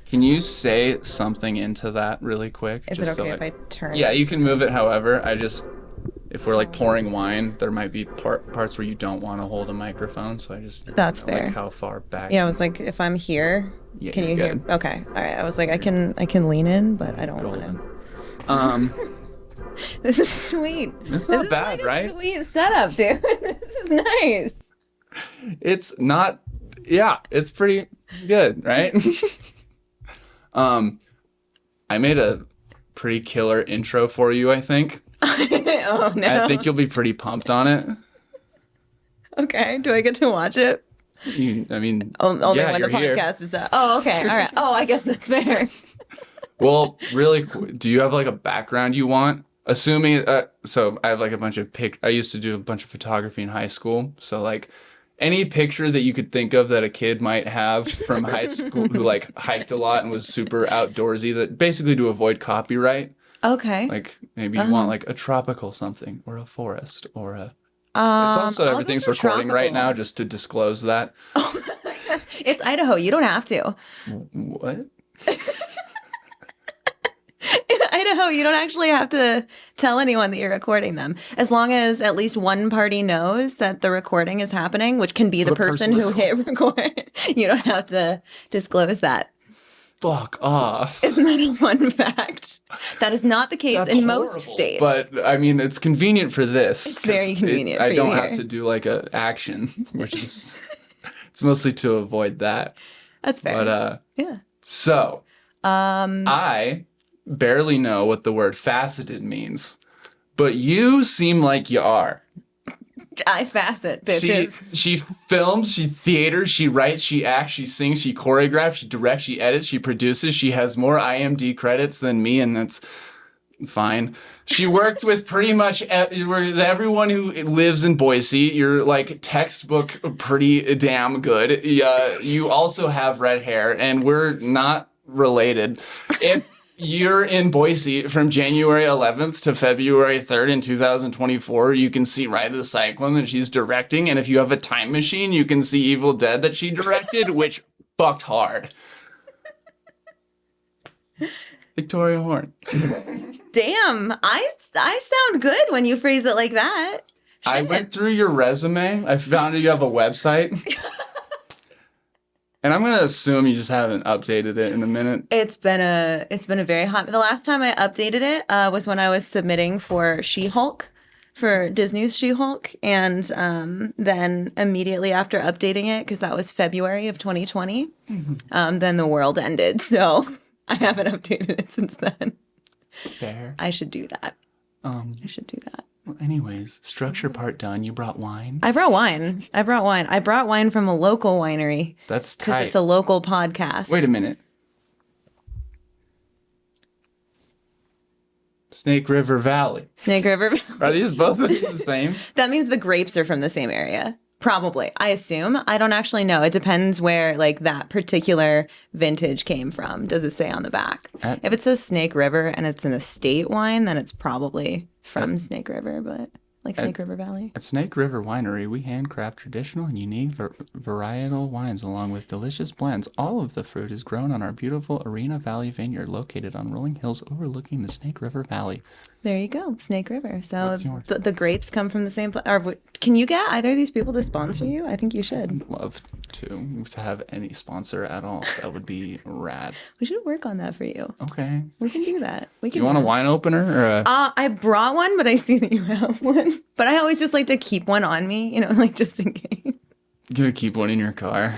Can you say something into that really quick? Is it okay if I turn? Yeah, you can move it however. If we're like pouring wine, there might be parts where you don't want to hold a microphone, so I just That's like fair. how far back. Yeah, I was like, if I'm here, Yeah, can you're you good. hear? Okay, all right. I was like, I can lean in, but I don't want to. This is sweet. It's not bad, like a right? Sweet setup, dude. This is nice. It's not. Yeah, it's pretty good, right? I made a pretty killer intro for you, I think. Oh no. I think you'll be pretty pumped on it. Okay. Do I get to watch it? Only Only when the you're here. podcast is up. Oh, okay. All right. Oh, I guess that's fair. Well, really, do you have like a background you want? Assuming, so I have like a bunch of I used to do a bunch of photography in high school. So like any picture that you could think of that a kid might have from high school who like hiked a lot and was super outdoorsy, that basically to avoid copyright. Okay. Like maybe you want like a tropical something or a forest or a. It's also everything's recording right now, just to disclose that. Oh, it's Idaho. You don't have to. What? In Idaho, you don't actually have to tell anyone that you're recording them. As long as at least one party knows that the recording is happening, which can be the person who hit record. You don't have to disclose that. Fuck off. Isn't that a fun fact? That is not the case in most states. But I mean, it's convenient for this. It's very convenient for you I don't here. have to do like a action, which is, it's mostly to avoid that. That's fair. But yeah. So, I barely know what the word faceted means, but you seem like you are. I facet, bitches. She films, she theaters, she writes, she acts, she sings, she choreographs, she directs, she edits, she produces. She has more IMDb credits than me, and that's fine. She worked with pretty much everyone who lives in Boise. You're like textbook pretty damn good. You also have red hair, and we're not related. If you're in Boise from January 11th to February 3rd in 2024. You can see Ride the Cyclone that she's directing. And if you have a time machine, you can see Evil Dead that she directed, which fucked hard. Victoria Horn. Damn, I sound good when you phrase it like that. Shit. I went through your resume. I found you have a website. And I'm going to assume you just haven't updated it in a minute. It's been a very hot. The last time I updated it was when I was submitting for She-Hulk, for Disney's She-Hulk, and then immediately after updating it, because that was February of 2020, then the world ended. So I haven't updated it since then. Fair. I should do that. I should do that. Well, anyways, structure part done. You brought wine? I brought wine. I brought wine from a local winery. That's tight. Because it's a local podcast. Wait a minute. Snake River Valley. Snake River. Are these both the same? That means the grapes are from the same area. Probably. I assume. I don't actually know. It depends where like that particular vintage came from. Does it say on the back? If it says Snake River and it's an estate wine, then it's probably from Snake River, but like Snake River Valley. At Snake River Winery, we handcraft traditional and unique varietal wines along with delicious blends. All of the fruit is grown on our beautiful Arena Valley vineyard located on rolling hills overlooking the Snake River Valley. There you go, Snake River. So What's yours? the grapes come from the same place. Can you get either of these people to sponsor you? I think you should. I'd love to have any sponsor at all. That would be rad. We should work on that for you. Okay. We can do that. We can. You want a wine opener or a... I brought one, but I see that you have one. But I always just like to keep one on me, like just in case. You gonna keep one in your car?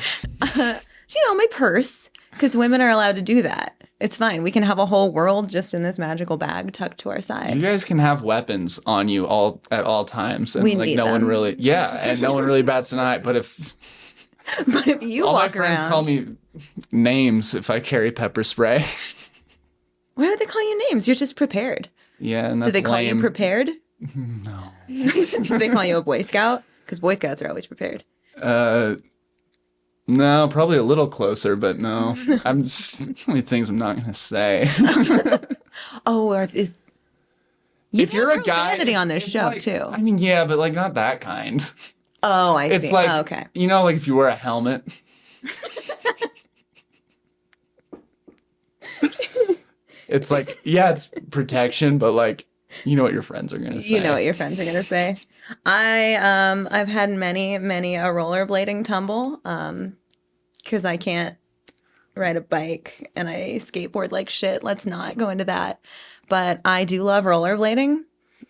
My purse, because women are allowed to do that. It's fine. We can have a whole world just in this magical bag tucked to our side. You guys can have weapons on you at all times, and we like need no them. one really, and no one really bats an eye. But if you all walk my friends around, call me names if I carry pepper spray. Why would they call you names? You're just prepared. Yeah, and that's Did they call lame. you prepared? No. Did they call you a Boy Scout? Because Boy Scouts are always prepared. No, probably a little closer, but no. I'm just so many things I'm not gonna say. If you're a guy, profanity on this show like, too. I mean, yeah, but like not that kind. Oh, I see. It's like okay. like if you wear a helmet. It's like, yeah, it's protection, but like, you know what your friends are gonna say. You know what your friends are gonna say. I've had many a rollerblading tumble because I can't ride a bike and I skateboard like shit. Let's not go into that. But I do love rollerblading.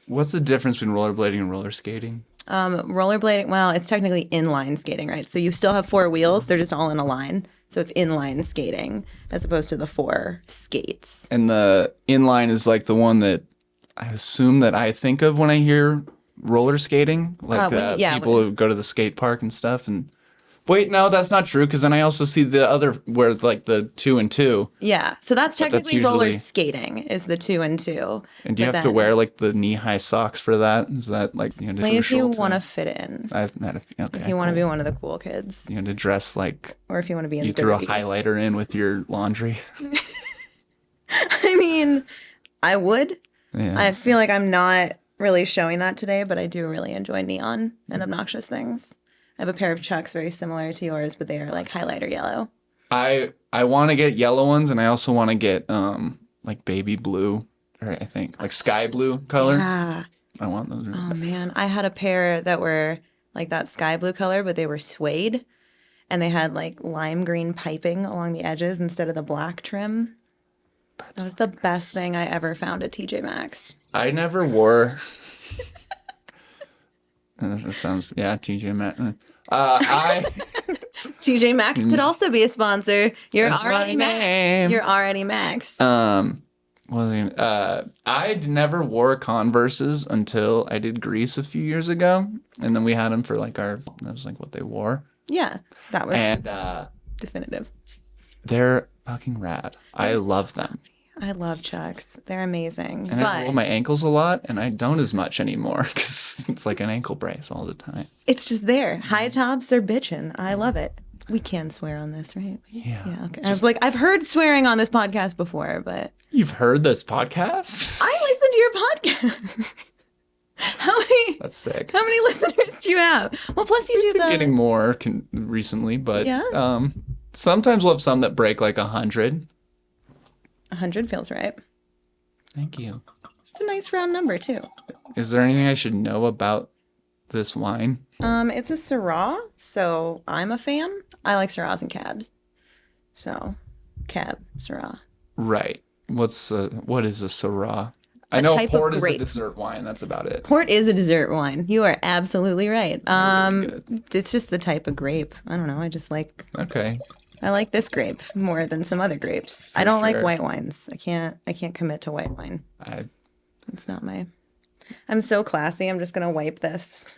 What's the difference between rollerblading and roller skating? Rollerblading, well, it's technically inline skating, right? So you still have four wheels, they're just all in a line. So it's inline skating as opposed to the four skates. And the inline is like the one that I assume that I think of when I hear roller skating, like people who go to the skate park and stuff. And wait, no, that's not true, because then I also see the other where like the 2 and 2. Yeah, so that's technically usually... roller skating is the 2 and 2. And do you have to wear like the knee-high socks for that? Is that like you have to only if you want to fit in? I've had a few. Okay, if you want to be one of the cool kids, you have to dress like, or if you want to be in you threw a highlighter in with your laundry. I mean, I would. Yeah, I feel like I'm not really showing that today, but I do really enjoy neon and obnoxious things. I have a pair of Chucks very similar to yours, but they are like highlighter yellow. I want to get yellow ones, and I also want to get like baby blue, or I think like sky blue color. Yeah. I want those. Oh man, I had a pair that were like that sky blue color, but they were suede, and they had like lime green piping along the edges instead of the black trim. That was the best thing I ever found at TJ Maxx. I never wore. That sounds, yeah, TJ Maxx. TJ Maxx could also be a sponsor. You're That's already my Max. name. You're already Max. I never wore Converses until I did Grease a few years ago, and then we had them for like that was like what they wore. Yeah, that was and definitive. They're fucking rad. I love them. I love Chucks. They're amazing. And I roll my ankles a lot, and I don't as much anymore because it's like an ankle brace all the time. It's just there. High tops are bitching. I love it. We can swear on this, right? Yeah. Yeah. Okay. I was like, I've heard swearing on this podcast before, but you've heard this podcast? I listen to your podcast. That's sick. How many listeners do you have? Well, plus you do getting more recently, but yeah. Sometimes we'll have some that break like 100. 100 feels right. Thank you. It's a nice round number too. Is there anything I should know about this wine? It's a Syrah, so I'm a fan. I like Syrahs and cabs. So, cab, Syrah. Right. What is a Syrah? I know port is a dessert wine. That's about it. Port is a dessert wine. You are absolutely right. It's just the type of grape. I don't know. I just like. Okay. I like this grape more than some other grapes. I don't like white wines. I can't commit to white wine. It's not my. I'm so classy. I'm just gonna wipe this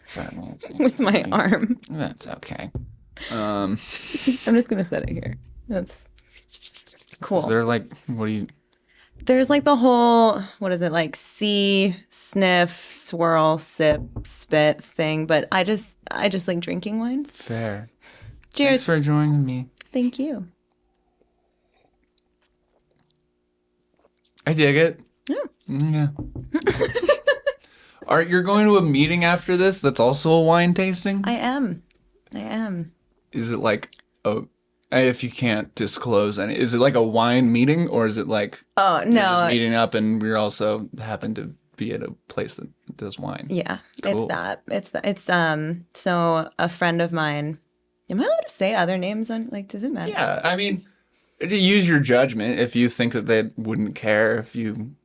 with my arm. That's okay. I'm just gonna set it here. That's cool. Is there like There's like the whole like see, sniff, swirl, sip, spit thing, but I just like drinking wine. Fair. Cheers. Thanks for joining me. Thank you. I dig it. Yeah. You're going to a meeting after this that's also a wine tasting? I am. Is it like if you can't disclose any, is it like a wine meeting, or is it like no, just meeting up and we're also happen to be at a place that does wine? Yeah, cool. It's so a friend of mine. Am I allowed to say other names on, like, does it matter? Yeah, I mean, to use your judgment. If you think that they wouldn't care if you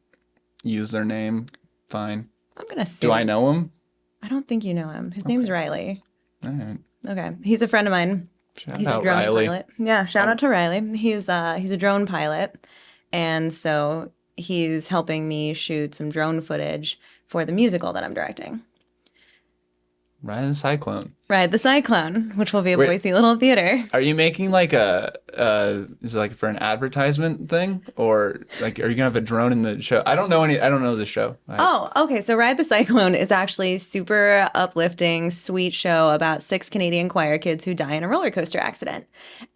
use their name, fine. I'm gonna say. Do I know him? I don't think you know him. His name's Riley. All right. Okay, he's a friend of mine. He's a drone pilot. Yeah, shout out to Riley. He's a drone pilot, and so he's helping me shoot some drone footage for the musical that I'm directing. Ride the Cyclone. Ride the Cyclone, which will be at Boise Little Theater. Are you making like is it like for an advertisement thing, or like are you gonna have a drone in the show? I don't know the show. Okay. So Ride the Cyclone is actually super uplifting, sweet show about 6 Canadian choir kids who die in a roller coaster accident,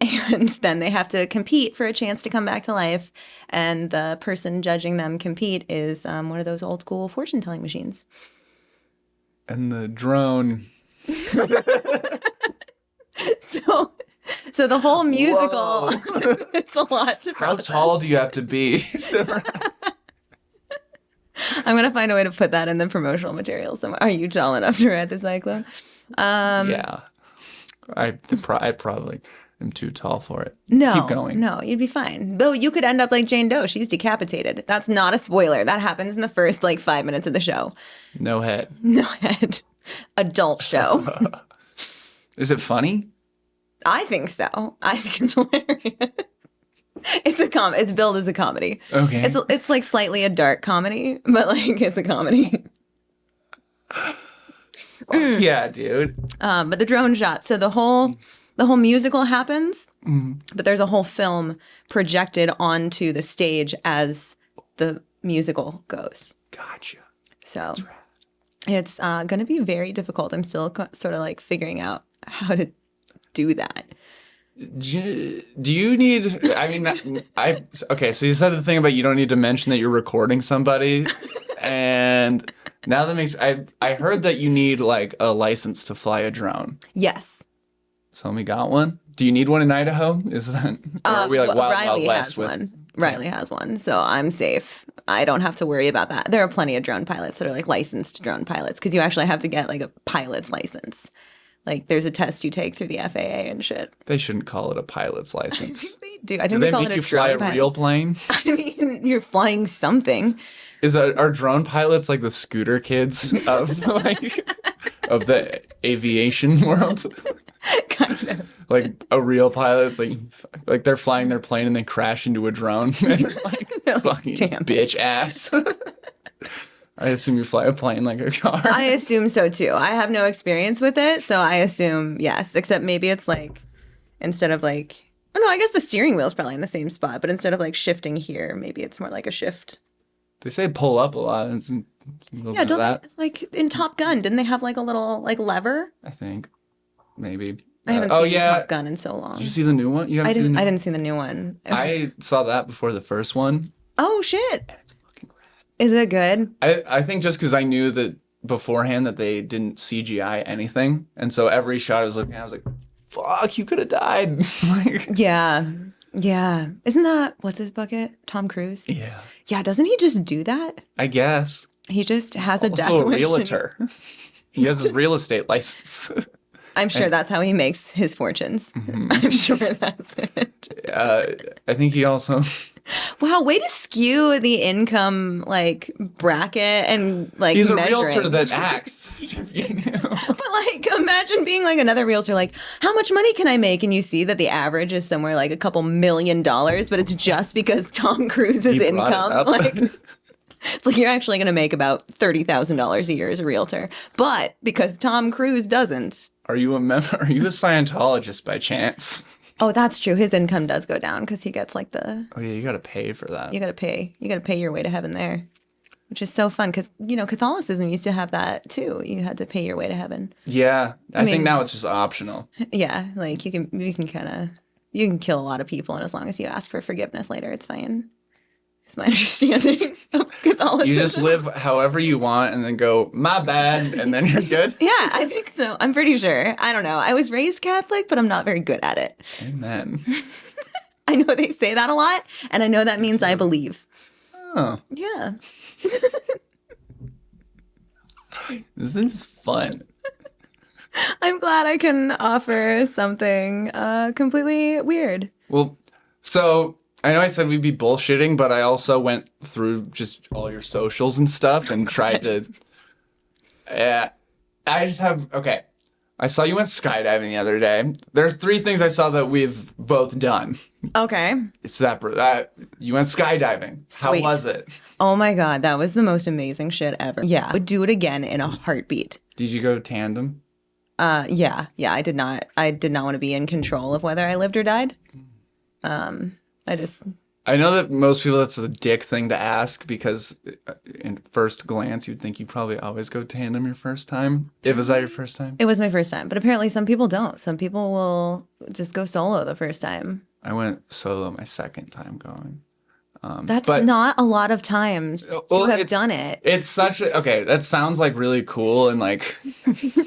and then they have to compete for a chance to come back to life. And the person judging them compete is one of those old school fortune telling machines. And the drone. So the whole musical, it's a lot to process. How tall do you have to be? I'm gonna find a way to put that in the promotional material somewhere. Are you tall enough to ride the Cyclone? Yeah. I probably am too tall for it. No, Keep going. no, you'd be fine. Though you could end up like Jane Doe. She's decapitated. That's not a spoiler. That happens in the first like 5 minutes of the show. No head. No head. Adult show. Is it funny? I think so. I think it's hilarious. It's billed as a comedy. Okay. It's like slightly a dark comedy, but like it's a comedy. Yeah, dude. But the drone shot. So the whole musical happens, but there's a whole film projected onto the stage as the musical goes. Gotcha. So it's going to be very difficult. I'm still sort of like figuring out how to do that. Do you need, I mean, okay, so you said the thing about you don't need to mention that you're recording somebody. And now that makes, I heard that you need like a license to fly a drone. Yes. Somebody got one? Do you need one in Idaho? Is that, or are we like wild, Riley wild west has with? one. Riley has one, so I'm safe. I don't have to worry about that. There are plenty of drone pilots that are like licensed drone pilots because you actually have to get like a pilot's license. Like there's a test you take through the FAA and shit. They shouldn't call it a pilot's license. They do. I Do think they call make it you fly a real plane? I mean, you're flying something. Are drone pilots like the scooter kids of like of the aviation world? Kind of. Like a real pilot's like they're flying their plane and they crash into a drone and like fucking Damn. bitch ass. I assume you fly a plane like a car. I assume so too. I have no experience with it, so I assume yes. Except maybe it's like instead of like, oh no, I guess the steering wheel's probably in the same spot, but instead of like shifting here, maybe it's more like a shift. They say pull up a lot. It's a little Yeah, bit of don't that. they, like in Top Gun, didn't they have like a little like lever? I think maybe. I haven't oh seen yeah. Top Gun in so long. Did you see the new one? You haven't seen the new I didn't see the new one. I saw that before the first one. Oh shit! It's fucking rad. Is it good? I think just because I knew that beforehand that they didn't CGI anything, and so every shot I was looking at, I was like, "Fuck, you could have died." Like, Yeah, yeah. Isn't that what's his bucket? Tom Cruise. yeah, Yeah, doesn't he just do that? I guess. He just has a death Also a wish and- realtor. He has a real estate license. I'm sure that's how he makes his fortunes. I'm sure that's it. I think he also. Wow, way to skew the income like bracket and like He's a measuring. realtor that acts. If you knew. But like, imagine being like another realtor, like, how much money can I make? And you see that the average is somewhere like a couple $1 million, but it's just because Tom Cruise's He brought it income. up. Like, it's like you're actually going to make about $30,000 a year as a realtor, but because Tom Cruise doesn't. Are you a member? Are you a Scientologist by chance? Oh, that's true. His income does go down because he gets like the. Oh yeah, you got to pay for that. You got to pay your way to heaven there, which is so fun because Catholicism used to have that too. You had to pay your way to heaven. Yeah, I think mean- now it's just optional. Yeah, like you can kill a lot of people, and as long as you ask for forgiveness later, it's fine. It's my understanding of Catholicism. You just live however you want and then go, my bad, and then you're good. Yeah, I think so. I'm pretty sure. I don't know. I was raised Catholic, but I'm not very good at it. Amen. I know they say that a lot, and I know that means I believe. Oh, Yeah. this is fun. I'm glad I can offer something completely weird. Well, so I know I said we'd be bullshitting, but I also went through just all your socials and stuff and tried to. I just have okay. I saw you went skydiving the other day. There's 3 things I saw that we've both done. Okay. Separate. You went skydiving. Sweet. How was it? Oh my God, that was the most amazing shit ever. Yeah. I would do it again in a heartbeat. Did you go tandem? Yeah. I did not want to be in control of whether I lived or died. I know that most people that's a dick thing to ask because in first glance you'd think you probably always go tandem your first time. Was that your first time? It was my first time, but apparently some people don't. Some people will just go solo the first time. I went solo my second time going. That's but- not a lot of times Well, to have it's- done it. It's such a okay. That sounds like really cool and like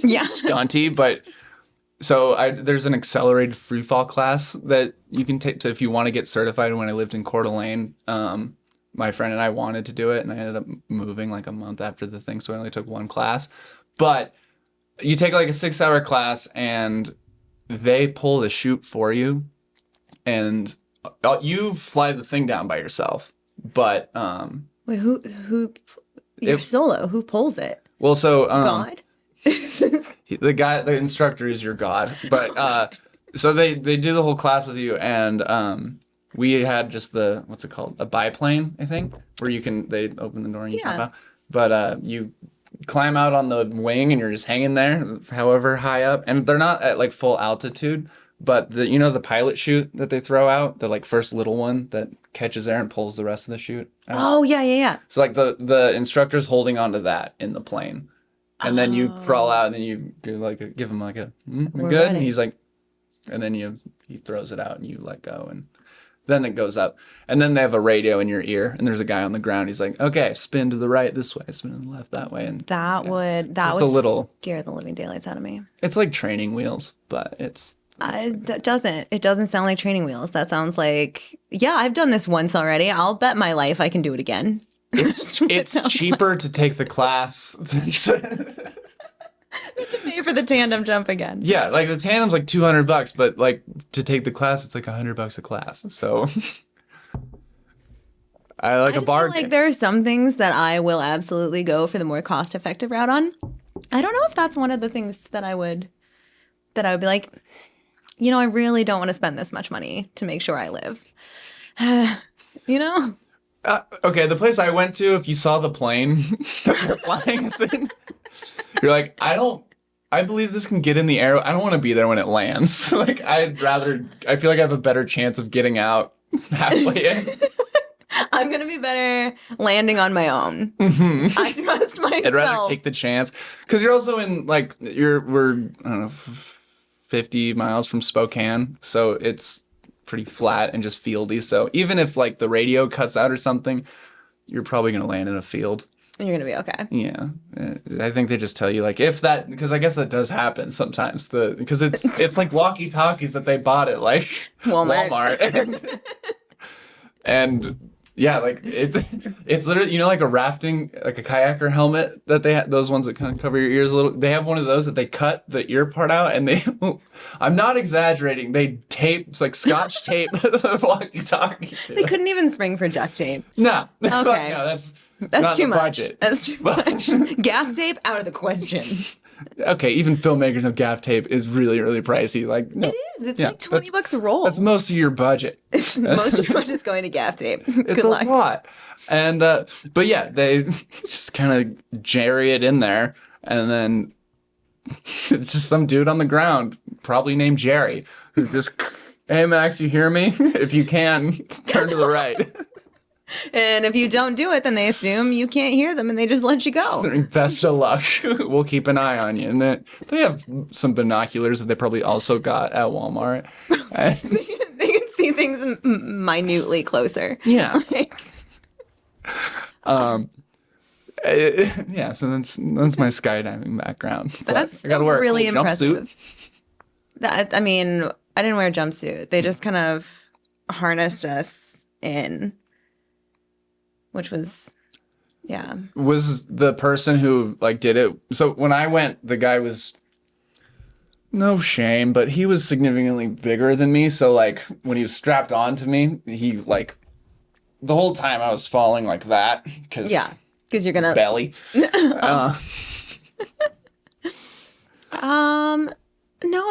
Yeah. stunty, but so there's an accelerated freefall class that you can take if you want to get certified. When I lived in Coeur d'Alene, my friend and I wanted to do it, and I ended up moving like a month after the thing, so I only took one class. But you take like a 6-hour class, and they pull the chute for you, and you fly the thing down by yourself. But Wait, who? You're solo. Who pulls it? well, so God. the instructor is your god. But so they do the whole class with you, and we had just what's it called? A biplane, I think, where they open the door and you jump out. But you climb out on the wing and you're just hanging there, however high up. And they're not at like full altitude, but the pilot chute that they throw out, the like first little one that catches air and pulls the rest of the chute out. Oh, yeah. So like the instructor's holding onto that in the plane. And then you crawl out, and then you do like give him like a we're good. Ready. And he's like, and then he throws it out and you let go, and then it goes up. And then they have a radio in your ear, and there's a guy on the ground. He's like, okay, spin to the right this way, spin to the left that way. And that would scare the living daylights out of me. It's like training wheels, but it doesn't sound like training wheels. That sounds like, yeah, I've done this once already. I'll bet my life I can do it again. It's cheaper to take the class than to pay for the tandem jump again. Yeah, like the tandem's like $200, but like to take the class, it's like $100 a class. So I like a bargain. Like there are some things that I will absolutely go for the more cost-effective route on. I don't know if that's one of the things that I would be like, I really don't want to spend this much money to make sure I live. Okay, the place I went to, if you saw the plane that we're flying us in, you're like, I believe this can get in the air. I don't want to be there when it lands. Like, I feel like I have a better chance of getting out halfway in. I'm going to be better landing on my own. Mm-hmm. I trust myself. I'd rather take the chance. Because you're also in, like, we're, I don't know, 50 miles from Spokane. So it's pretty flat and just fieldy. So even if like the radio cuts out or something, you're probably going to land in a field. And you're going to be okay. Yeah. I think they just tell you like if that, because I guess that does happen sometimes, because it's like walkie-talkies that they bought at like Walmart. And yeah, like it's literally, like a rafting, like a kayaker helmet that they have, those ones that kind of cover your ears a little. They have one of those that they cut the ear part out, and I'm not exaggerating. They it's like Scotch tape the walkie-talkie. They couldn't even spring for duct tape. No. Okay. No, that's too much. Budget. That's too much. Gaff tape out of the question. Okay, even filmmakers know gaff tape is really, really pricey. Like no, it is. It's like $20 a roll. That's most of your budget. Most of your budget's going to gaff tape. It's Good luck. A lot. And but yeah, they just kind of jerry it in there, and then it's just some dude on the ground, probably named Jerry, who's just, hey Max, you hear me? If you can, turn to the right. And if you don't do it, then they assume you can't hear them and they just let you go. Best of luck. We'll keep an eye on you. And then they have some binoculars that they probably also got at Walmart. They can see things minutely closer. Yeah. Yeah, so that's my skydiving background. That's I gotta wear really a cool impressive. I mean, I didn't wear a jumpsuit. They just kind of harnessed us in. Which was, yeah. Was the person who like did it? So when I went, the guy was no shame, but he was significantly bigger than me. So like when he was strapped onto me, he like the whole time I was falling like that because you're gonna belly. No,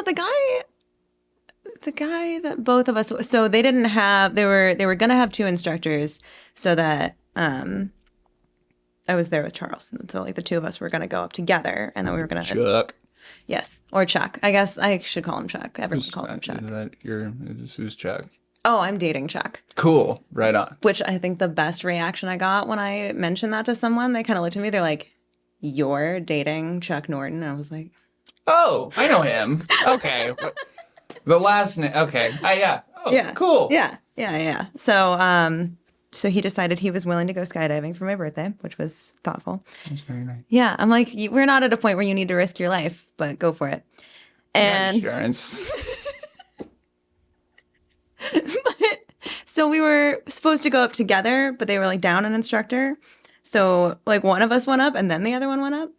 the guy that both of us. So they didn't have. They were gonna have two instructors so that. I was there with Charles, and so like the two of us were gonna go up together, and then we were gonna Chuck. Yes, or Chuck. I guess I should call him Chuck. Everyone calls him Chuck. Who's Chuck? Oh, I'm dating Chuck. Cool, right on. Which I think the best reaction I got when I mentioned that to someone, they kind of looked at me. They're like, "You're dating Chuck Norton?" And I was like, "Oh, I know him. Okay, the last name. Okay, yeah. Oh, yeah. Cool. Yeah. So he decided he was willing to go skydiving for my birthday, which was thoughtful. That's very nice. Yeah, I'm like, we're not at a point where you need to risk your life, but go for it. And insurance. So we were supposed to go up together, but they were like down an instructor. So like one of us went up and then the other one went up.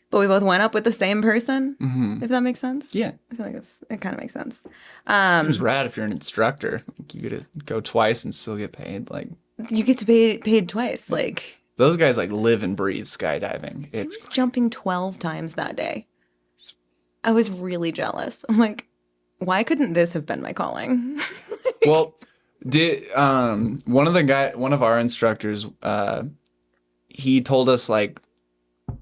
But we both went up with the same person, if that makes sense. Yeah. I feel like it kind of makes sense. It was rad if you're an instructor. Like, you get to go twice and still get paid. Like, You get to be paid twice. Like, those guys like live and breathe skydiving. I was jumping 12 times that day. I was really jealous. I'm like, why couldn't this have been my calling? Well, did one of our instructors, he told us like,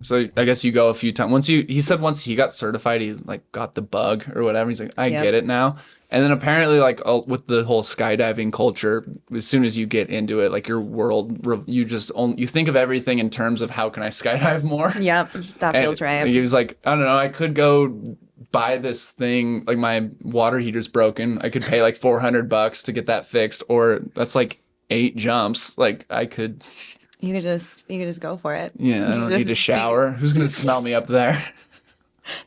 so I guess you go a few times. He said once he got certified, he like got the bug or whatever. He's like, I get it now. And then apparently, like with the whole skydiving culture, as soon as you get into it, like your world, you think of everything in terms of how can I skydive more? Yep, that feels right. He was like, I don't know, I could go buy this thing, like my water heater's broken. I could pay like $400 to get that fixed, or that's like 8 jumps. Like I could. You could just go for it. Yeah, I don't need to shower. Who's gonna smell me up there?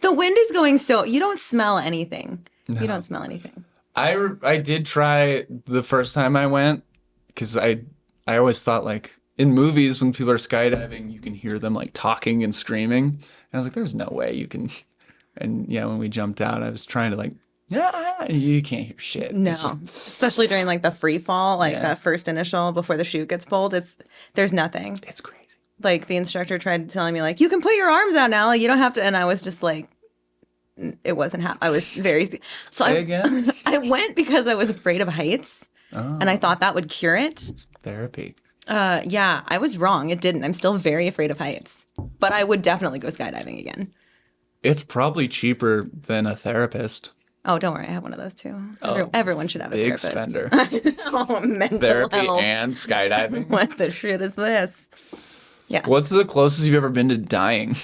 The wind is going so you don't smell anything. No. You don't smell anything. I did try the first time I went, because I always thought like in movies when people are skydiving you can hear them like talking and screaming. And I was like, there's no way you can. And yeah, when we jumped out, I was trying to like, you can't hear shit. No, especially during like the free fall, like that first initial before the chute gets pulled. There's nothing. It's crazy. Like the instructor tried telling me like, you can put your arms out now. Like you don't have to. And I was just like, it wasn't I was very. So again? I went because I was afraid of heights, and I thought that would cure it. It's therapy. Yeah, I was wrong. It didn't. I'm still very afraid of heights, but I would definitely go skydiving again. It's probably cheaper than a therapist. Oh, don't worry. I have one of those too. Everyone should have a big therapist. Spender. Oh, mental Therapy health. and skydiving. What the shit is this? Yeah. What's the closest you've ever been to dying?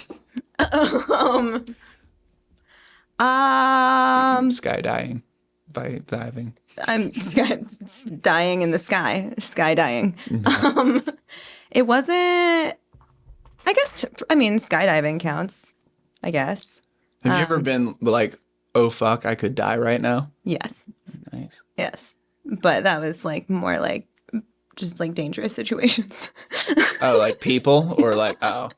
Skydiving. By diving. I'm dying in the sky. Skydying. It wasn't. I guess. Skydiving counts. I guess. Have you ever been like, oh fuck, I could die right now? Yes. Nice. Yes, but that was like more like just like dangerous situations. Oh, like people, or like I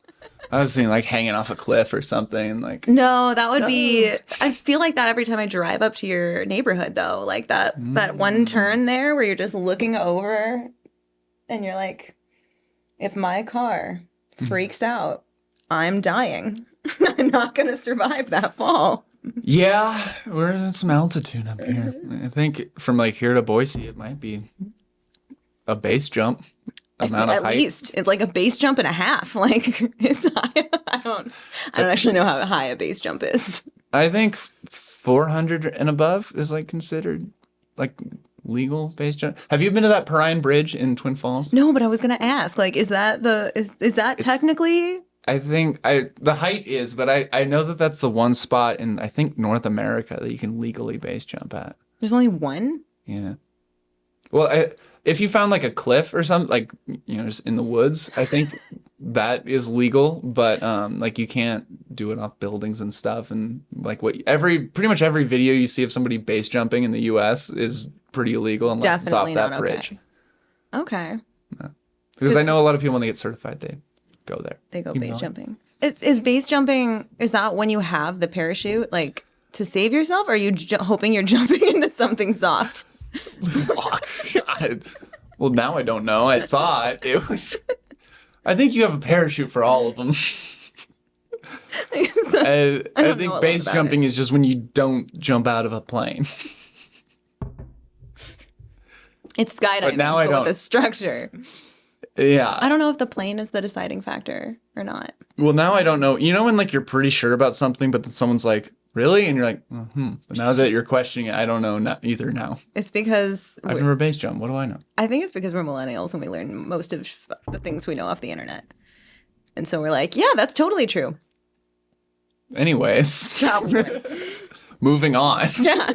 was thinking like hanging off a cliff or something. Like no, that would be. I feel like that every time I drive up to your neighborhood, though. Like that one turn there where you're just looking over, and you're like, if my car freaks out, I'm dying. I'm not gonna survive that fall. Yeah, we're at some altitude up here. I think from like here to Boise, it might be a base jump amount of height. At least it's like a base jump and a half. Like it's high. I don't actually know how high a base jump is. I think 400 and above is like considered like legal base jump. Have you been to that Perrine Bridge in Twin Falls? No, but I was gonna ask. Like, is that technically? I think the height is, but I know that that's the one spot in I think North America that you can legally base jump at. There's only one? Yeah. Well, if you found like a cliff or something, like just in the woods, I think that is legal. But like you can't do it off buildings and stuff. And like pretty much every video you see of somebody base jumping in the U.S. is pretty illegal unless Definitely it's off that bridge. Okay. Yeah. Because I know a lot of people when they get certified, they go there. They go base jumping. Is base jumping, is that when you have the parachute, like, to save yourself? Or are you hoping you're jumping into something soft? Fuck. Well, now I don't know. I thought it was... I think you have a parachute for all of them. I think base jumping is just when you don't jump out of a plane. It's skydiving, but now I don't. With a structure. Yeah. I don't know if the plane is the deciding factor or not. Well, now I don't know. You know when like you're pretty sure about something, but then someone's like, really? And you're like, But now that you're questioning it, I don't know either now. It's because... I've never base jumped. What do I know? I think it's because we're millennials and we learn most of the things we know off the internet. And so we're like, yeah, that's totally true. Anyways. Moving on. Yeah.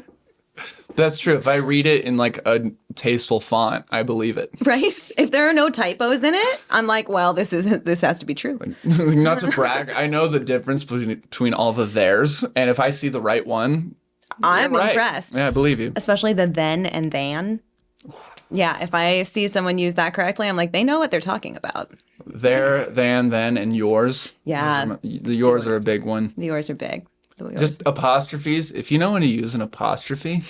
That's true. If I read it in like a tasteful font, I believe it. Right? If there are no typos in it, I'm like, well, this has to be true. Not to brag, I know the difference between all the theirs, and if I see the right one, I'm impressed. Yeah, I believe you. Especially the then and than. Yeah, if I see someone use that correctly, I'm like, they know what they're talking about. There, than, then, and yours. Yeah. The yours are a big one. The yours are big. Just apostrophes. If you know when to use an apostrophe.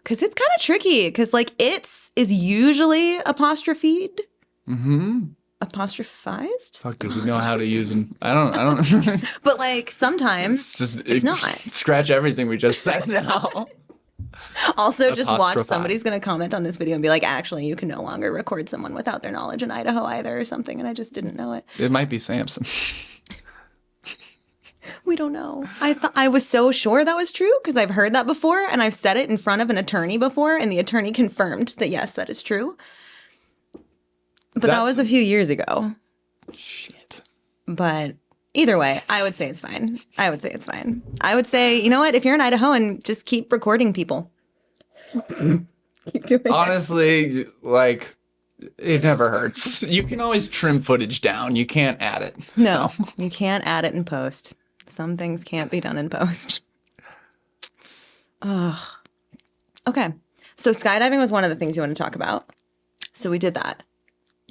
Because it's kind of tricky. Because like it's is usually apostrophed. Mm-hmm. Apostrophized. Fuck, do we know how to use them? I don't. But like sometimes it's not. Scratch everything we just said now. Also, just watch. Somebody's going to comment on this video and be like, actually, you can no longer record someone without their knowledge in Idaho either or something. And I just didn't know it. It might be Samson. We don't know. I was so sure that was true because I've heard that before and I've said it in front of an attorney before and the attorney confirmed that, yes, that is true. But that was a few years ago. Shit. But either way, I would say it's fine. I would say, you know what? If you're in Idaho, and just keep recording people. Keep doing Honestly, like, it never hurts. You can always trim footage down. You can't add it. No, you can't add it in post. Some things can't be done in post. Okay. So skydiving was one of the things you want to talk about. So we did that.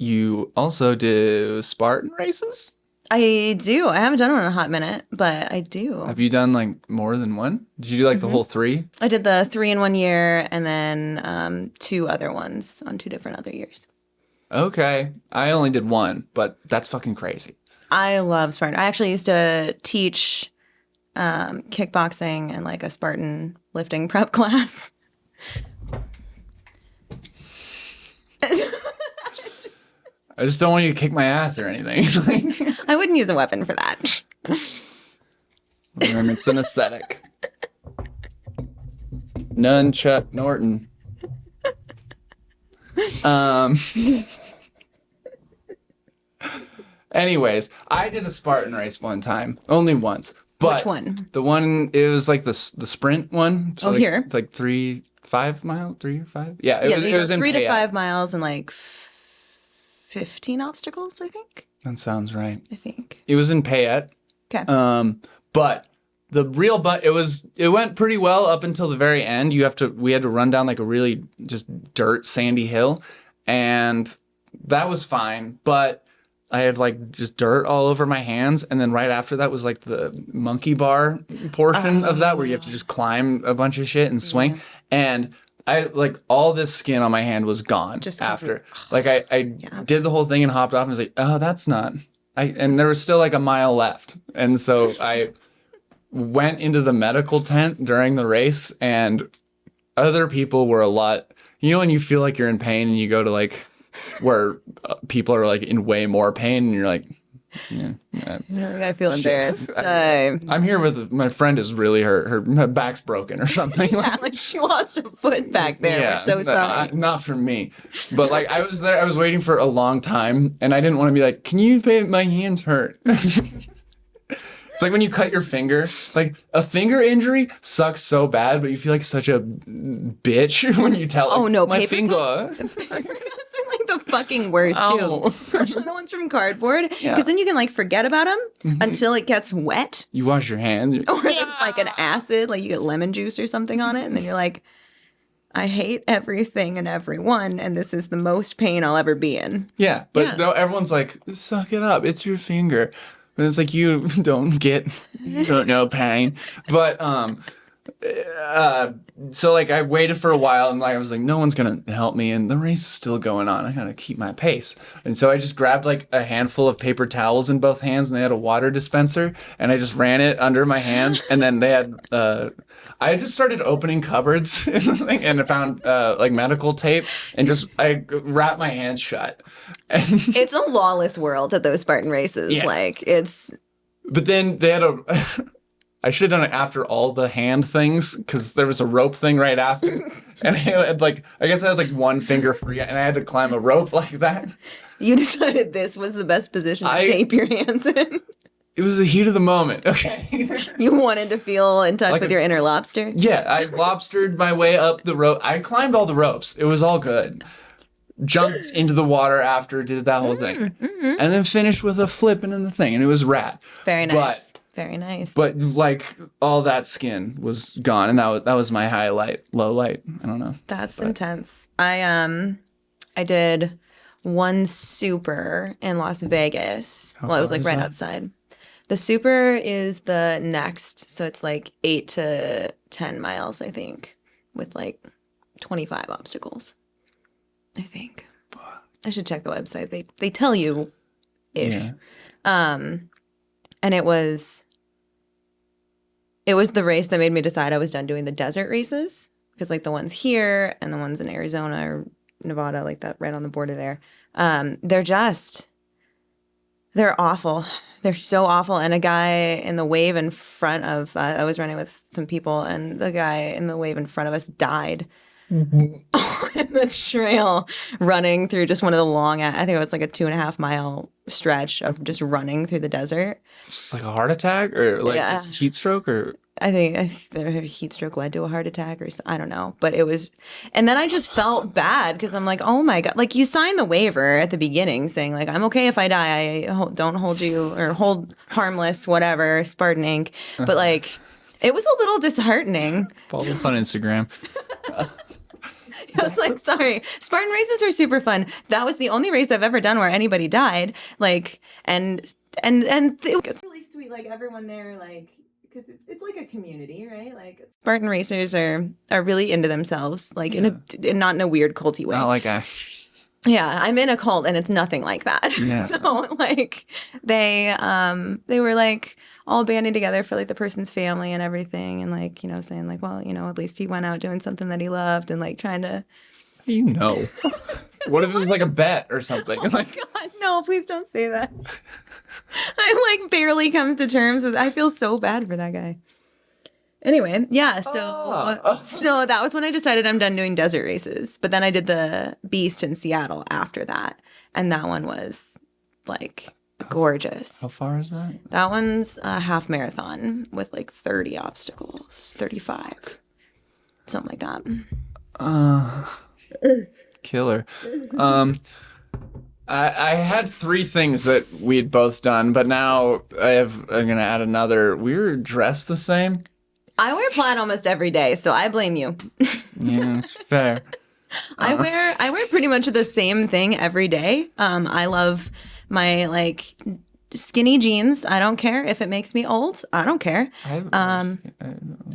You also do Spartan races? I do. I haven't done one in a hot minute, but I do. Have you done like more than one? Did you do like the whole 3? I did the 3 in 1 year and then 2 other ones on 2 different other years. Okay. I only did 1, but that's fucking crazy. I love Spartan. I actually used to teach kickboxing and like a Spartan lifting prep class. I just don't want you to kick my ass or anything. I wouldn't use a weapon for that. It's an aesthetic. Nunchuck Norton. Anyways, I did a Spartan race one time, only once. But which one? The one, it was like the sprint one. So like, here. It's like 5 mile, 3 or 5. Yeah, it was in 3 to Payette. 5 miles and like 15 obstacles, I think. That sounds right. I think. It was in Payette. Okay. But it went pretty well up until the very end. We had to run down like a really just dirt sandy hill, and that was fine. But I had like just dirt all over my hands, and then right after that was like the monkey bar portion of that where you have to just climb a bunch of shit and swing. And I like all this skin on my hand was gone just after. Like I did the whole thing and hopped off and was like, oh, that's not. And there was still like a mile left, and so I went into the medical tent during the race, and other people were a lot. You know when you feel like you're in pain and you go to like where people are like in way more pain, and you're like, I feel embarrassed. I'm here with my friend is really hurt. Her back's broken or something. Yeah, like she lost a foot back there. Yeah, we're so sorry. Not for me. But like I was there, I was waiting for a long time, and I didn't want to be like, can you pay, my hands hurt. It's like when you cut your finger. Like a finger injury sucks so bad, but you feel like such a bitch when you tell. Oh no, my paper finger. cuts are like the fucking worst too. Especially the ones from cardboard, because then you can like forget about them until it gets wet. You wash your hands, or it's like an acid, like you get lemon juice or something on it, and then you're like, I hate everything and everyone, and this is the most pain I'll ever be in. Yeah, but no, everyone's like, suck it up. It's your finger. And it's like, you don't know pain. But, so like I waited for a while and like, I was like, no one's going to help me. And the race is still going on. I got to keep my pace. And so I just grabbed like a handful of paper towels in both hands, and they had a water dispenser, and I just ran it under my hands. And then they had, I just started opening cupboards and I found like medical tape, and I wrapped my hands shut. And it's a lawless world at those Spartan races. Yeah. Like it's. But then they had I should have done it after all the hand things, because there was a rope thing right after. And I had I guess I had like one finger free, and I had to climb a rope like that. You decided this was the best position to tape your hands in. It was the heat of the moment. Okay. You wanted to feel in touch with your inner lobster? Yeah, I lobstered my way up the rope. I climbed all the ropes. It was all good. Jumped into the water after, did that whole thing. And then finished with a flip and then the thing, and it was rad. Very nice. Very nice. But like all that skin was gone, and that was my highlight, low light. I don't know. That's intense. I did one super in Las Vegas. Well, it was far like is right that? outside. The super is the next, so it's like 8 to 10 miles, I think, with like 25 obstacles. I think. I should check the website. They tell you ish. Yeah. And it was the race that made me decide I was done doing the desert races, because like the ones here and the ones in Arizona or Nevada, like that right on the border there, they're awful. They're so awful. And a guy in the wave in front of I was running with some people, and the guy in the wave in front of us died in the trail, running through just one of the long, I think it was like a 2.5 mile stretch of just running through the desert. Just like a heart attack or like Yeah. just heat stroke or I think a heat stroke led to a heart attack, or I don't know. But it was, and then I just felt bad because I'm like, oh my God, like you signed the waiver at the beginning saying like, I'm okay if I die. Don't hold you or hold harmless, whatever, Spartan Inc. But like, it was a little disheartening. follow us on Instagram. I was like, sorry, Spartan races are super fun. That was the only race I've ever done where anybody died. Like, and it's really sweet. Like everyone there, like, because it's like a community, right? Like Spartan racers are really into themselves, like not in a weird culty way. Not like actors. Yeah, I'm in a cult and it's nothing like that. Yeah. So like they were like all banding together for like the person's family and everything, and like, you know, saying like, well, you know, at least he went out doing something that he loved, and like trying to You know. What if it was like a bet or something? Oh my God, no, please don't say that. I like barely come to terms with, I feel so bad for that guy. Anyway, yeah, so that was when I decided I'm done doing desert races. But then I did the Beast in Seattle after that, and that one was like gorgeous. How far is that? That one's a half marathon with like 30 obstacles, 35, something like that. Killer. I had 3 things that we'd both done, but now I'm gonna add another. We were dressed the same. I wear plaid almost every day, so I blame you. Yeah, it's fair. I wear pretty much the same thing every day. I love my like skinny jeans. I don't care if it makes me old. I don't care. I don't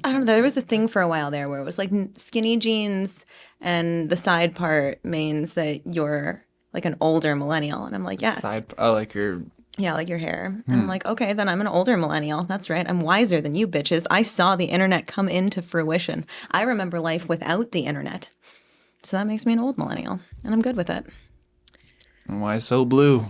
know. There was a thing for a while there where it was like skinny jeans and the side part means that you're like an older millennial. And I'm like, yes. Like your Yeah, like your hair. And I'm like, okay, then I'm an older millennial. That's right. I'm wiser than you bitches. I saw the internet come into fruition. I remember life without the internet. So that makes me an old millennial. And I'm good with it. why so blue?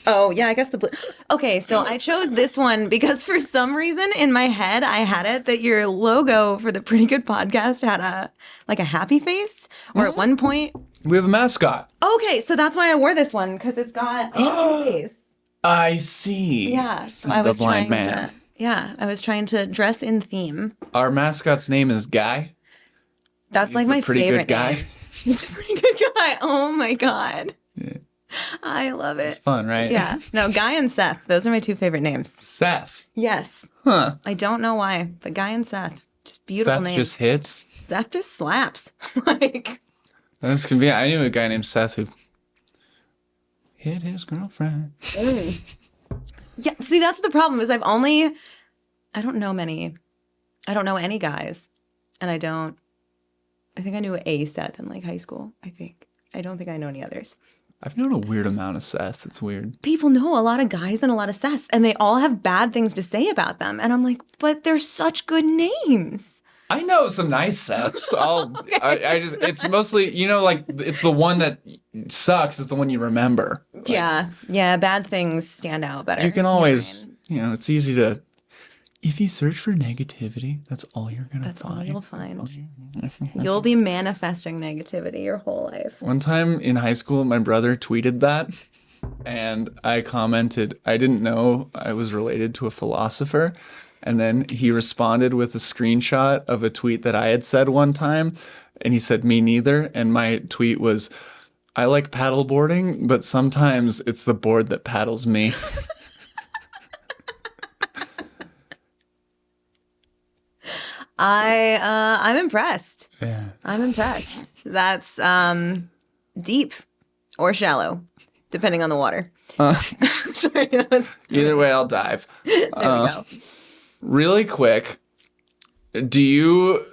Oh, yeah, I guess the blue. Okay, so I chose this one because for some reason in my head I had it that your logo for the Pretty Good Podcast had a happy face, or at one point. We have a mascot. Okay, so that's why I wore this one, because it's got a happy face. I see. Yeah, so The I was blind trying man. to. Yeah, I was trying to dress in theme. Our mascot's name is Guy. That's He's like the my pretty favorite good guy. name. He's a pretty good guy. Oh my God. Yeah. I love it. It's fun, right? Yeah. No, Guy and Seth. Those are my 2 favorite names. Seth. Yes. Huh. I don't know why, but Guy and Seth. Just beautiful Seth names. just hits. Seth just slaps. Like, That's convenient. I knew a guy named Seth who hit his girlfriend. yeah, see, that's the problem is I don't know any guys. And I think I knew a Seth in like high school, I think. I don't think I know any others. I've known a weird amount of Seths. It's weird. People know a lot of guys and a lot of Seths, and they all have bad things to say about them. And I'm like, but they're such good names. I know some nice Seths. It's mostly, like it's the one that sucks is the one you remember. Like, Yeah, bad things stand out better. you can always, it's easy to, if you search for negativity, that's all you're going to find. That's all you'll find. You'll be manifesting negativity your whole life. One time in high school, my brother tweeted that, and I commented, I didn't know I was related to a philosopher. And then he responded with a screenshot of a tweet that I had said one time. And he said, me neither. And my tweet was, I like paddleboarding, but sometimes it's the board that paddles me. I'm impressed. Yeah. I'm impressed. That's deep or shallow, depending on the water. Sorry, that was... Either way, I'll dive. There we go. Really quick, do you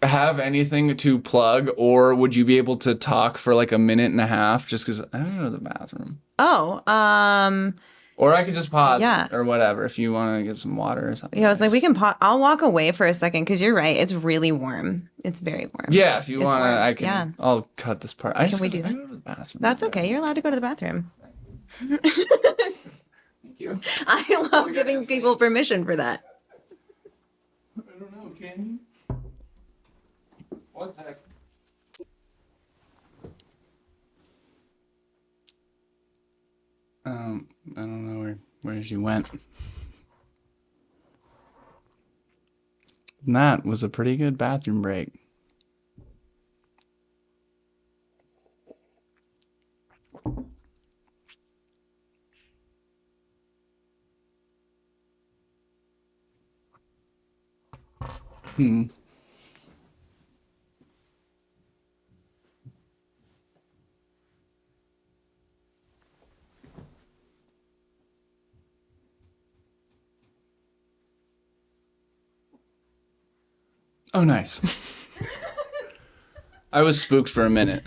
have anything to plug, or would you be able to talk for like a minute and a half just because I don't go to the bathroom? Oh, Or I could just pause Yeah. or whatever if you want to get some water or something. yeah, I was like, we can I'll walk away for a second because you're right. It's really warm. It's very warm. Yeah, if you It's want to, warm. I can. Yeah. I'll cut this part. I we do that? go to the bathroom. That's okay. You're allowed to go to the bathroom. Thank you. I love giving people permission for that. I don't know, can you? One sec. I don't know where she went. And that was a pretty good bathroom break. Oh, nice. I was spooked for a minute.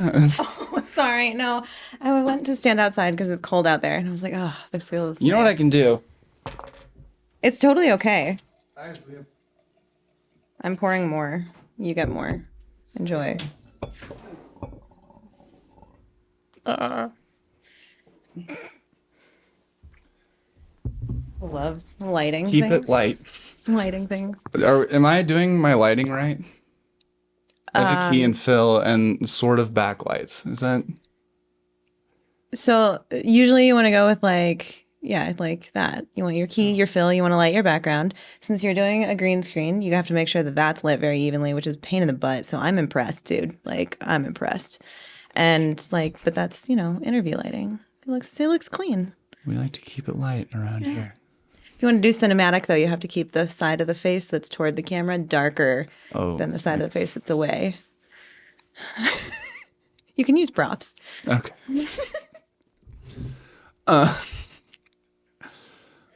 Sorry, no. I went to stand outside because it's cold out there, and I was like, oh, this feels. You know what I can do? It's totally okay. I'm pouring more. You get more. Enjoy. Love lighting Keep things. it light. Lighting things. Am I doing my lighting right? Like a key and fill and sort of backlights. Is that? So usually you want to go with like that. You want your key, your fill, you want to light your background. Since you're doing a green screen, you have to make sure that that's lit very evenly, which is a pain in the butt. So I'm impressed, dude. Like, I'm impressed. And like, but that's, interview lighting. It looks clean. We like to keep it light around here. If you want to do cinematic, though, you have to keep the side of the face that's toward the camera darker than the side of the face that's away. You can use props. Okay.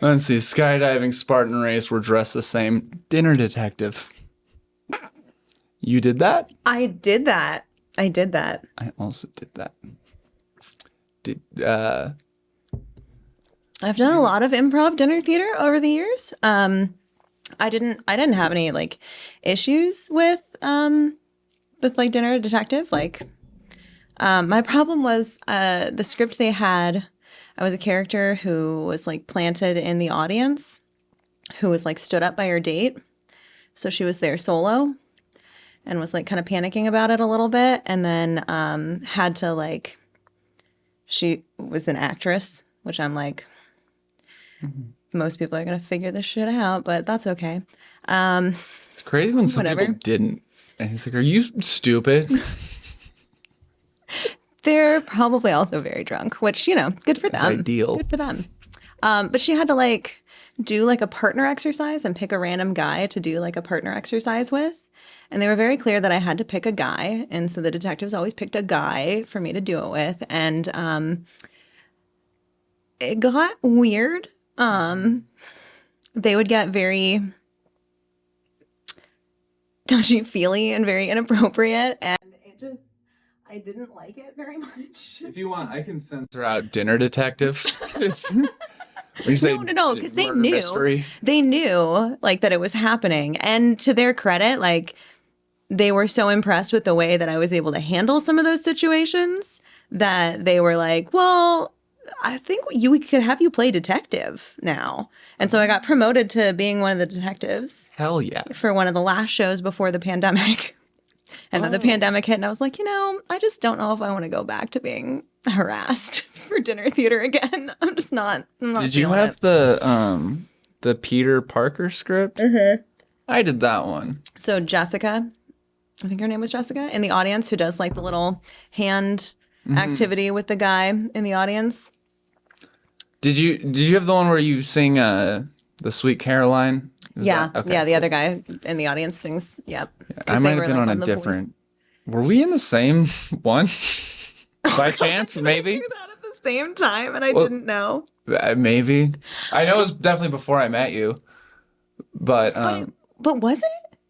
Let's see. Skydiving, Spartan race. We're dressed the same. Dinner detective. You did that? I did that. I also did that. I've done a lot of improv dinner theater over the years. I didn't have any like issues with like dinner detective. Like, my problem was the script they had. I was a character who was like planted in the audience, who was like stood up by her date. So she was there solo and was like kind of panicking about it a little bit. And then had to like, she was an actress, which I'm like, most people are going to figure this shit out, but that's okay. It's crazy when some people didn't. And he's like, are you stupid? They're probably also very drunk, which, good for them. Ideal. Good for them. But she had to like do like a partner exercise and pick a random guy to do like a partner exercise with. And they were very clear that I had to pick a guy. And so the detectives always picked a guy for me to do it with. And it got weird. They would get very touchy-feely and very inappropriate. And I didn't like it very much. If you want, I can censor out dinner detective. When you say No, because they murder knew. mystery. They knew like that it was happening. And to their credit, like they were so impressed with the way that I was able to handle some of those situations that they were like, well, I think we could have you play detective now. And so I got promoted to being one of the detectives. Hell yeah. For one of the last shows before the pandemic. And then the pandemic hit and I was like, I just don't know if I want to go back to being harassed for dinner theater again. I'm not Did you have the Peter Parker script? Mm-hmm. I did that one. So Jessica, I think her name was Jessica, in the audience, who does like the little hand activity with the guy in the audience. Did you have the one where you sing the Sweet Caroline? Yeah, Okay, yeah. The cool. other guy in the audience sings. Yep. I might have been on a different. Were we in the same one? By chance, maybe. Do that at the same time, and I Well, didn't know. Maybe. I know it was definitely before I met you, but But was it?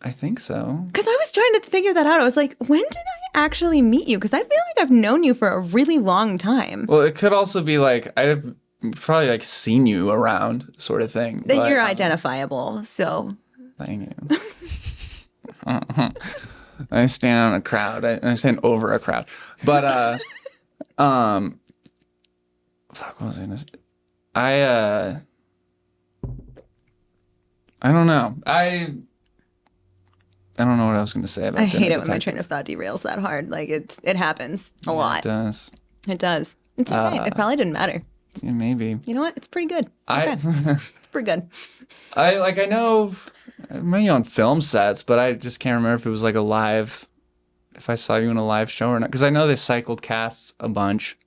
I think so. Because I was trying to figure that out. I was like, when did I actually meet you? Because I feel like I've known you for a really long time. Well, it could also be like I've probably like seen you around, sort of thing. That but, you're identifiable. So Thank you. I stand on a crowd. I stand over a crowd. But fuck, what was I gonna say? I don't know. I don't know what I was gonna say about I Dinner hate it when my Detective. train of thought derails that hard. Like it happens a lot. It does. It does. It's okay. It probably didn't matter. Yeah, maybe. You know what? It's pretty good. It's okay. It's pretty good. I know maybe on film sets, but I just can't remember if it was like a live, if I saw you in a live show or not. Because I know they cycled casts a bunch.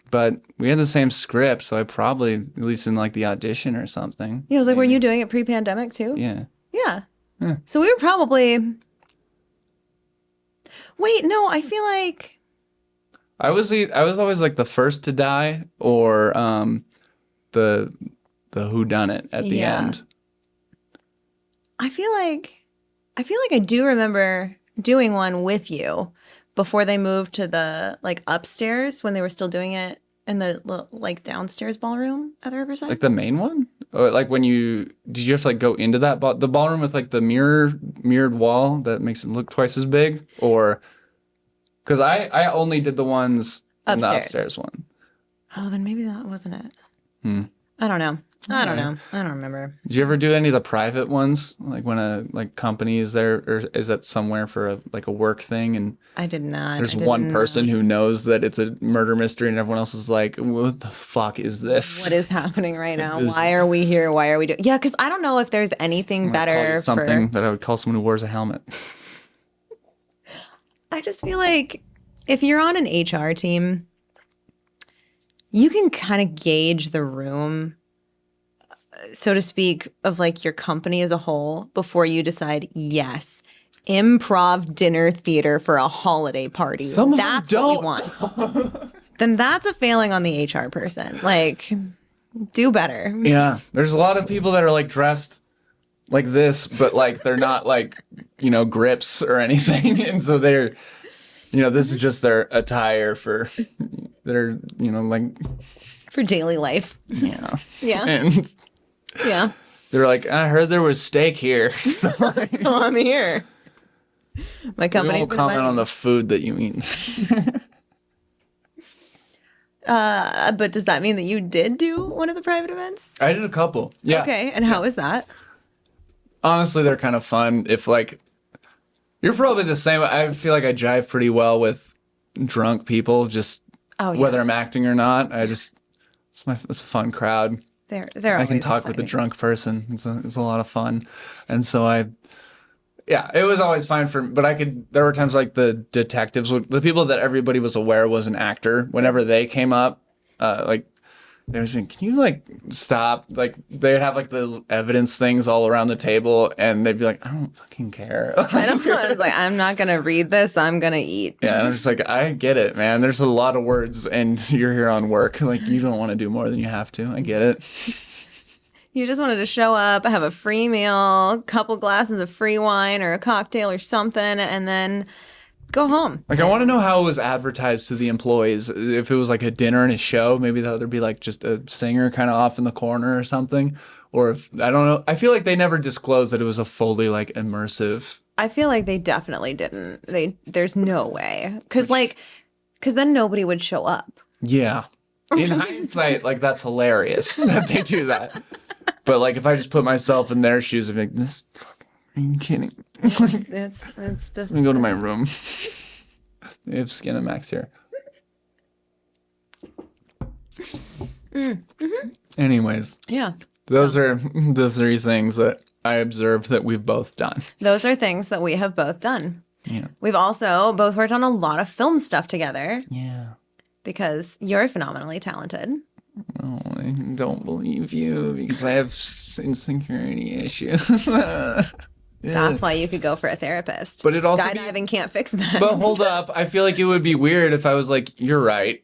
But we had the same script, so I probably, at least in like the audition or something. Yeah, I was like, were you doing it pre-pandemic too? Yeah. Yeah. So we were probably. Wait, no, I feel like. I was always like the first to die or the whodunit at the end. I feel like I do remember doing one with you before they moved to the like upstairs when they were still doing it in the like downstairs ballroom at the Riverside. Like the main one? Or like when did you have to like go into that the ballroom with like the mirrored wall that makes it look twice as big? Or because I only did the ones in the upstairs one. Oh, then maybe that wasn't it. I don't know. I don't know. I don't remember. Did you ever do any of the private ones? Like when a like company is there, or is that somewhere for a work thing? And I did not. there's one person who knows that it's a murder mystery, and everyone else is like, "What the fuck is this? What is happening right now? Why are we here? Why are we doing? Yeah, because I don't know if there's anything better. Something that I would call someone who wears a helmet. I just feel like if you're on an HR team, you can kind of gauge the room, so to speak, of like your company as a whole before you decide, yes, improv dinner theater for a holiday party. Some of them that's don't. what we want. Then that's a failing on the HR person. Like, do better. Yeah, there's a lot of people that are like dressed like this, but like they're not like, grips or anything, and so they're, this is just their attire for their, like For daily life. yeah. Yeah. And Yeah. they're like, I heard there was steak here, so So I'm here. My we company won't comment on the food that you eat. But does that mean that you did do one of the private events? I did a couple. Yeah. Okay. And how was that? Honestly, they're kind of fun. If like, you're probably the same. I feel like I jive pretty well with drunk people, just whether I'm acting or not. It's a fun crowd. They're I can talk with a drunk person. It's a lot of fun. And so it was always fine there were times like the detectives, the people that everybody was aware was an actor, whenever they came up, like they were saying, can you like stop? Like they'd have like the evidence things all around the table and they'd be like, I don't fucking care. I was like, I'm not going to read this. I'm going to eat. Yeah. And I'm just like, I get it, man. There's a lot of words and you're here on work. Like you don't want to do more than you have to. I get it. You just wanted to show up, have a free meal, a couple glasses of free wine or a cocktail or something, and then go home. Like, I want to know how it was advertised to the employees. If it was like a dinner and a show, maybe there'd be like just a singer kind of off in the corner or something. Or if, I don't know. I feel like they never disclosed that it was a fully like immersive. I feel like they definitely didn't. There's no way. Because then nobody would show up. Yeah. In hindsight, like that's hilarious that they do that. But like if I just put myself in their shoes, I'd be like, this fucking, are you kidding? It's just. Let me go to my room. They have Skinamax here. Mm-hmm. Anyways. Yeah. Those are the three things that I observed that we've both done. Those are things that we have both done. Yeah. We've also both worked on a lot of film stuff together. Yeah. Because you're phenomenally talented. Oh, I don't believe you because I have insecurity issues. That's why you could go for a therapist. But it also skydiving can't fix that. But hold up, I feel like it would be weird if I was like, "You're right."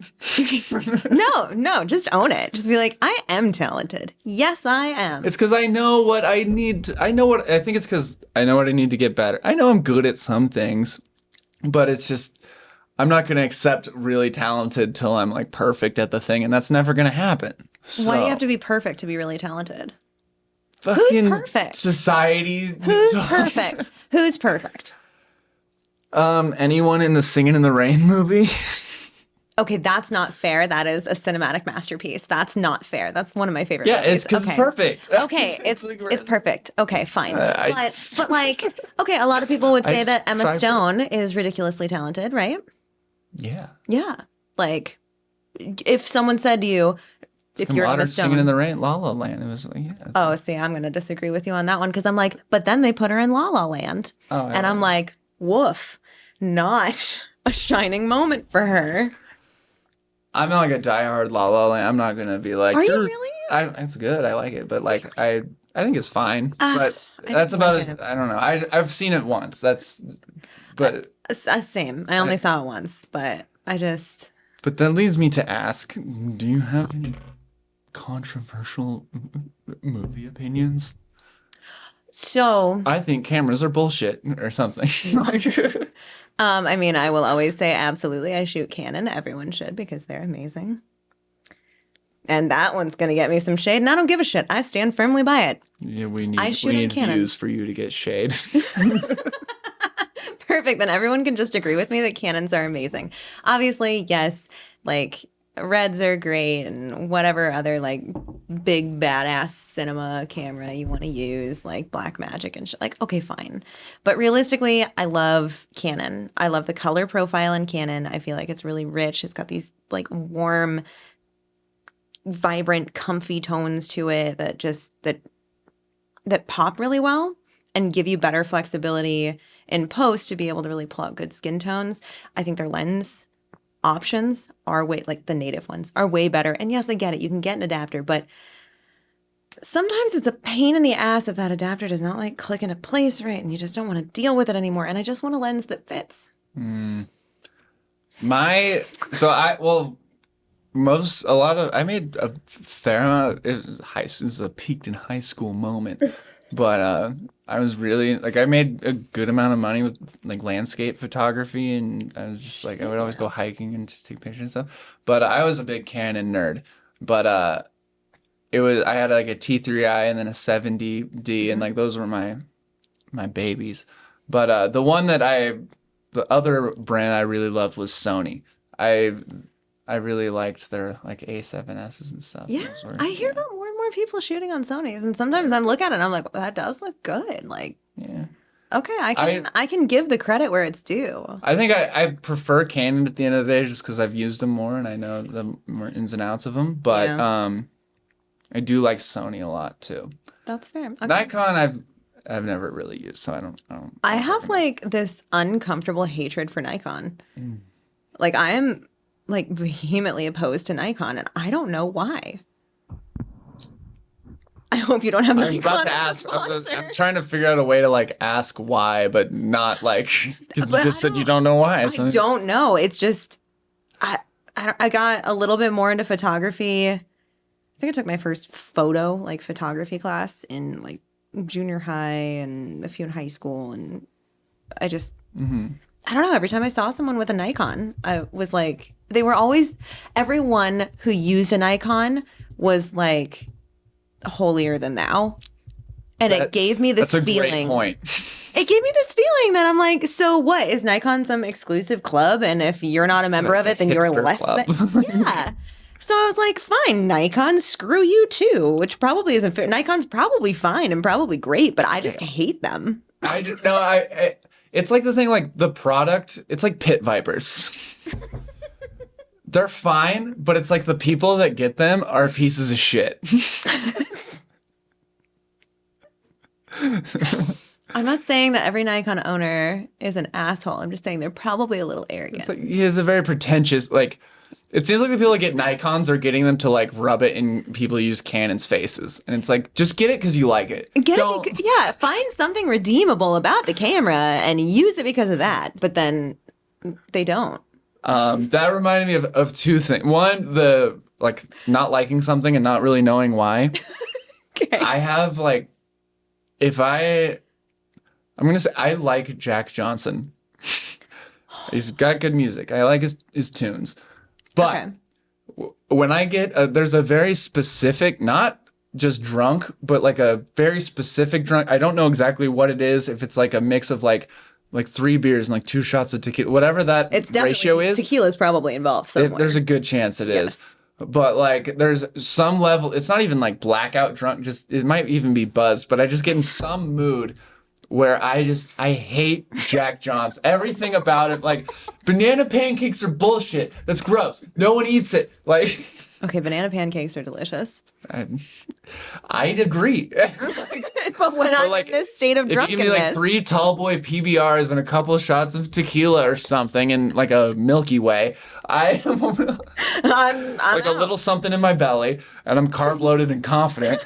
No, just own it. Just be like, I am talented. Yes, I am. It's because I know what I need. I think it's because I know what I need to get better. I know I'm good at some things, but it's just I'm not going to accept really talented till I'm like perfect at the thing, and that's never going to happen. Why do you have to be perfect to be really talented? Fucking Who's perfect? Society. Who's perfect? Who's perfect? Anyone in the Singing in the Rain movie? Okay, that's not fair. That is a cinematic masterpiece. That's not fair. That's one of my favorite Yeah, movies. it's because Okay. it's perfect. Okay, it's perfect. Okay, fine. I- But like, okay, a lot of people would say I that Emma strive for- Stone is ridiculously talented, right? Yeah. Yeah. Like, if someone said to you, if And you're Water Emma Singing in Stone. the Rain, La La Land. It was like, yeah. Oh, see, I'm going to disagree with you on that one because I'm like, but then they put her in La La Land. Oh, And I'm like, woof, not a shining moment for her. I'm not like a diehard La La Land. I'm not gonna be like. Are you "You're-" really? It's good. I like it, but like I think it's fine. But I that's didn't about like as it. I don't know. I've seen it once. But Same. I only saw it once, but I just. but that leads me to ask: do you have any controversial movie opinions? So, I think cameras are bullshit or something. I mean, I will always say absolutely. I shoot Canon. Everyone should because they're amazing. And that one's going to get me some shade, and I don't give a shit. I stand firmly by it. Yeah, we I need shoot we in need Canon. views for you to get shade. Perfect. Then everyone can just agree with me that Canons are amazing. Obviously, yes, like Reds are great and whatever other like big badass cinema camera you want to use, like Blackmagic and shit. Like, okay, fine. But realistically, I love Canon. I love the color profile in Canon. I feel like it's really rich. It's got these like warm, vibrant, comfy tones to it that just that pop really well and give you better flexibility in post to be able to really pull out good skin tones. I think their lens options are way, like the native ones, are way better. And yes, I get it. You can get an adapter, but sometimes it's a pain in the ass if that adapter does not like click into place right and you just don't want to deal with it anymore. And I just want a lens that fits. I made a fair amount this is a peaked in high school moment, but I was really like I made a good amount of money with like landscape photography, and I was just like I would always go hiking and just take pictures and stuff. But I was a big Canon nerd, but I had like a T3i and then a 70D, and like those were my babies. But the other brand I really loved was Sony. I really liked their like A7Ss and stuff. Yeah, I hear about more and more people shooting on Sonys, and sometimes I'm looking at it and I'm like, well, that does look good. Like, Yeah. okay, I can give the credit where it's due. I think I prefer Canon at the end of the day just because I've used them more and I know the more ins and outs of them. But I do like Sony a lot too. That's fair. Okay. Nikon I've never really used, so I don't. I have like this uncomfortable hatred for Nikon. Like I am like vehemently opposed to Nikon, and I don't know why. I hope you don't have I was about Nikon to as a ask. sponsor. I'm trying to figure out a way to like ask why, but not like because you But just said you don't know why. I So don't know. It's just I got a little bit more into photography. I think I took my first photography class in like junior high and a few in high school, and I just I don't know. Every time I saw someone with a Nikon, I was like, everyone who used a Nikon was like holier than thou. And it gave me this that's a feeling. great point. It gave me this feeling that I'm like, so what? Is Nikon some exclusive club? And if you're not a member of it, then you're hipster less club. than. Yeah. So I was like, fine, Nikon, screw you too, which probably isn't fair. Nikon's probably fine and probably great, but I just hate them. It's like the thing, like the product. It's like pit vipers. They're fine, but it's like the people that get them are pieces of shit. I'm not saying that every Nikon owner is an asshole. I'm just saying they're probably a little arrogant. It's like he has a very pretentious like. It seems like the people that get Nikons are getting them to like rub it in people who use Canon's faces. And it's like, just get it because you like it. Find something redeemable about the camera and use it because of that. But then they don't. That reminded me of two things. One, the like not liking something and not really knowing why. Okay. I have like, I'm going to say I like Jack Johnson. He's got good music. I like his tunes. But when I get, there's a very specific, not just drunk, but like a very specific drunk. I don't know exactly what it is. If it's like a mix of like 3 beers and like 2 shots of tequila, whatever that ratio is. Tequila's probably involved somewhere. There's a good chance it is. But like there's some level, it's not even like blackout drunk, just it might even be buzzed, but I just get in some mood where I hate Jack Johnson. Everything about it, like banana pancakes are bullshit. That's gross. No one eats it. Like, okay, banana pancakes are delicious. I'd agree. But when I'm like, in this state of drunkenness, if you give me like 3 tall boy PBRs and a couple of shots of tequila or something and like a Milky Way, I'm like a little something in my belly and I'm carb loaded and confident.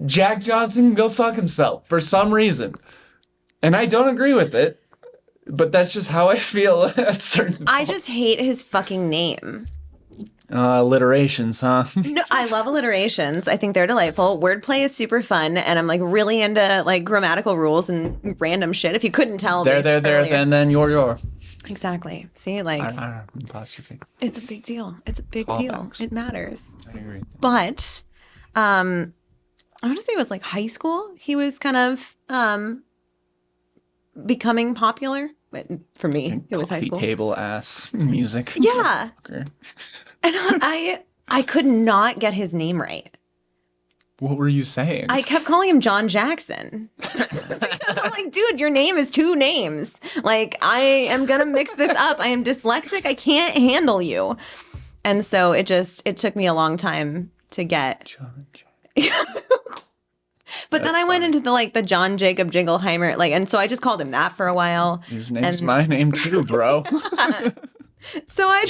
Jack Johnson can go fuck himself for some reason. And I don't agree with it, but that's just how I feel at certain I just hate his fucking name. Alliterations, huh? No, I love alliterations. I think they're delightful. Wordplay is super fun, and I'm like really into like grammatical rules and random shit. If you couldn't tell, there, then you're. Exactly. See, like apostrophe. It's a big deal. It's a big deal. It matters. I agree. But I want to say it was like high school. He was kind of becoming popular. But for me, it was high school. Table ass music. Yeah. And I could not get his name right. What were you saying? I kept calling him John Jackson. Because I'm like, dude, your name is 2 names. Like, I am going to mix this up. I am dyslexic. I can't handle you. And so it took me a long time to get. John Jackson. But then I went into the John Jacob Jingleheimer, and so I just called him that for a while. His name's my name too, bro. So I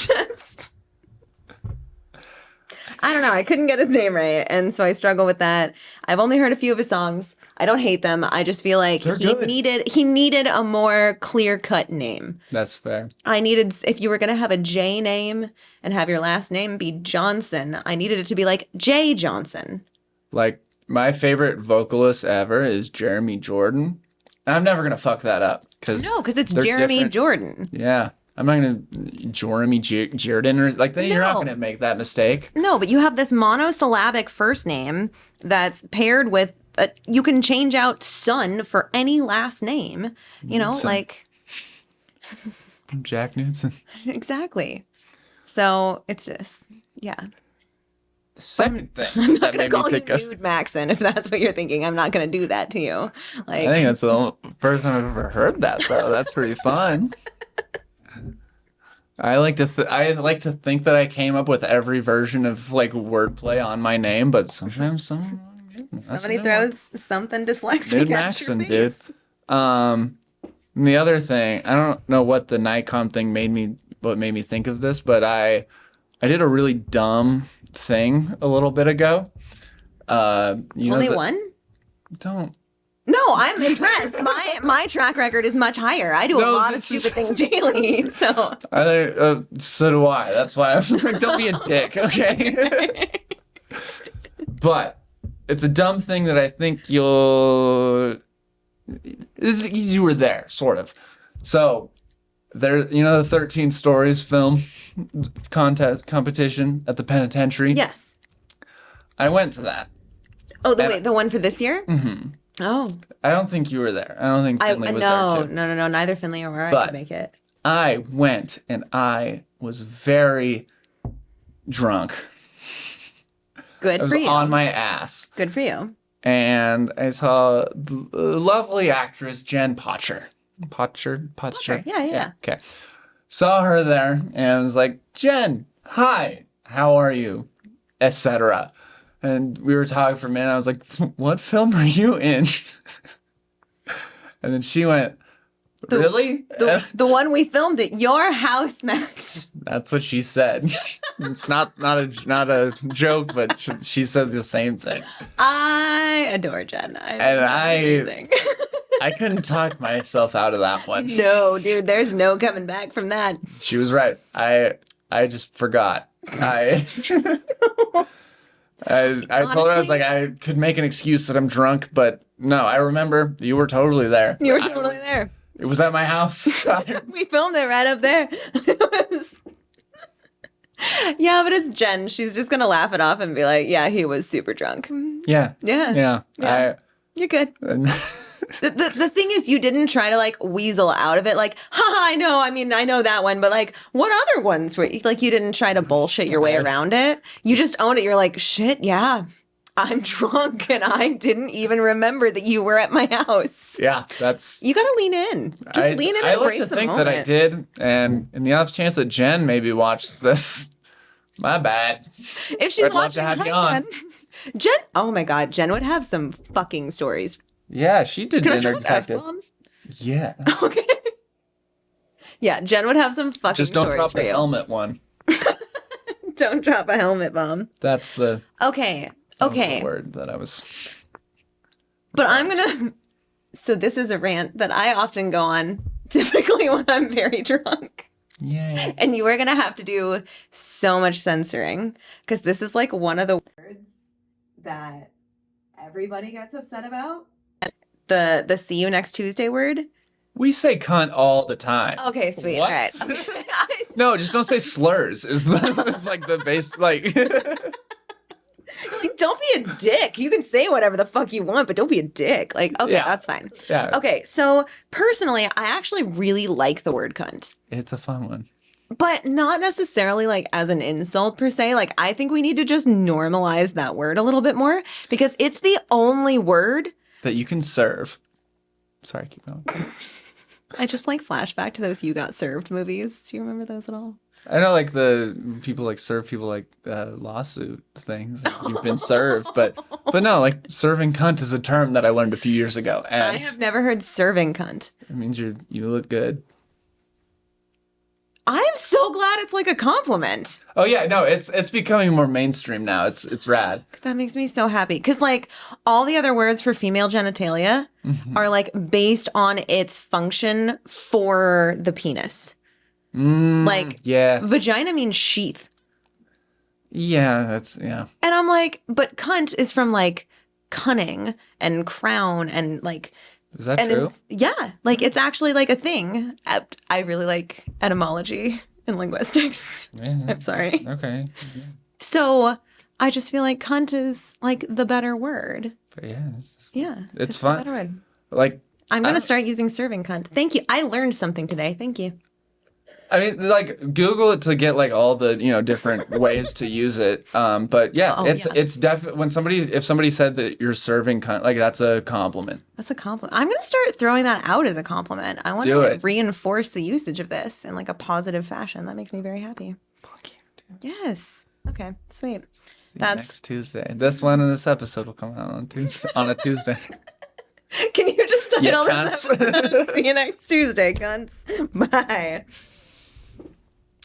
don't know. I couldn't get his name right, and so I struggle with that. I've only heard a few of his songs. I don't hate them. I just feel like he needed a more clear-cut name. That's fair. If you were going to have a J name and have your last name be Johnson, I needed it to be like Jay Johnson. Like, my favorite vocalist ever is Jeremy Jordan. And I'm never going to fuck that up. Because it's Jeremy different. Jordan. Yeah. I'm not going to Jeremy Jordan or like that. You're not going to make that mistake. No, but you have this monosyllabic first name that's paired with you can change out son for any last name. You know, like Jack Newton. Exactly. So it's just The second thing I'm not that going made to call me you think of. Nude Maxon if that's what you're thinking. I'm not going to do that to you. I think that's the first time I've ever heard that, though. That's pretty fun. I like to think that I came up with every version of like wordplay on my name, but sometimes somebody throws something dyslexic Nude at Maxon, your dude. face. And the other thing, I don't know what the Nikon thing made me think of this, but I did a really dumb thing a little bit ago. Only one? Don't. No, I'm impressed. My track record is much higher. I do a lot of stupid things daily. So so do I. That's why I'm like, don't be a dick, okay? But it's a dumb thing that I think you were there, sort of. So there, the 13 Stories film competition at the penitentiary. Yes. I went to that. Oh, the one for this year? Mm-hmm. Oh. I don't think you were there. I don't think Finley was there too. No. Neither Finley or I could make it. I went and I was very drunk. Good for you. I was on my ass. Good for you. And I saw the lovely actress Jen Potcher. Potcher? Yeah. Okay. Saw her there and was like, Jen, hi, how are you? Etc. And we were talking for a minute. I was like, what film are you in? And then she went, Really? The one we filmed at your house, Max. That's what she said. It's not a joke, but she said the same thing. I adore Jen. Amazing. I couldn't talk myself out of that one. No, dude, there's no coming back from that. She was right. I just forgot. I told her, I was like, I could make an excuse that I'm drunk, but no, I remember you were totally there. You were totally there. It was at my house. We filmed it right up there. Yeah, but it's Jen. She's just going to laugh it off and be like, yeah, he was super drunk. Yeah. Yeah. You're good. The thing is, you didn't try to like weasel out of it. Like, I know. I mean, I know that one, but like, what other ones were like? You didn't try to bullshit your way around it. You just owned it. You're like, shit, yeah, I'm drunk, and I didn't even remember that you were at my house. Yeah, that's. You gotta lean in. Just lean in. And I like embrace to the think moment. that I did, and in the off chance that Jen maybe watched this, my bad. If she's I'd love watching, to have you hi, on. Jen. Oh my God, Jen would have some fucking stories. Yeah, she did Can I Dinner drop Detective. F-bombs? Yeah. Okay. Yeah, Jen would have some fucking Just don't stories drop for the you. helmet one. Don't drop a helmet bomb. That's the. Okay. That was Okay. the word that I was. But I'm gonna. So this is a rant that I often go on, typically when I'm very drunk. Yeah. And you are gonna have to do so much censoring because this is like one of the words that everybody gets upset about. The see you next Tuesday word. We say cunt all the time. Okay, sweet. What? All right. Okay. No, just don't say slurs. It's like the base, like. Like, don't be a dick. You can say whatever the fuck you want, but don't be a dick. Like, okay, Yeah. that's fine. Yeah. Okay, so personally, I actually really like the word cunt. It's a fun one. But not necessarily like as an insult per se. Like, I think we need to just normalize that word a little bit more because it's the only word. That you can serve. Sorry, keep going. I just like flashback to those You Got Served movies. Do you remember those at all? I know, like the people like serve people like lawsuit things. Like, you've been served, but no, like serving cunt is a term that I learned a few years ago, and I have never heard serving cunt. it means you look good. I am so glad it's like a compliment. Oh yeah, no, it's becoming more mainstream now. It's rad. That makes me so happy because like all the other words for female genitalia are like based on its function for the penis. Like Yeah, vagina means sheath. yeah, that's yeah. And I'm like, but cunt is from like cunning and crown and like. Is that And true? yeah, like it's actually like a thing. I really like etymology and linguistics. Yeah. I'm sorry. Okay. So I just feel like cunt is like the better word. But yeah, Yeah. It's the fun. better word. like I'm going to start using serving cunt. Thank you. I learned something today. Thank you. I mean, like Google it to get like all the different ways to use it. But yeah, Oh, it's definitely if somebody said that you're serving cunt, like that's a compliment. That's a compliment. I'm going to start throwing that out as a compliment. I want Do to it. reinforce the usage of this in like a positive fashion. That makes me very happy. Yes. Okay. Sweet. That's. Next Tuesday. This one in this episode will come out on Tuesday. On a Tuesday. Can you just title this cunts. episode? See you next Tuesday, cunts. Bye.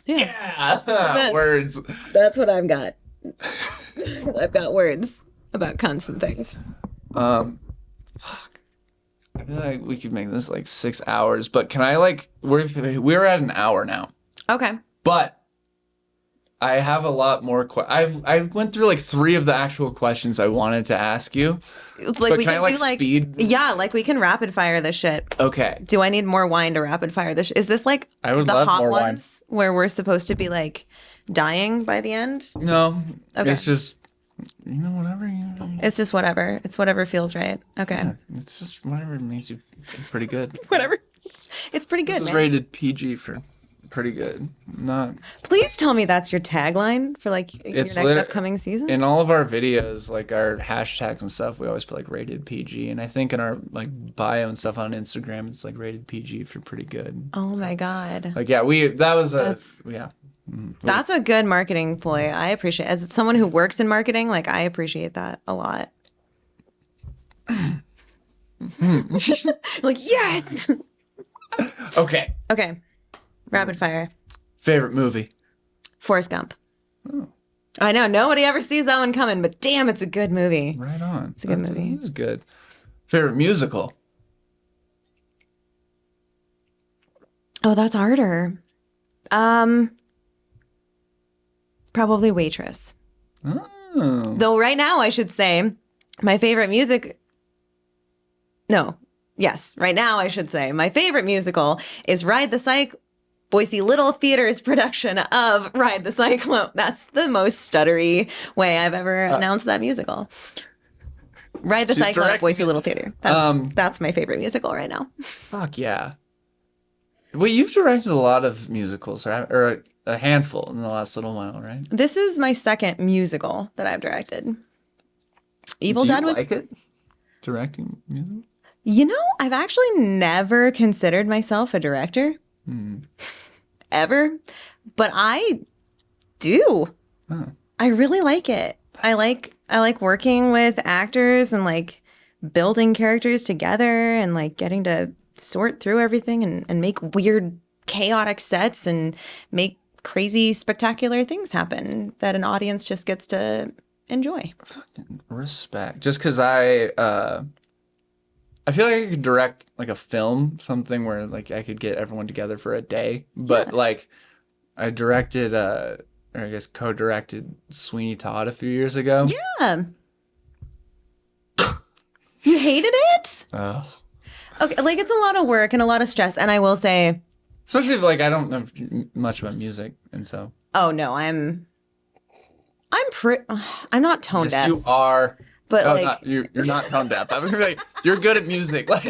Yeah. Words. That's what I've got. I've got words about cunts and things. Fuck. I feel like we could make this like 6 hours, but can I like we're at an hour now, Okay. but I have a lot more. I went through like 3 of the actual questions I wanted to ask you. It's like But we can I, can like, do like speed? Yeah, like we can rapid fire this shit. Okay. Do I need more wine to rapid fire this? Is this like I would the love hot more wine. ones where we're supposed to be like dying by the end? No. Okay. It's just whatever It's just whatever. It's whatever feels right. Okay. it's just whatever makes you feel pretty good. Whatever. It's pretty good, This is man. rated PG for pretty good. Not Please tell me that's your tagline for like your It's next lit- upcoming season. in all of our videos, like our hashtags and stuff, we always put like rated PG, and I think in our like bio and stuff on Instagram, it's like rated PG for pretty good. Oh my God. Like yeah, that was That's- yeah. That's a good marketing ploy. I appreciate it. As someone who works in marketing, like I appreciate that a lot. Like, yes. Okay. Okay. Rapid fire. Favorite movie? Forrest Gump. Oh. I know nobody ever sees that one coming, but damn, it's a good movie. Right on. It's a good movie. This is good. Favorite musical? Oh, that's harder. Probably Waitress. Oh. Though right now I should say my favorite music. No. Yes. Right now I should say my favorite musical is Ride the Cyclone. Boise Little Theater's production of Ride the Cyclone. That's the most stuttery way I've ever announced that musical. Ride the Cyclone at Boise Little Theater. That's my favorite musical right now. Fuck yeah. Well, you've directed a lot of musicals, right? Or a handful in the last little while, right? This is my second musical that I've directed. Evil Do Dead you was like it? Directing music? You know, I've actually never considered myself a director. Ever. But I do. Oh. I really like it. I like working with actors and like building characters together and like getting to sort through everything and make weird chaotic sets and make crazy spectacular things happen that an audience just gets to enjoy. Fucking respect. Just because I feel like I could direct like a film, something where like I could get everyone together for a day. But like I directed or I guess co-directed Sweeney Todd a few years ago. Yeah. You hated it? Oh. Okay, like it's a lot of work and a lot of stress. And I will say, Especially if like I don't know much about music, and so. oh no, I'm not tone deaf. You are. But oh, like you're not tone deaf. I was gonna be like, you're good at music. Like,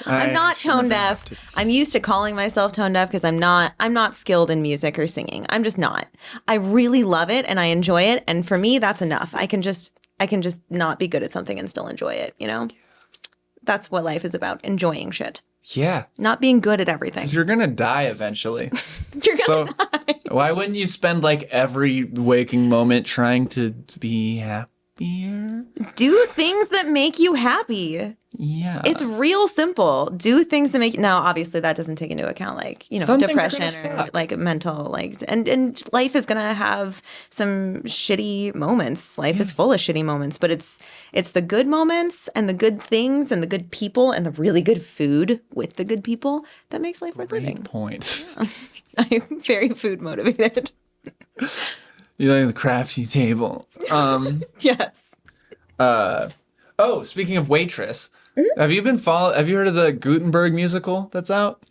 I'm not tone deaf. I'm used to calling myself tone deaf because I'm not skilled in music or singing. I'm just not. I really love it and I enjoy it, and for me that's enough. I can just not be good at something and still enjoy it, you know? That's what life is about, enjoying shit. Yeah. Not being good at everything. Because you're gonna die eventually. You're gonna die. Why wouldn't you spend like every waking moment trying to be happier? Do things that make you happy. Yeah. It's real simple. Do things that make you. Now, obviously, that doesn't take into account like, you know, Some things are depression gonna or suck. like mental like and life is gonna have some shitty moments. Life is full of shitty moments, but it's the good moments and the good things and the good people and the really good food with the good people that makes life worth living. Point. I'm very food motivated. You like the crafty table. Yes. Oh, speaking of Waitress, have you heard of the Gutenberg musical that's out?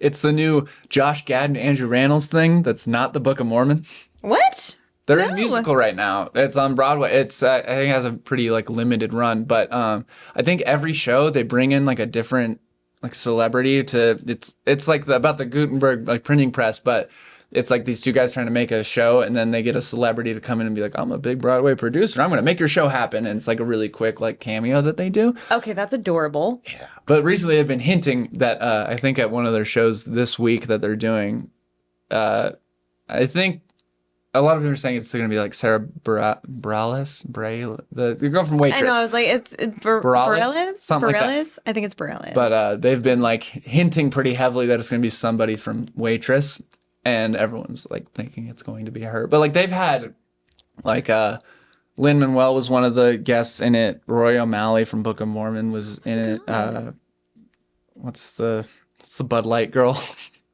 It's the new Josh Gad and Andrew Rannells thing that's not the Book of Mormon. What? They're in a musical right now. It's on Broadway. It's I think it has a pretty like limited run, but I think every show they bring in like a different like celebrity to it's like about the Gutenberg like printing press, but it's like these two guys trying to make a show, and then they get a celebrity to come in and be like, I'm a big Broadway producer. I'm going to make your show happen. And it's like a really quick like cameo that they do. Okay, that's adorable. Yeah. But recently they've been hinting that I think at one of their shows this week that they're doing, I think a lot of people are saying it's going to be like Sarah Bareilles, the girl from Waitress. I know, I was like, it's Bareilles? Something like that. Bareilles? I think it's Bareilles. But they've been like hinting pretty heavily that it's going to be somebody from Waitress. And everyone's like thinking it's going to be her. But like they've had like Lin-Manuel was one of the guests in it. Roy O'Malley from Book of Mormon was in it. What's the Bud Light girl?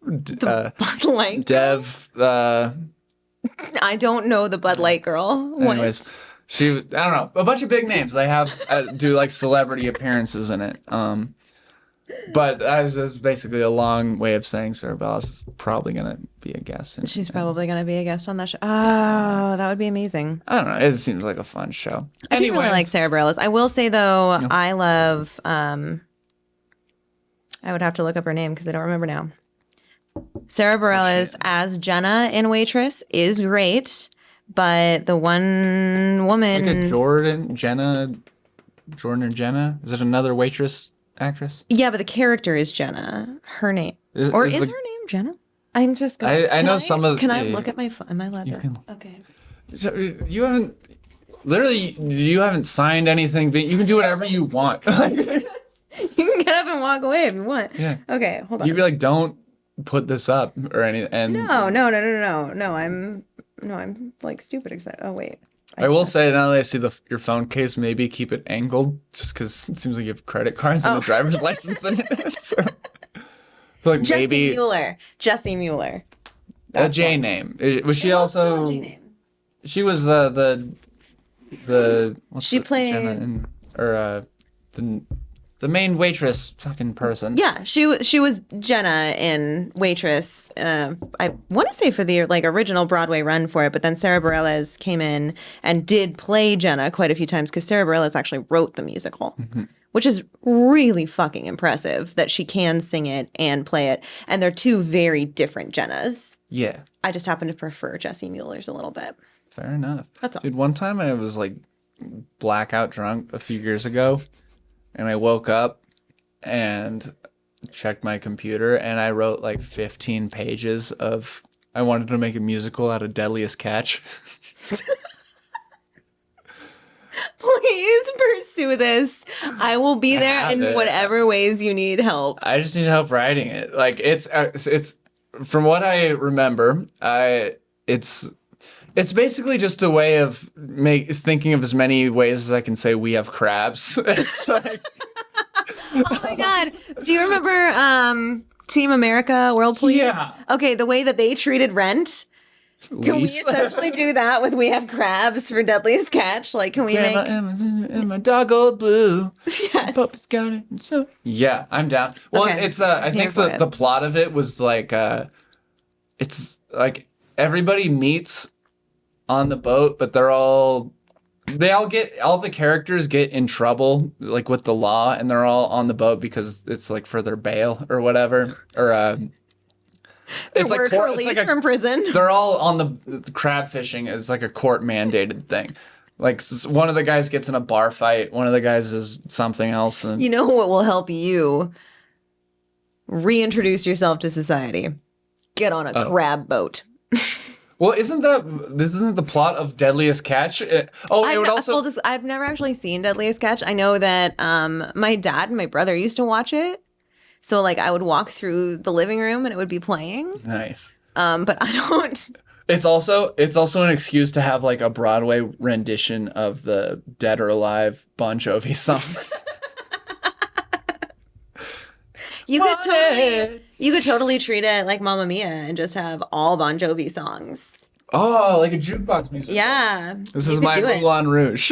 Bud Light Dev. I don't know the Bud Light girl. Anyways, I don't know. A bunch of big names. They have do like celebrity appearances in it. But that's basically a long way of saying Sarah Bareilles is probably going to be a guest. She's probably going to be a guest on that show. Oh, that would be amazing. I don't know. It seems like a fun show. I do really like Sarah Bareilles. I will say, though, I love... I would have to look up her name because I don't remember now. Sarah Bareilles as Jenna in Waitress is great, but the one woman... It's like a Jordan or Jenna? Is it another Waitress actress? Yeah, but the character is Jenna. Her name. Is her name Jenna? I'm just gonna... I know some of the... Can I look at my phone? Am I allowed to? Okay. So you haven't... Literally, you haven't signed anything. But you can do whatever you want. You can get up and walk away if you want. Yeah. Okay, hold on. You'd be like, don't put this up or anything. And No, I'm like stupid excited. Oh wait. I will say, now that I see your phone case, maybe keep it angled, just because it seems like you have credit cards and a driver's license in it. So, like Jessie Mueller. A J name. Was she also? J name. She was She played the main waitress fucking person. Yeah, she was Jenna in Waitress. I want to say for the like original Broadway run for it, but then Sarah Bareilles came in and did play Jenna quite a few times because Sarah Bareilles actually wrote the musical, which is really fucking impressive that she can sing it and play it. And they're two very different Jennas. Yeah. I just happen to prefer Jessie Mueller's a little bit. Fair enough. That's all. Dude, one time I was like blackout drunk a few years ago, and I woke up and checked my computer, and I wrote like 15 pages of I wanted to make a musical out of Deadliest Catch. Please pursue this. I will be there in whatever ways you need help. I just need help writing it. Like it's from what I remember, it's basically just a way of thinking of as many ways as I can say we have crabs. It's like, oh my god! Do you remember Team America World Police? Yeah. Okay, the way that they treated Rent. Can we Lease. essentially do that with We Have Crabs for Deadliest Catch? Like, can we Grandma make... Emma and my dog old blue. Yes. Puppy's got it. So yeah, I'm down. Well, Okay. it's I think Here for the it. plot of it was like it's like everybody meets on the boat, but all the characters get in trouble like with the law, and they're all on the boat because it's like for their bail or whatever, or it's like court, released it's like from prison. they're all on the crab fishing is like a court mandated thing. Like one of the guys gets in a bar fight, one of the guys is something else, and You know what will help you reintroduce yourself to society? Get on a crab boat. well, isn't the plot of Deadliest Catch? It would also. I've never actually seen Deadliest Catch. I know that my dad and my brother used to watch it. So like I would walk through the living room and it would be playing. Nice. But I don't. It's also an excuse to have like a Broadway rendition of the Dead or Alive Bon Jovi song. You could totally treat it like Mamma Mia and just have all Bon Jovi songs. Oh, like a jukebox music. Yeah. This is my Moulin Rouge.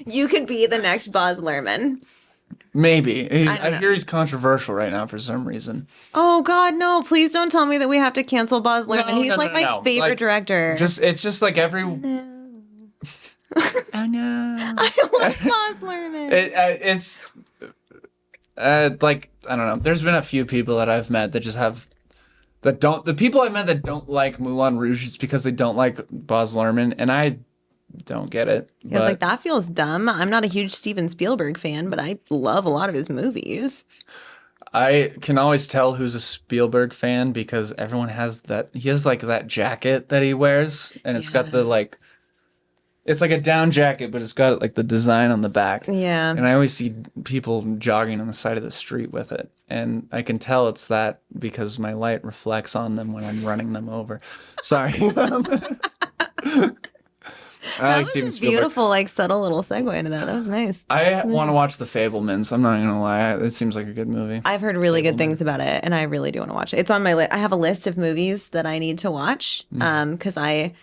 You could be the next Baz Luhrmann. Maybe. I know. hear he's controversial right now for some reason. Oh God, no! Please don't tell me that we have to cancel Baz Luhrmann. He's my favorite Like, director. It's just like every. Oh no! I love Baz Luhrmann. It's like I don't know. There's been a few people that I've met that just have the people I've met that don't like Moulin Rouge is because they don't like Baz Luhrmann, and I don't get it. I was like, that feels dumb. I'm not a huge Steven Spielberg fan, but I love a lot of his movies. I can always tell who's a Spielberg fan because everyone has that. He has like that jacket that he wears, and it's got the like. It's like a down jacket, but it's got like the design on the back. Yeah. And I always see people jogging on the side of the street with it, and I can tell it's that because my light reflects on them when I'm running them over. Sorry. That was a beautiful, like, subtle little segue into that. That was nice. I want to watch The Fabelmans. I'm not gonna lie, it seems like a good movie. I've heard really good things about it, and I really do want to watch it. It's on my list. I have a list of movies that I need to watch because I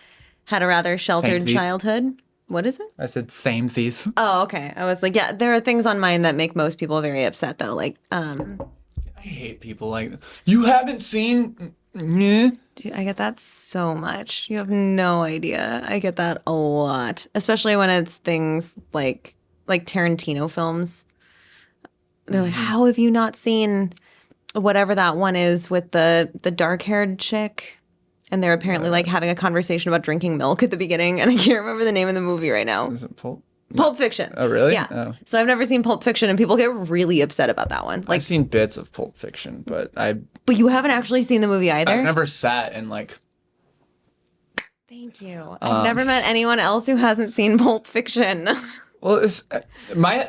had a rather sheltered childhood. What is it? I said Fame Thief. Oh, okay. I was like, yeah, there are things on mine that make most people very upset, though. Like, I hate people like you haven't seen. Dude, I get that so much. You have no idea. I get that a lot, especially when it's things like Tarantino films. They're like, how have you not seen whatever that one is with the dark-haired chick? And they're apparently like having a conversation about drinking milk at the beginning, and I can't remember the name of the movie right now. Is it Pulp? Pulp Fiction. Oh, really? Yeah. Oh. So I've never seen Pulp Fiction, and people get really upset about that one. Like, I've seen bits of Pulp Fiction, but but you haven't actually seen the movie either? I've never sat and like. Thank you. I've never met anyone else who hasn't seen Pulp Fiction. Well,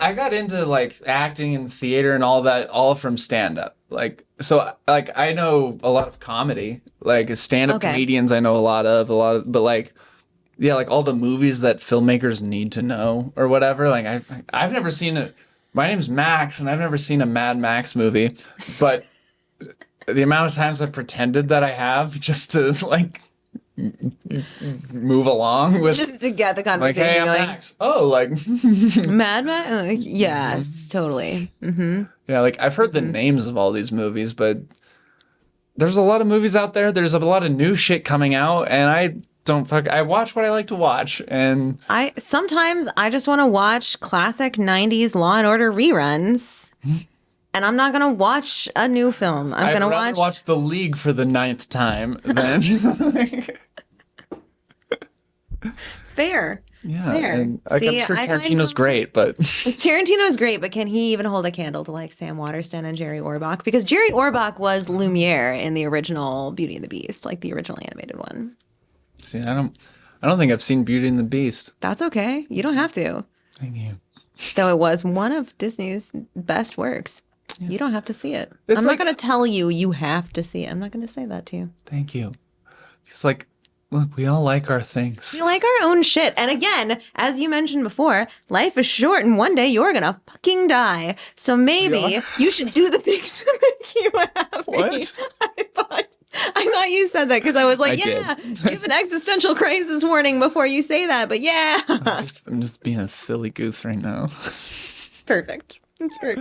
I got into like acting and theater and all that all from stand up. Like I know a lot of comedy. Like stand up Okay. comedians I know but like yeah, like all the movies that filmmakers need to know or whatever. Like I've never seen it. My name's Max and I've never seen a Mad Max movie, but the amount of times I've pretended that I have just to like move along with Just to get the like, conversation hey, I'm going. Max. Oh, like Mad Men? Like, yes, totally. yeah, like I've heard the names of all these movies, but there's a lot of movies out there. There's a lot of new shit coming out, and I watch what I like to watch, and Sometimes I just want to watch classic 90s Law and Order reruns. And I'm not going to watch a new film. I'm going to watch The League for the 9th time than Fair. yeah. Fair. And, like, See, I'm sure I find Tarantino's great, but Tarantino's great, but can he even hold a candle to like Sam Waterston and Jerry Orbach? Because Jerry Orbach was Lumiere in the original Beauty and the Beast, like the original animated one. see, I don't think I've seen Beauty and the Beast. That's okay. You don't have to. Thank you. Though it was one of Disney's best works. You don't have to see it. It's I'm like- not going to tell you you have to see it. I'm not going to say that to you. Thank you. It's like, look, we all like our things. We like our own shit. And again, as you mentioned before, life is short and one day you're going to fucking die. So maybe you should do the things to make you happy. What? I thought you said that because I was like, I yeah, did. you have an existential crisis warning before you say that. But yeah. I'm just being a silly goose right now. Perfect. That's great.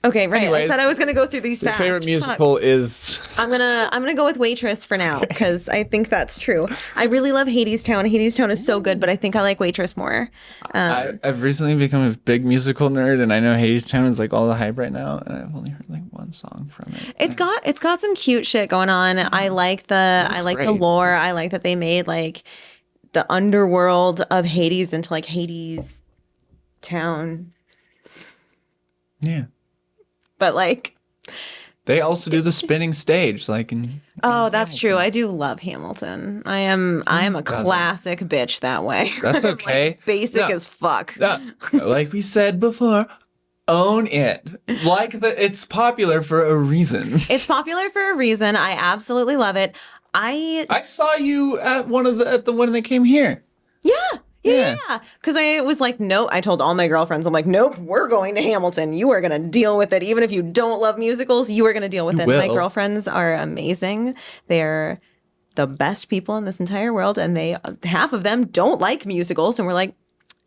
Okay, right. anyways, I said I was gonna go through these Your fast. favorite Fuck. musical is I'm gonna go with Waitress for now because I think that's true. I really love Hadestown. Hadestown is so good, but I think I like Waitress more. I've recently become a big musical nerd, and I know Hadestown is like all the hype right now, and I've only heard like one song from it. It's got some cute shit going on. I like the great. lore. I like that they made like the underworld of Hades into like Hades Town, Yeah, but like. they also do the spinning stage, like in. Oh, that's true. I do love Hamilton. I am a classic bitch that way. That's I'm, okay. like, basic No. as fuck. Like we said before, own it. Like it's popular for a reason. It's popular for a reason. I absolutely love it. I saw you at the one that came here. Yeah. Because I was like, nope. I told all my girlfriends, I'm like, nope, we're going to Hamilton. You are going to deal with it. Even if you don't love musicals, you are going to deal with it. will. My girlfriends are amazing. They're the best people in this entire world. And half of them don't like musicals. And we're like,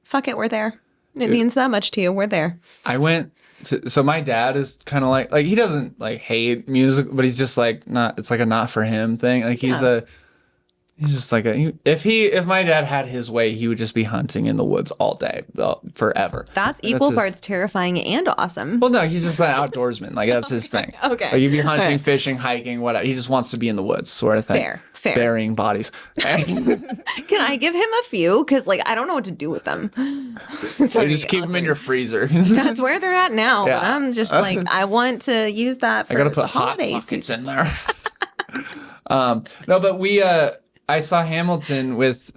fuck it, we're there. It means that much to you. We're there. I went to, so my dad is kind of like he doesn't like hate music, but he's just like it's like a not for him thing. Like he's just like if my dad had his way, he would just be hunting in the woods all day, forever. That's equal his- parts terrifying and awesome. Well, no, he's just an outdoorsman. Like that's his thing. Okay. Like, he'd be hunting, Alright. fishing, hiking, whatever. He just wants to be in the woods, sort of thing. Fair. Burying bodies. Can I give him a few? Because like I don't know what to do with them. So just keep them in your freezer. That's where they're at now. Yeah. But I'm just like, I want to use that for I gotta put the hot holiday pockets season. in there. No, but I saw Hamilton with.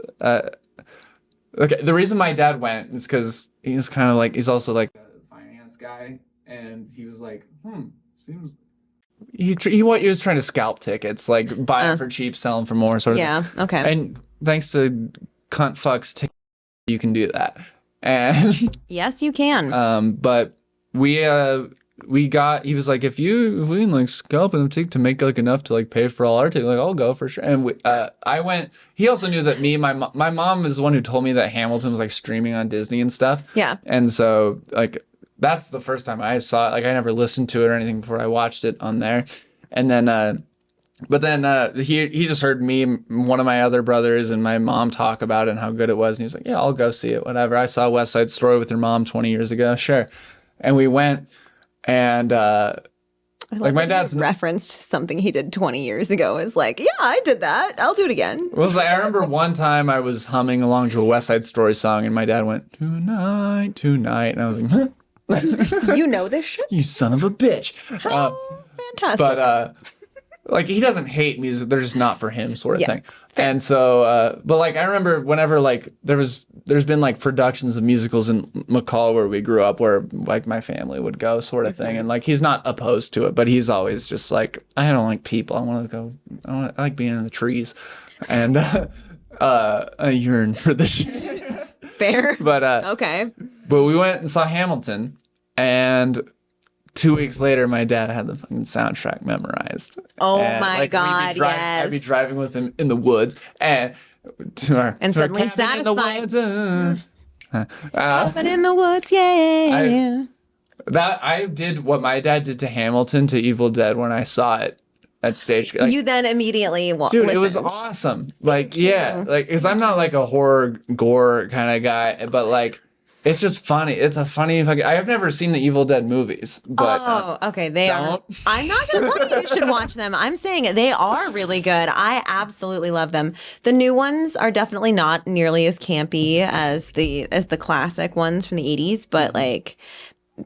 Okay, the reason my dad went is because he's kind of like he's also like a finance guy, and he was like, seems. He was trying to scalp tickets, like buy them for cheap, sell them for more, sort of. Yeah. Okay. And thanks to cunt fucks tickets, you can do that. And Yes, you can. but he was like, if we can like scalp them to make like enough to like pay for all our tickets, like I'll go for sure. And I went. He also knew that my mom is the one who told me that Hamilton was like streaming on Disney and stuff. Yeah. And so like that's the first time I saw it. Like I never listened to it or anything before I watched it on there. And then but then he just heard me, one of my other brothers, and my mom talk about it and how good it was. And he was like, yeah, I'll go see it, whatever. I saw West Side Story with your mom 20 years ago. Sure. And we went, and like my dad's referenced something he did 20 years ago is like, yeah, I did that. I'll do it again. was like, I remember one time I was humming along to a West Side Story song, and my dad went, tonight, tonight. And I was like, huh? You know this shit? You son of a bitch. Fantastic. But like he doesn't hate music, they're just not for him sort of thing. fair. And so but like I remember whenever like there's been like productions of musicals in McCall where we grew up where like my family would go sort of thing, and like he's not opposed to it, but he's always just like, I don't like people, I like being in the trees, and I yearn for the shit. Fair. But Okay. but we went and saw Hamilton, and 2 weeks later, my dad had the fucking soundtrack memorized. Oh And, my like, God, I'd be yes. driving with him in the woods, and to our suddenly cabin in the satisfied. woods, But in the woods, yeah. that I did what my dad did to Hamilton to Evil Dead when I saw it at stage. Like, You then immediately dude, it was listened. awesome. Like, yeah, like because I'm not like a horror gore kind of guy, but like. It's just funny. It's a funny fucking. I've never seen the Evil Dead movies, but Okay, they are. don't. I'm not going to tell you you should watch them. I'm saying they are really good. I absolutely love them. The new ones are definitely not nearly as campy as the classic ones from the 80s, but like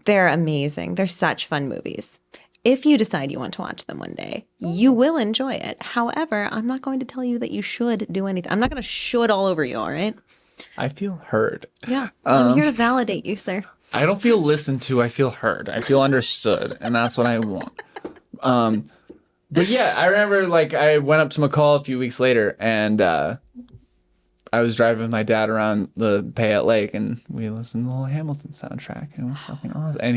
they're amazing. They're such fun movies. If you decide you want to watch them one day, you will enjoy it. However, I'm not going to tell you that you should do anything. I'm not going to should all over you, all right? I feel heard. Yeah. I'm here to validate you, sir. I don't feel listened to. I feel heard. I feel understood, and that's what I want. But yeah, I remember like I went up to McCall a few weeks later, and I was driving with my dad around the Payette Lake, and we listened to the whole Hamilton soundtrack, and it was fucking awesome. And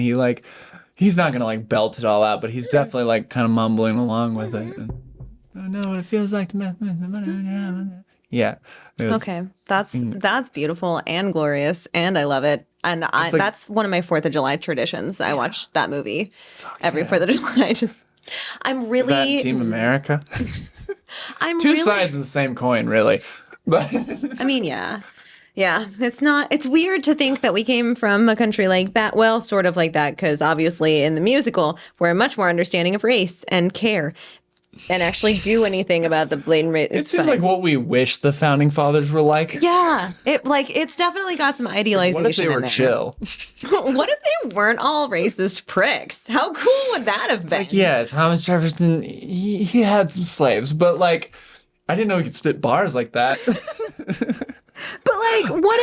he's not gonna like belt it all out, but he's definitely like kind of mumbling along with it. And, I don't know what it feels like to mess with somebody. Yeah. Okay, that's beautiful and glorious, and I love it. And that's one of my 4th of July traditions. I watch that movie every 4th of July. I'm really That and Team America. I'm Two really, sides of the same coin, really. But I mean, yeah. It's weird to think that we came from a country like that. Well, sort of like that, because obviously in the musical, we're much more understanding of race and care. And actually do anything about the blatant race. it seems like what we wish the founding fathers were like. Yeah, it's definitely got some idealization. What if they in were there. chill? What if they weren't all racist pricks? How cool would that have been? Like, yeah, Thomas Jefferson, he had some slaves, but like, I didn't know he could spit bars like that. But what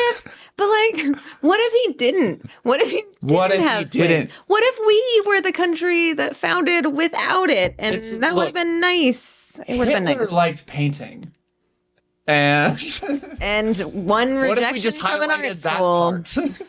if he didn't? What if he didn't have slaves? What if we were the country that founded without it? And that would have been nice. It would have been Hitler nice. liked painting. And And one what if we rejection just from an art highlighted that school. part?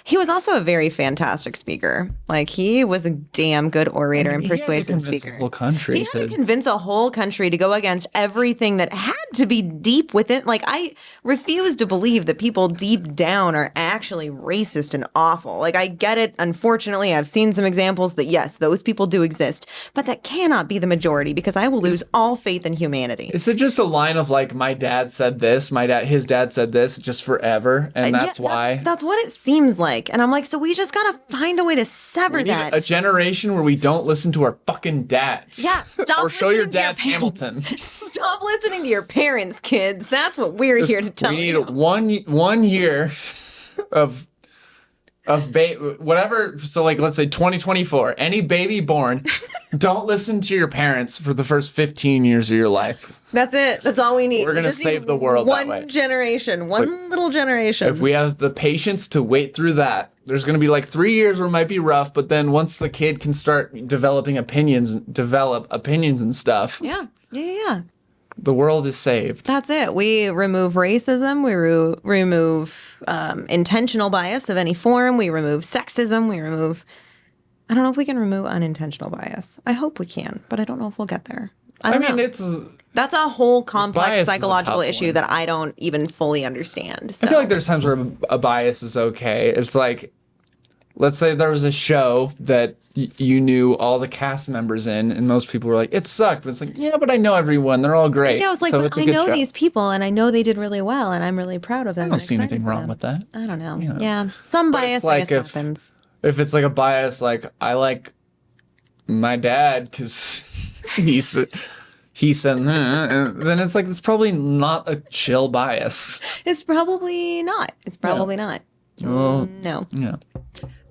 He was also a very fantastic speaker. Like, he was a damn good orator and He had to persuasive convince speaker. the whole country He had to convince a whole country to go against everything that had to be deep within. Like, I refuse to believe that people deep down are actually racist and awful. Like, I get it. Unfortunately, I've seen some examples that, yes, those people do exist. But that cannot be the majority, because I will lose all faith in humanity. Is it just a line of like, my dad said this, his dad said this, just forever, and that's why? That's what it seems like. And I'm like, so we just gotta find a way to sever We need that. a generation where we don't listen to our fucking dads. Yeah, stop or show your listening to your dads parents. Hamilton. Stop listening to your parents, kids. That's what we're here to tell We need you. one year of whatever. So like, let's say 2024. Any baby born, don't listen to your parents for the first 15 years of your life. That's it. That's all we need. We're gonna We just save need the world that way. One generation. One little generation. If we have the patience to wait through that, there's going to be like 3 years where it might be rough, but then once the kid can start develop opinions and stuff, Yeah. the world is saved. That's it. We remove racism. We remove intentional bias of any form. We remove sexism. We remove. I don't know if we can remove unintentional bias. I hope we can, but I don't know if we'll get there. I mean, that's a whole complex bias is a psychological tough issue one. that I don't even fully understand. So. I feel like there's times where a bias is okay. It's like, let's say there was a show that you knew all the cast members in, and most people were like, it sucked. But it's like, yeah, but I know everyone. They're all great. Yeah, I was like, so but it's a I good know show. these people, and I know they did really well, and I'm really proud of them. I don't see anything wrong with that. I don't know. You know. Yeah, some But bias it's like I guess happens. If it's like a bias, like I like my dad because he said, and then it's like, it's probably not a chill bias. It's probably not. It's probably not. Well, No. yeah.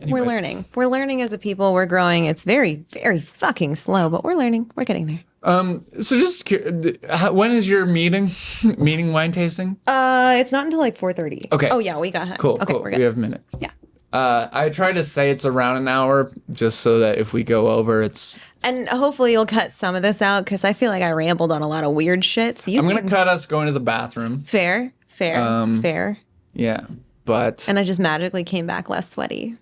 We're Anyways. learning. We're learning as a people. We're growing. It's very, very fucking slow, but we're learning. We're getting there. So just when is your meeting wine tasting? It's not until like 4:30. Okay. Oh yeah, we got him. Cool. Okay, Cool. we're good. We have a minute. Yeah. I try to say it's around an hour, just so that if we go over, it's. And hopefully you'll cut some of this out because I feel like I rambled on a lot of weird shit. So I'm gonna cut us going to the bathroom. fair. Yeah, but And I just magically came back less sweaty.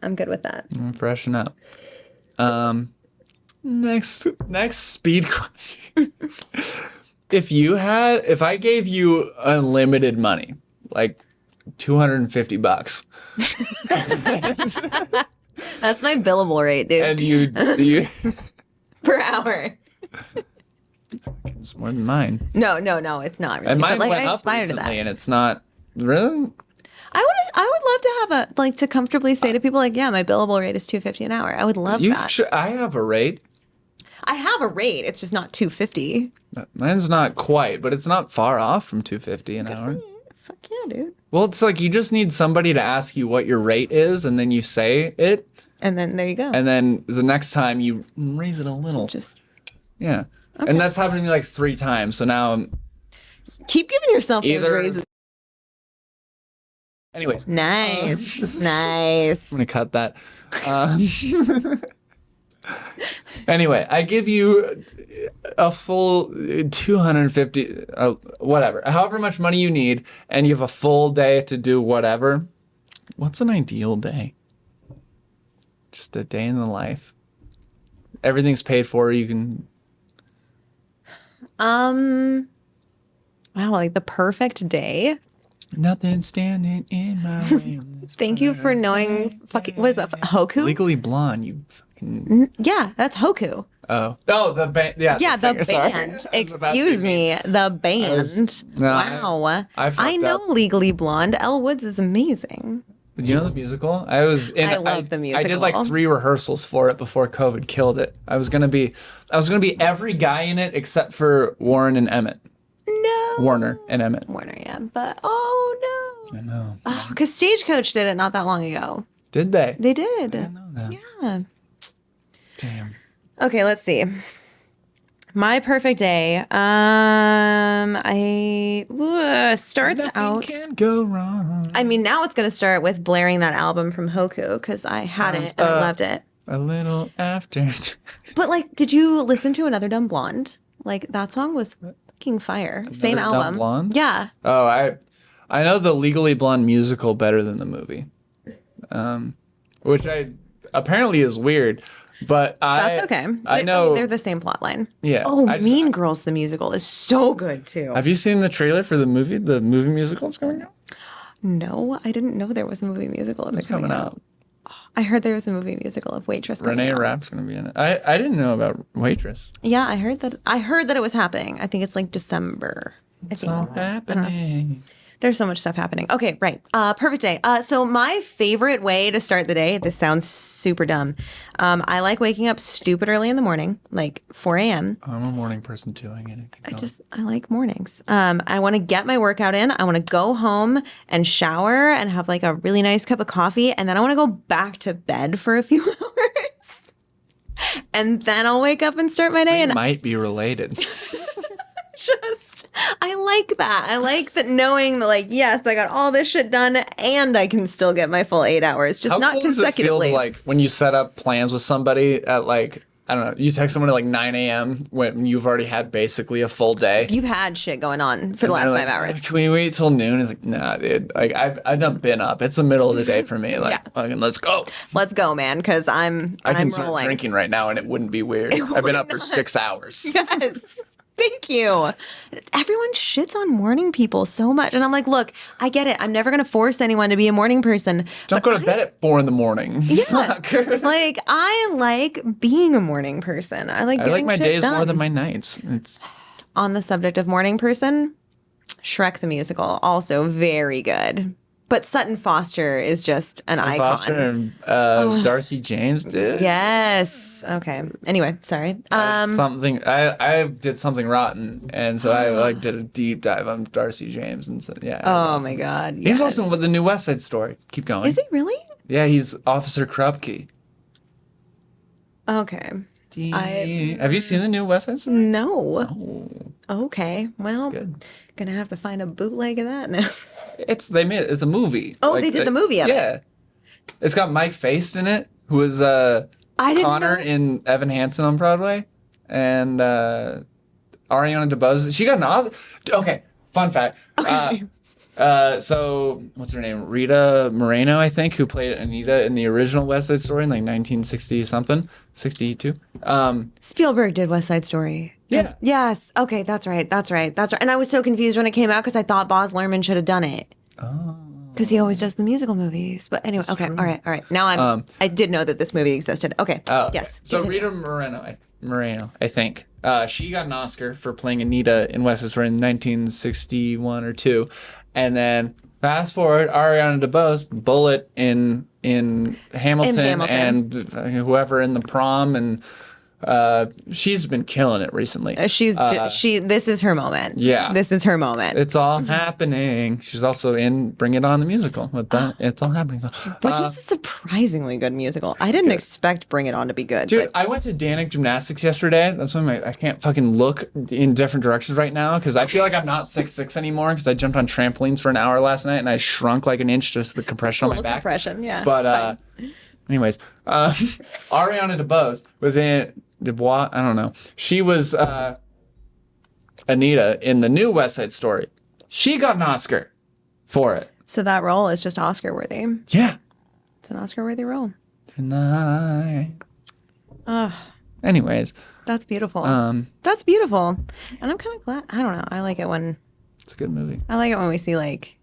I'm good with that. freshen up. Next speed question. If I gave you unlimited money, like $250, That's my billable rate, dude. and you Per hour. it's more than mine. No, it's not really. And mine but like went I up aspire to recently, that. and it's not really. I would love to have to comfortably say to people like, yeah, my billable rate is $250 an hour. I would love that. I have a rate. I have a rate. It's just not $250. Mine's not quite, but it's not far off from $250 an hour. Fuck yeah, dude. Well, it's like you just need somebody to ask you what your rate is, and then you say it, And then there you go. and then the next time you raise it a little. Just Yeah. And that's happened to me like 3 times. So now I'm. keep giving yourself those Either- raises. Anyways, Nice. Nice. I'm going to cut that. Anyway, I give you a full 250, whatever, however much money you need, and you have a full day to do whatever. What's an ideal day? Just a day in the life. Everything's paid for. You can. Wow, like the perfect day. Nothing standing in my way. On this Thank you for knowing fucking what is that? Hoku? Legally Blonde, you fucking. Yeah, that's Hoku. Oh, the band. Yeah, Yeah, the singer, sorry. band. I was about to Excuse be me, the band. No, Wow. I fucked know up. Legally Blonde. Elle Woods is amazing. Do you know the musical? I love the I did like musical. 3 rehearsals for it before COVID killed it. I was gonna be every guy in it except for Warren and Emmett. No. Warner and Emmett. Warner, yeah. But oh no. I know. Oh, because Stagecoach did it not that long ago. Did they? They did. I know that. Yeah. Damn. Okay, let's see. My perfect day. Starts Nothing out. can go wrong. I mean, now it's gonna start with blaring that album from Hoku because I had it and I loved it. A little after. But like, did you listen to Another Dumb Blonde? Like that song was fucking fire. Same Dumb album. Blonde? Yeah. Oh, I know the Legally Blonde musical better than the movie, which apparently is weird. But That's okay. I know. mean, they're the same plot line. Yeah. Oh, I just- Mean Girls, the musical, is so good too. Have you seen the trailer for the movie? The movie musical is coming out. No, I didn't know there was a movie musical of it It's coming out. I heard there was a movie musical of Waitress coming Renee out. Rapp's gonna be in it. I didn't know about Waitress. Yeah, I heard that it was happening. I think it's like December. It's all happening. There's so much stuff happening. Okay, right. Perfect day. So my favorite way to start the day, this sounds super dumb. I like waking up stupid early in the morning, like 4 a.m. I'm a morning person too. I get it. I like mornings. I want to get my workout in. I want to go home and shower and have like a really nice cup of coffee. And then I want to go back to bed for a few hours. And then I'll wake up and start my day. And Might be related. I like that. I like that knowing that, like, yes, I got all this shit done and I can still get my full 8 hours, just How not cool does it feel consecutively. to, like, when you set up plans with somebody at like, I don't know, you text someone at like 9 a.m. when you've already had basically a full day. You've had shit going on for the last They're 5 like, hours. Can we wait till noon? It's like, nah, dude. Like I've not been up. It's the middle of the day for me. Like, Yeah. fucking, let's go. Let's go, man, because I'm I can start rolling. drinking right now, and it wouldn't be weird. I've been up for 6 hours. Yes. Thank you. Everyone shits on morning people so much. And I'm like, look, I get it. I'm never going to force anyone to be a morning person. Don't go to bed at 4 a.m. Yeah. Like, I like being a morning person. I like I getting like my shit days done. more than my nights. It's On the subject of morning person, Shrek the Musical, also very good. But Sutton Foster is just an icon. Foster and Darcy James did. Yes. Okay. Anyway, sorry. Something I did something rotten, and so I like did a deep dive on Darcy James, and so yeah. Oh my God. He's Yes. also with the new West Side Story. Keep going. Is he really? Yeah, he's Officer Krupke. Okay. Have you seen the new West Side Story? No. Oh, Okay. Well, good. gonna have to find a bootleg of that now. It's a movie. Oh, they did the movie of it. Yeah. It's got Mike Faist in it, who was I didn't Connor know. in Evan Hansen on Broadway, and Ariana DeBose. She got an Oscar. Okay, fun fact. Okay. So what's her name? Rita Moreno, I think, who played Anita in the original West Side Story in like 1960 something, 62. Spielberg did West Side Story. Yeah. Yes. Okay, that's right. And I was so confused when it came out because I thought Baz Luhrmann should have done it. Oh. Because he always does the musical movies. But anyway, okay, true. all right. Now I did know that this movie existed. Okay. Oh, yes. So continue. Rita Moreno, I think. She got an Oscar for playing Anita in West Side Story in 1961 or 2. And then fast forward, Ariana DeBose, Bullet in Hamilton, and whoever in The Prom, and she's been killing it recently. This is her moment. Yeah. This is her moment. It's all happening. She's also in Bring It On the musical. With that, it's all happening. Which is a surprisingly good musical. I didn't expect Bring It On to be good. Dude, but I went to Danik Gymnastics yesterday. That's why I can't fucking look in different directions right now because I feel like I'm not 6'6" anymore because I jumped on trampolines for an hour last night and I shrunk like an inch just the compression on my back. Compression, yeah. But anyways, Ariana DeBose was in Dubois. I don't know. She was Anita in the new West Side Story. She got an Oscar for it. So that role is just Oscar worthy. Yeah. It's an Oscar worthy role. Tonight. Ugh. Anyways. That's beautiful. That's beautiful. And I'm kind of glad. I don't know. I like it when it's a good movie. I like it when we see like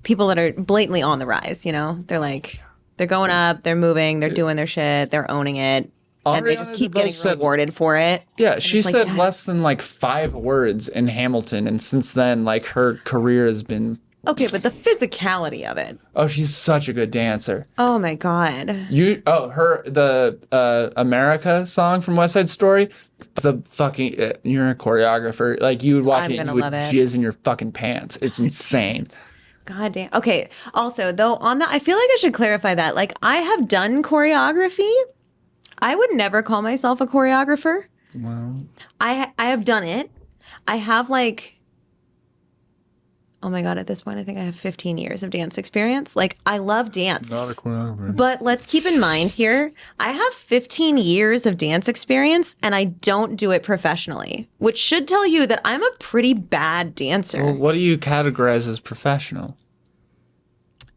people that are blatantly on the rise, you know? They're going up, they're moving, they're doing their shit, they're owning it. And they just keep getting rewarded for it. Yeah, she said yes. less than like 5 words in Hamilton, and since then, like her career has been. Okay, but the physicality of it. Oh, she's such a good dancer. Oh my god. The America song from West Side Story. The fucking you're a choreographer. Like you would watch it, and you would jizz in your fucking pants. It's insane. God damn. Okay. Also, though, on that, I feel like I should clarify that. Like, I have done choreography. I would never call myself a choreographer. Wow. I have done it. I have like, oh my God, at this point, I think I have 15 years of dance experience. Like, I love dance. Not a choreographer. But let's keep in mind here, I have 15 years of dance experience and I don't do it professionally, which should tell you that I'm a pretty bad dancer. Well, what do you categorize as professional?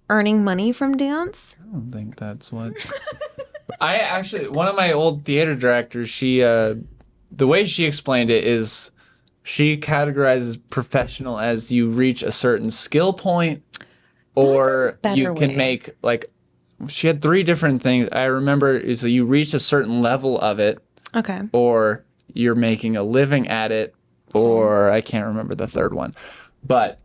Earning money from dance? I don't think that's what. I actually, one of my old theater directors, she, the way she explained it is she categorizes professional as you reach a certain skill point or you can make like, she had 3 different things. I remember is that you reach a certain level of it. Okay. Or you're making a living at it, or I can't remember the third one. But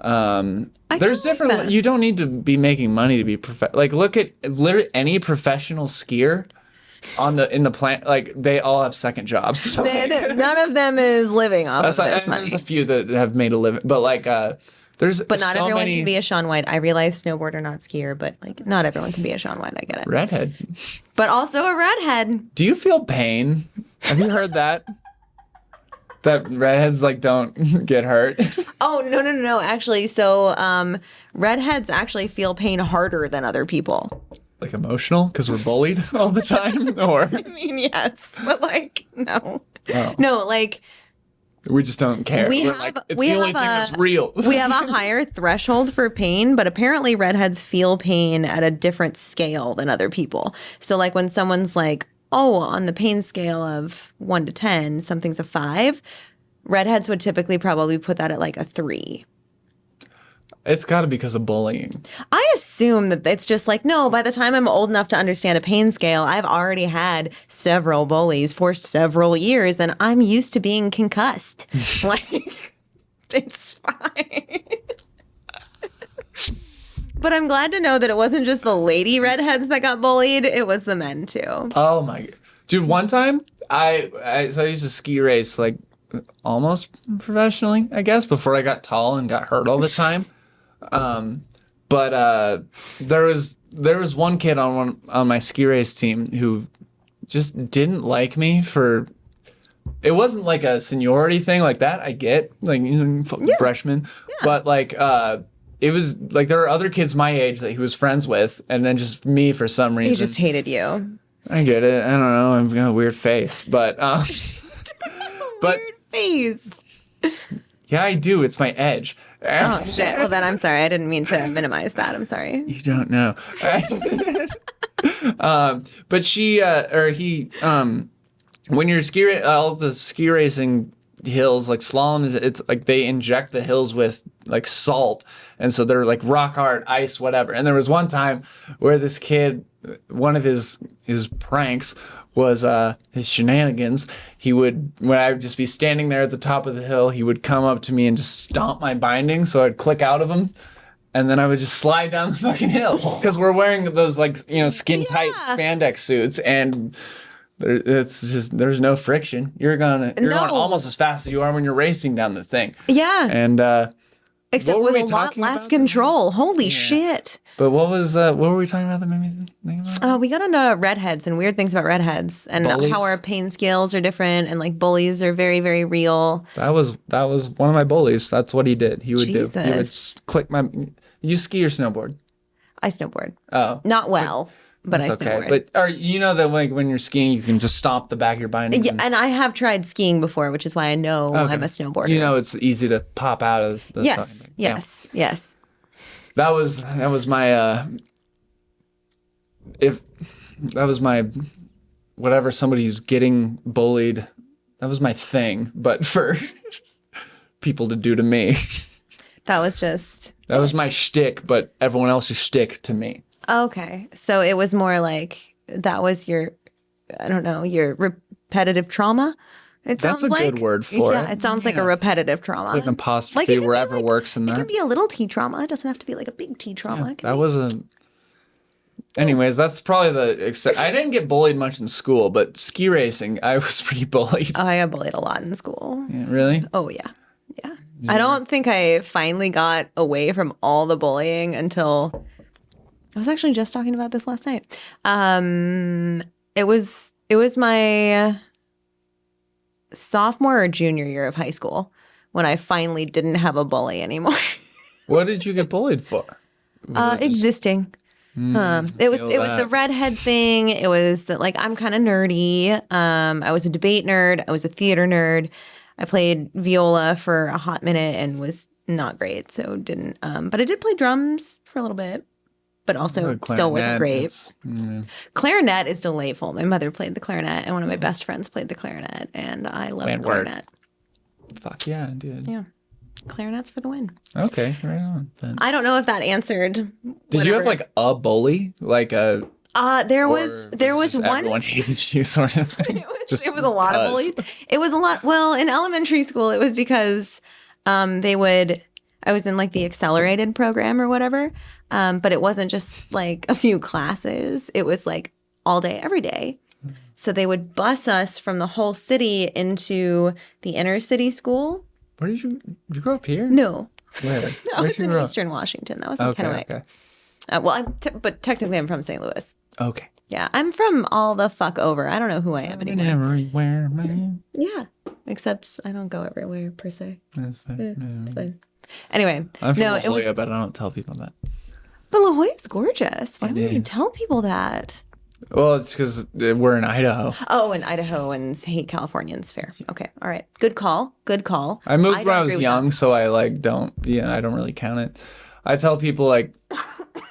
there's different. Like you don't need to be making money to be like look at literally any professional skier in the plant. Like they all have second jobs. So, none of them is living off of this money. There's a few that have made a living, but like there's. But not everyone can be a Shaun White. I realize snowboarder, not skier, but like not everyone can be a Shaun White. I get it. Redhead. But also a redhead. Do you feel pain? Have you heard that? That redheads like don't get hurt. Oh no! Actually, so redheads actually feel pain harder than other people. Like emotional because we're bullied all the time, or I mean, yes, but like no, oh. No, like we just don't care. We're like, it's the only thing that's real. We have a higher threshold for pain, but apparently redheads feel pain at a different scale than other people. So like when someone's like, oh, on the pain scale of 1 to 10, something's a 5. Redheads would typically probably put that at like a 3. It's got to be because of bullying. I assume that it's just like, no, by the time I'm old enough to understand a pain scale, I've already had several bullies for several years and I'm used to being concussed. Like, it's fine. But I'm glad to know that it wasn't just the lady redheads that got bullied. It was the men too. Oh my God. Dude, one time I used to ski race like almost professionally, I guess, before I got tall and got hurt all the time. But there was one kid on my ski race team who just didn't like me for. It wasn't like a seniority thing like that. I get like freshman, but like it was like there were other kids my age that he was friends with, and then just me for some reason. He just hated you. I get it. I don't know. I've got a weird face, but Weird face. Yeah, I do. It's my edge. Oh shit. Well then I'm sorry. I didn't mean to minimize that. I'm sorry. You don't know. But she or he when you're all the ski racing hills, like slalom, it's like they inject the hills with like salt, and so they're like rock hard ice, whatever. And there was one time where this kid, one of his pranks was his shenanigans. He would, when I would just be standing there at the top of the hill, he would come up to me and just stomp my binding, so I'd click out of him. And then I would just slide down the fucking hill because we're wearing those like skin tight spandex suits, and there's no friction. You're going almost as fast as you are when you're racing down the thing. Yeah. And except with a lot less control. Holy shit. But what were we talking about that made me think about? We got into redheads and weird things about redheads and bullies? How our pain scales are different, and like bullies are very, very real. That was one of my bullies. That's what he did. He would Jesus. do. He would click my. You ski or snowboard? I snowboard. Oh, not well. But I snowboard. But that like when you're skiing, you can just stomp the back of your bindings. Yeah, and I have tried skiing before, which is why I know I'm a snowboarder. It's easy to pop out of the Yes. That was my if that was my whatever somebody's getting bullied, that was my thing, but for people to do to me. That was my shtick, but everyone else's shtick to me. Okay. So it was more like that was your repetitive trauma? That's a good word for it. Yeah, it sounds like a repetitive trauma. Like an apostrophe wherever works in there. It can be a little T trauma. It doesn't have to be like a big T trauma. Yeah, anyways, that's probably I didn't get bullied much in school, but ski racing, I was pretty bullied. Oh, I got bullied a lot in school. Yeah, really? Oh, yeah. Yeah. I don't think I finally got away from all the bullying until... I was actually just talking about this last night. It was my sophomore or junior year of high school when I finally didn't have a bully anymore. What did you get bullied for? Existing. It was the redhead thing. It was that like I'm kind of nerdy. I was a debate nerd. I was a theater nerd. I played viola for a hot minute and was not great, so didn't. But I did play drums for a little bit. But also still wasn't great. Clarinet is delightful. My mother played the clarinet, and one of my best friends played the clarinet, and I love the clarinet. Fuck yeah, dude. Yeah. Clarinets for the win. Okay, right on. Then. I don't know if that answered. Did you have like a bully? Like a. There was one. Everyone hated you, sort of thing. It was a lot of bullies. It was a lot. Well, in elementary school, it was because I was in like the accelerated program or whatever. But it wasn't just like a few classes. It was like all day, every day. So they would bus us from the whole city into the inner city school. Where did you grow up here? No. Where? No, I was in Eastern Washington. That was in Kennewick. Okay. But technically I'm from St. Louis. Okay. Yeah, I'm from all the fuck over. I don't know who I am anymore. Everywhere, man. Yeah, except I don't go everywhere per se. That's fine. Yeah, it's fine. Anyway, I'm from La Jolla, but I don't tell people that. But La Jolla is gorgeous. Why would you tell people that? Well, it's because we're in Idaho. Oh, and Idahoans hate Californians. Fair. Okay. All right. Good call. I moved when I was young, so I I don't really count it. I tell people like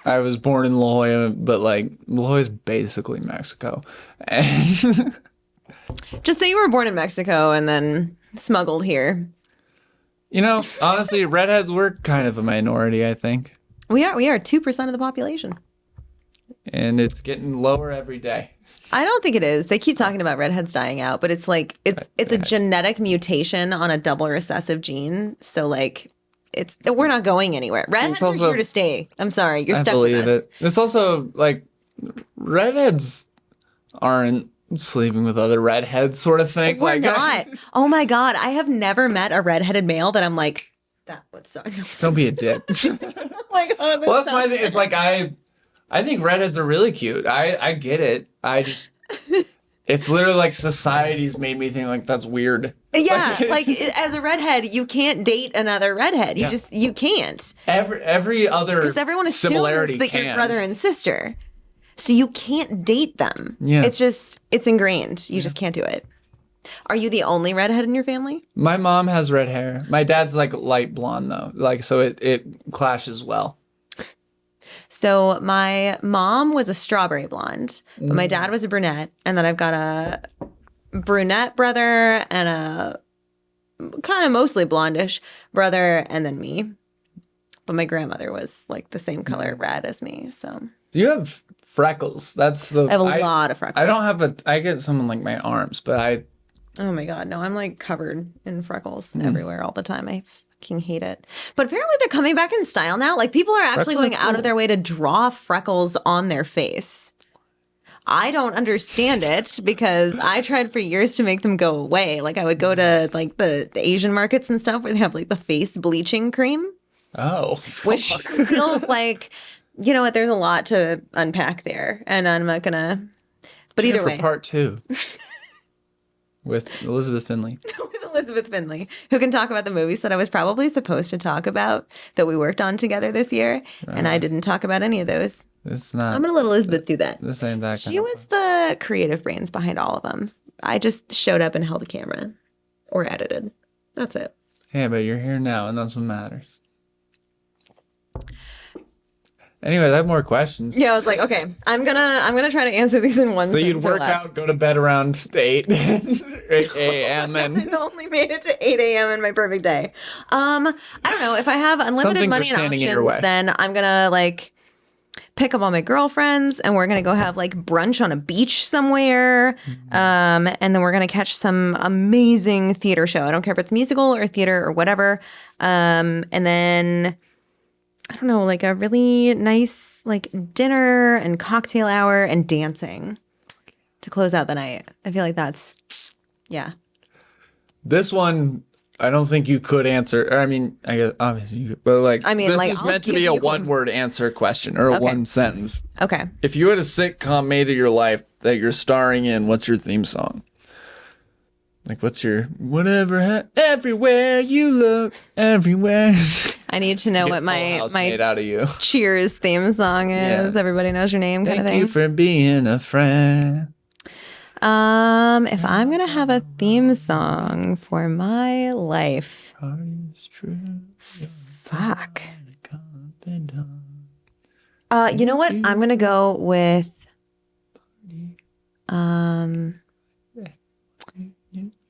I was born in La Jolla, but like La Jolla is basically Mexico. And just say you were born in Mexico and then smuggled here. Honestly, redheads were kind of a minority, I think. We are 2% of the population. And it's getting lower every day. I don't think it is. They keep talking about redheads dying out, but it's like it's a genetic mutation on a double recessive gene. So like we're not going anywhere. Redheads are here to stay. I'm sorry, you're stuck with us. I believe it. It's also like redheads aren't sleeping with other redheads sort of thing. We're not. Oh my God, I have never met a redheaded male that I'm like, that would suck. Don't be a dick. Well, that's my thing. It's like I think redheads are really cute. I get it. I just It's literally like society's made me think like that's weird. Yeah, like as a redhead, you can't date another redhead. You can't. Every other Because everyone assumes similarity that can. you're brother and sister. So you can't date them. Yeah. It's ingrained. You just can't do it. Are you the only redhead in your family? My mom has red hair. My dad's like light blonde though. Like so it clashes well. So my mom was a strawberry blonde, but my dad was a brunette, and then I've got a brunette brother and a kind of mostly blondish brother, and then me. But my grandmother was like the same color red as me, so You have freckles. That's the I have a lot of freckles. I don't have I get some on like my arms, but Oh my God, no, I'm like covered in freckles everywhere all the time. I fucking hate it. But apparently they're coming back in style now. Like people are actually Freckles are going out of cool. their way to draw freckles on their face. I don't understand it because I tried for years to make them go away. Like I would go to like the Asian markets and stuff where they have like the face bleaching cream, which feels like, you know what, there's a lot to unpack there. And I'm not gonna, but either way. for part 2. With Elizabeth Finley. With Elizabeth Finley, who can talk about the movies that I was probably supposed to talk about that we worked on together this year. And I didn't talk about any of those. It's not. I'm going to let Elizabeth do that. This ain't that kind She was the creative brains behind all of them. I just showed up and held a camera or edited. That's it. Yeah, but you're here now, and that's what matters. Anyways, I have more questions. Yeah, I was like, okay, I'm gonna try to answer these in one. So you'd work out, go to bed around 8 a.m. I and only made it to 8 a.m. in my perfect day. I don't know. If I have unlimited things are money and standing in your way. options, then I'm gonna like pick up all my girlfriends and we're gonna go have like brunch on a beach somewhere. And then we're gonna catch some amazing theater show. I don't care if it's musical or theater or whatever. And then I don't know, like a really nice like dinner and cocktail hour and dancing to close out the night. I feel like that's, yeah. this one, I don't think you could answer. Or, I mean, I guess obviously you could, but like, I mean, this like, is I'll meant to give be a you- one-word answer question or a one sentence. Okay. If you had a sitcom made of your life that you're starring in, what's your theme song? Like, what's your whatever? Everywhere you look, everywhere. I need to know what Full my House made out of you. Cheers theme song is. Yeah. Everybody knows your name, kind of Thank thing. you for being a friend. If I'm gonna have a theme song for my life, Heart is true. fuck. Confidant. You know what? I'm gonna go with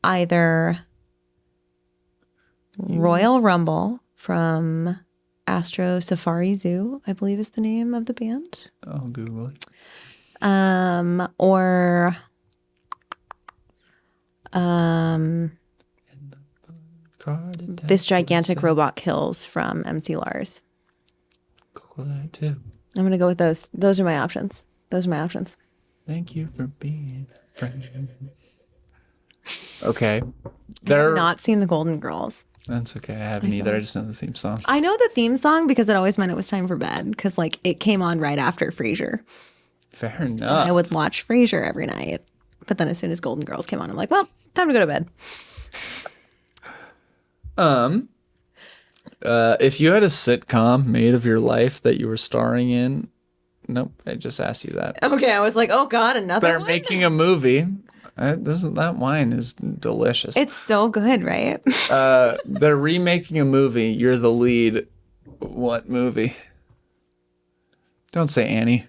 either Royal Rumble from Astro Safari Zoo, I believe is the name of the band. I'll Google it. Or This Gigantic Robot Kills from MC Lars. Cool, that too. I'm gonna go with those. Those are my options. Thank you for being a friend. Okay. I've not seen the Golden Girls. That's okay. I haven't either. I just know the theme song. I know the theme song because it always meant it was time for bed because like it came on right after Frasier. Fair enough. I would watch Frasier every night. But then as soon as Golden Girls came on, I'm like, well, time to go to bed. If you had a sitcom made of your life that you were starring in, nope, I just asked you that. Okay, I was like, oh God, another They're one? making a movie. That wine is delicious. It's so good, right? They're remaking a movie. You're the lead. What movie? Don't say Annie.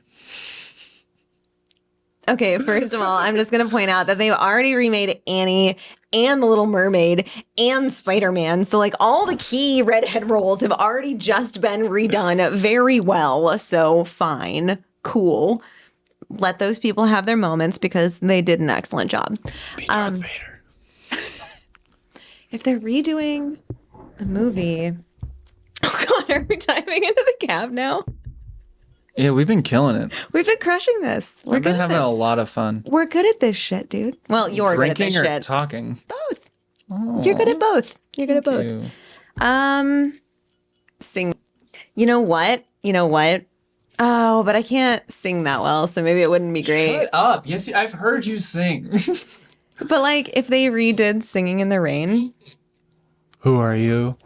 Okay, first of all, I'm just going to point out that they've already remade Annie and The Little Mermaid and Spider-Man. So, like, all the key redhead roles have already just been redone very well. So, fine. Cool. Let those people have their moments because they did an excellent job. Be Darth Vader. If they're redoing a movie... Oh, God, are we diving into the cab now? Yeah, we've been killing it. We've been crushing this. We've been having a lot of fun. We're good at this shit, dude. Well, you're good at Drinking this or shit. talking? Both. Oh, You're good at both. You're good at both. you. Sing. You know what? Oh, but I can't sing that well, so maybe it wouldn't be great. Shut up. Yes, I've heard you sing. But like, if they redid Singing in the Rain. Who are you?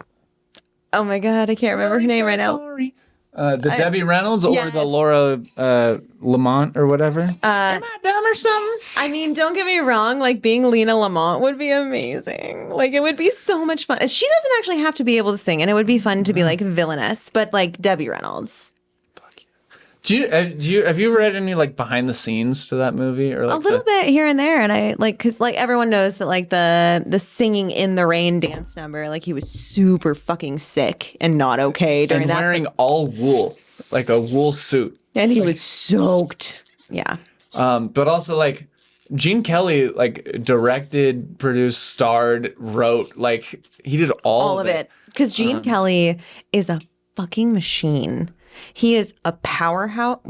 Oh my god, I can't remember her name right now. Sorry. The Debbie Reynolds or Yes. the Laura Lamont or whatever? Am I dumb or something? I mean, don't get me wrong, like being Lena Lamont would be amazing. Like it would be so much fun. And she doesn't actually have to be able to sing, and it would be fun to be like villainous, but like Debbie Reynolds. Have you read any like behind the scenes to that movie or like A little bit here and there, and I like because like everyone knows that like the singing in the rain dance number, like he was super fucking sick and not okay during and that, wearing all wool, like a wool suit, and he was soaked. Yeah. But also like Gene Kelly like directed, produced, starred, wrote, like he did all of it. Because Gene Kelly is a fucking machine. He is a powerhouse.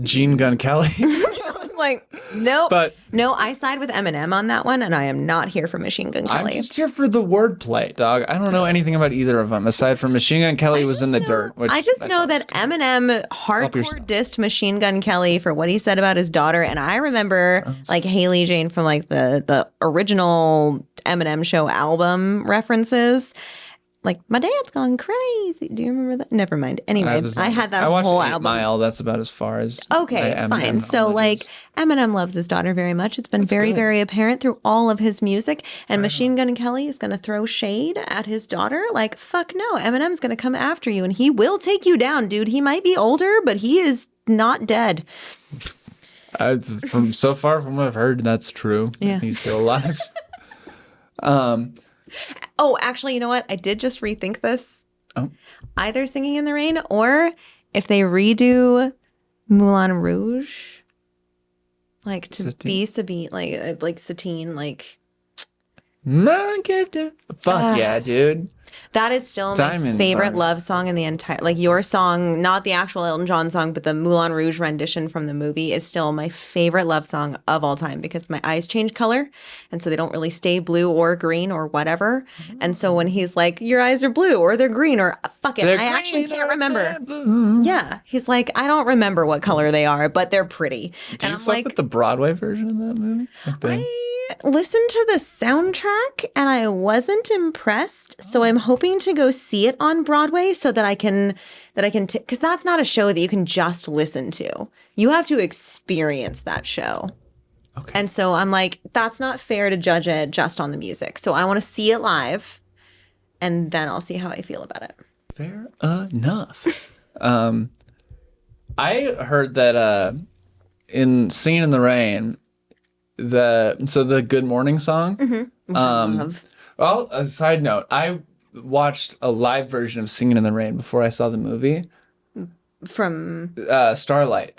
Gene Gun Kelly. I was like, nope. But no, I side with Eminem on that one, and I am not here for Machine Gun I'm Kelly. just here for the wordplay, dog. I don't know anything about either of them aside from Machine Gun Kelly was in the dirt. Which I just know that Eminem hardcore dissed Machine Gun Kelly for what he said about his daughter, and I remember like Haley Jane from like the original Eminem show album references. Like, my dad's gone crazy. Do you remember that? Never mind. Anyway, I had that watched whole 8 album. Mile. That's about as far as Okay, my fine. Eminem So, knowledge like, is. Eminem loves his daughter very much. It's been very, good. very apparent through all of his music. And Machine Gun Kelly is going to throw shade at his daughter. Like, fuck no. Eminem's going to come after you, and he will take you down, dude. He might be older, but he is not dead. From so far from what I've heard, that's true. Yeah. He's still alive. Oh, actually, you know what? I did just rethink this. Oh. Either Singing in the Rain or if they redo Moulin Rouge, like to Satine. be Sabine, like Satine, like Fuck yeah, dude. that is still my Diamonds favorite are- love song in the entire. Like your song, not the actual Elton John song, but the Moulin Rouge rendition from the movie is still my favorite love song of all time because my eyes change color, and so they don't really stay blue or green or whatever. And so when he's like, "Your eyes are blue or they're green or fuck it," I actually can't remember. Yeah, he's like, I don't remember what color they are, but they're pretty. Do you and I'm fuck like, with the Broadway version of that movie? Like the- I listened to the soundtrack and I wasn't impressed. So I'm hoping to go see it on Broadway so that I can because that's not a show that you can just listen to. You have to experience that show. Okay. And so I'm like, that's not fair to judge it just on the music. So I want to see it live and then I'll see how I feel about it. Fair enough. I heard that in Singing in the Rain, the Good Morning song. Love. Well, a side note, I watched a live version of Singing in the Rain before I saw the movie. From Starlight.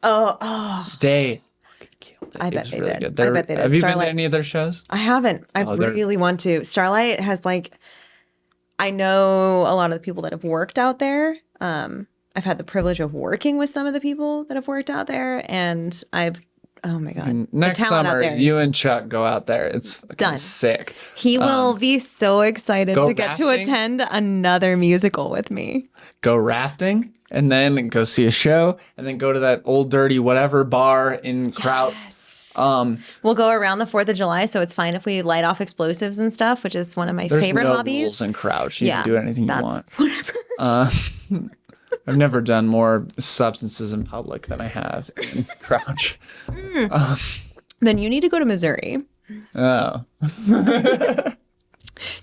oh, They fucking killed it. I It bet was they really did. good. I bet they did. Have you been to Starlight. any of their shows? I haven't. I they're- really want to. Starlight has like, I know a lot of the people that have worked out there. I've had the privilege of working with some of the people that have worked out there, and oh my god, Next the talent out summer, there. you and Chuck go out there. It's fucking Done. sick. He will be so excited go to get to rafting? attend another musical with me. Go rafting and then go see a show and then go to that old dirty whatever bar in Crouch. We'll go around the 4th of July, so it's fine if we light off explosives and stuff, which is one of my There's favorite no hobbies. rules in Crouch. You Yeah, can do anything you that's want. whatever. I've never done more substances in public than I have in Crouch. Then you need to go to Missouri. Oh,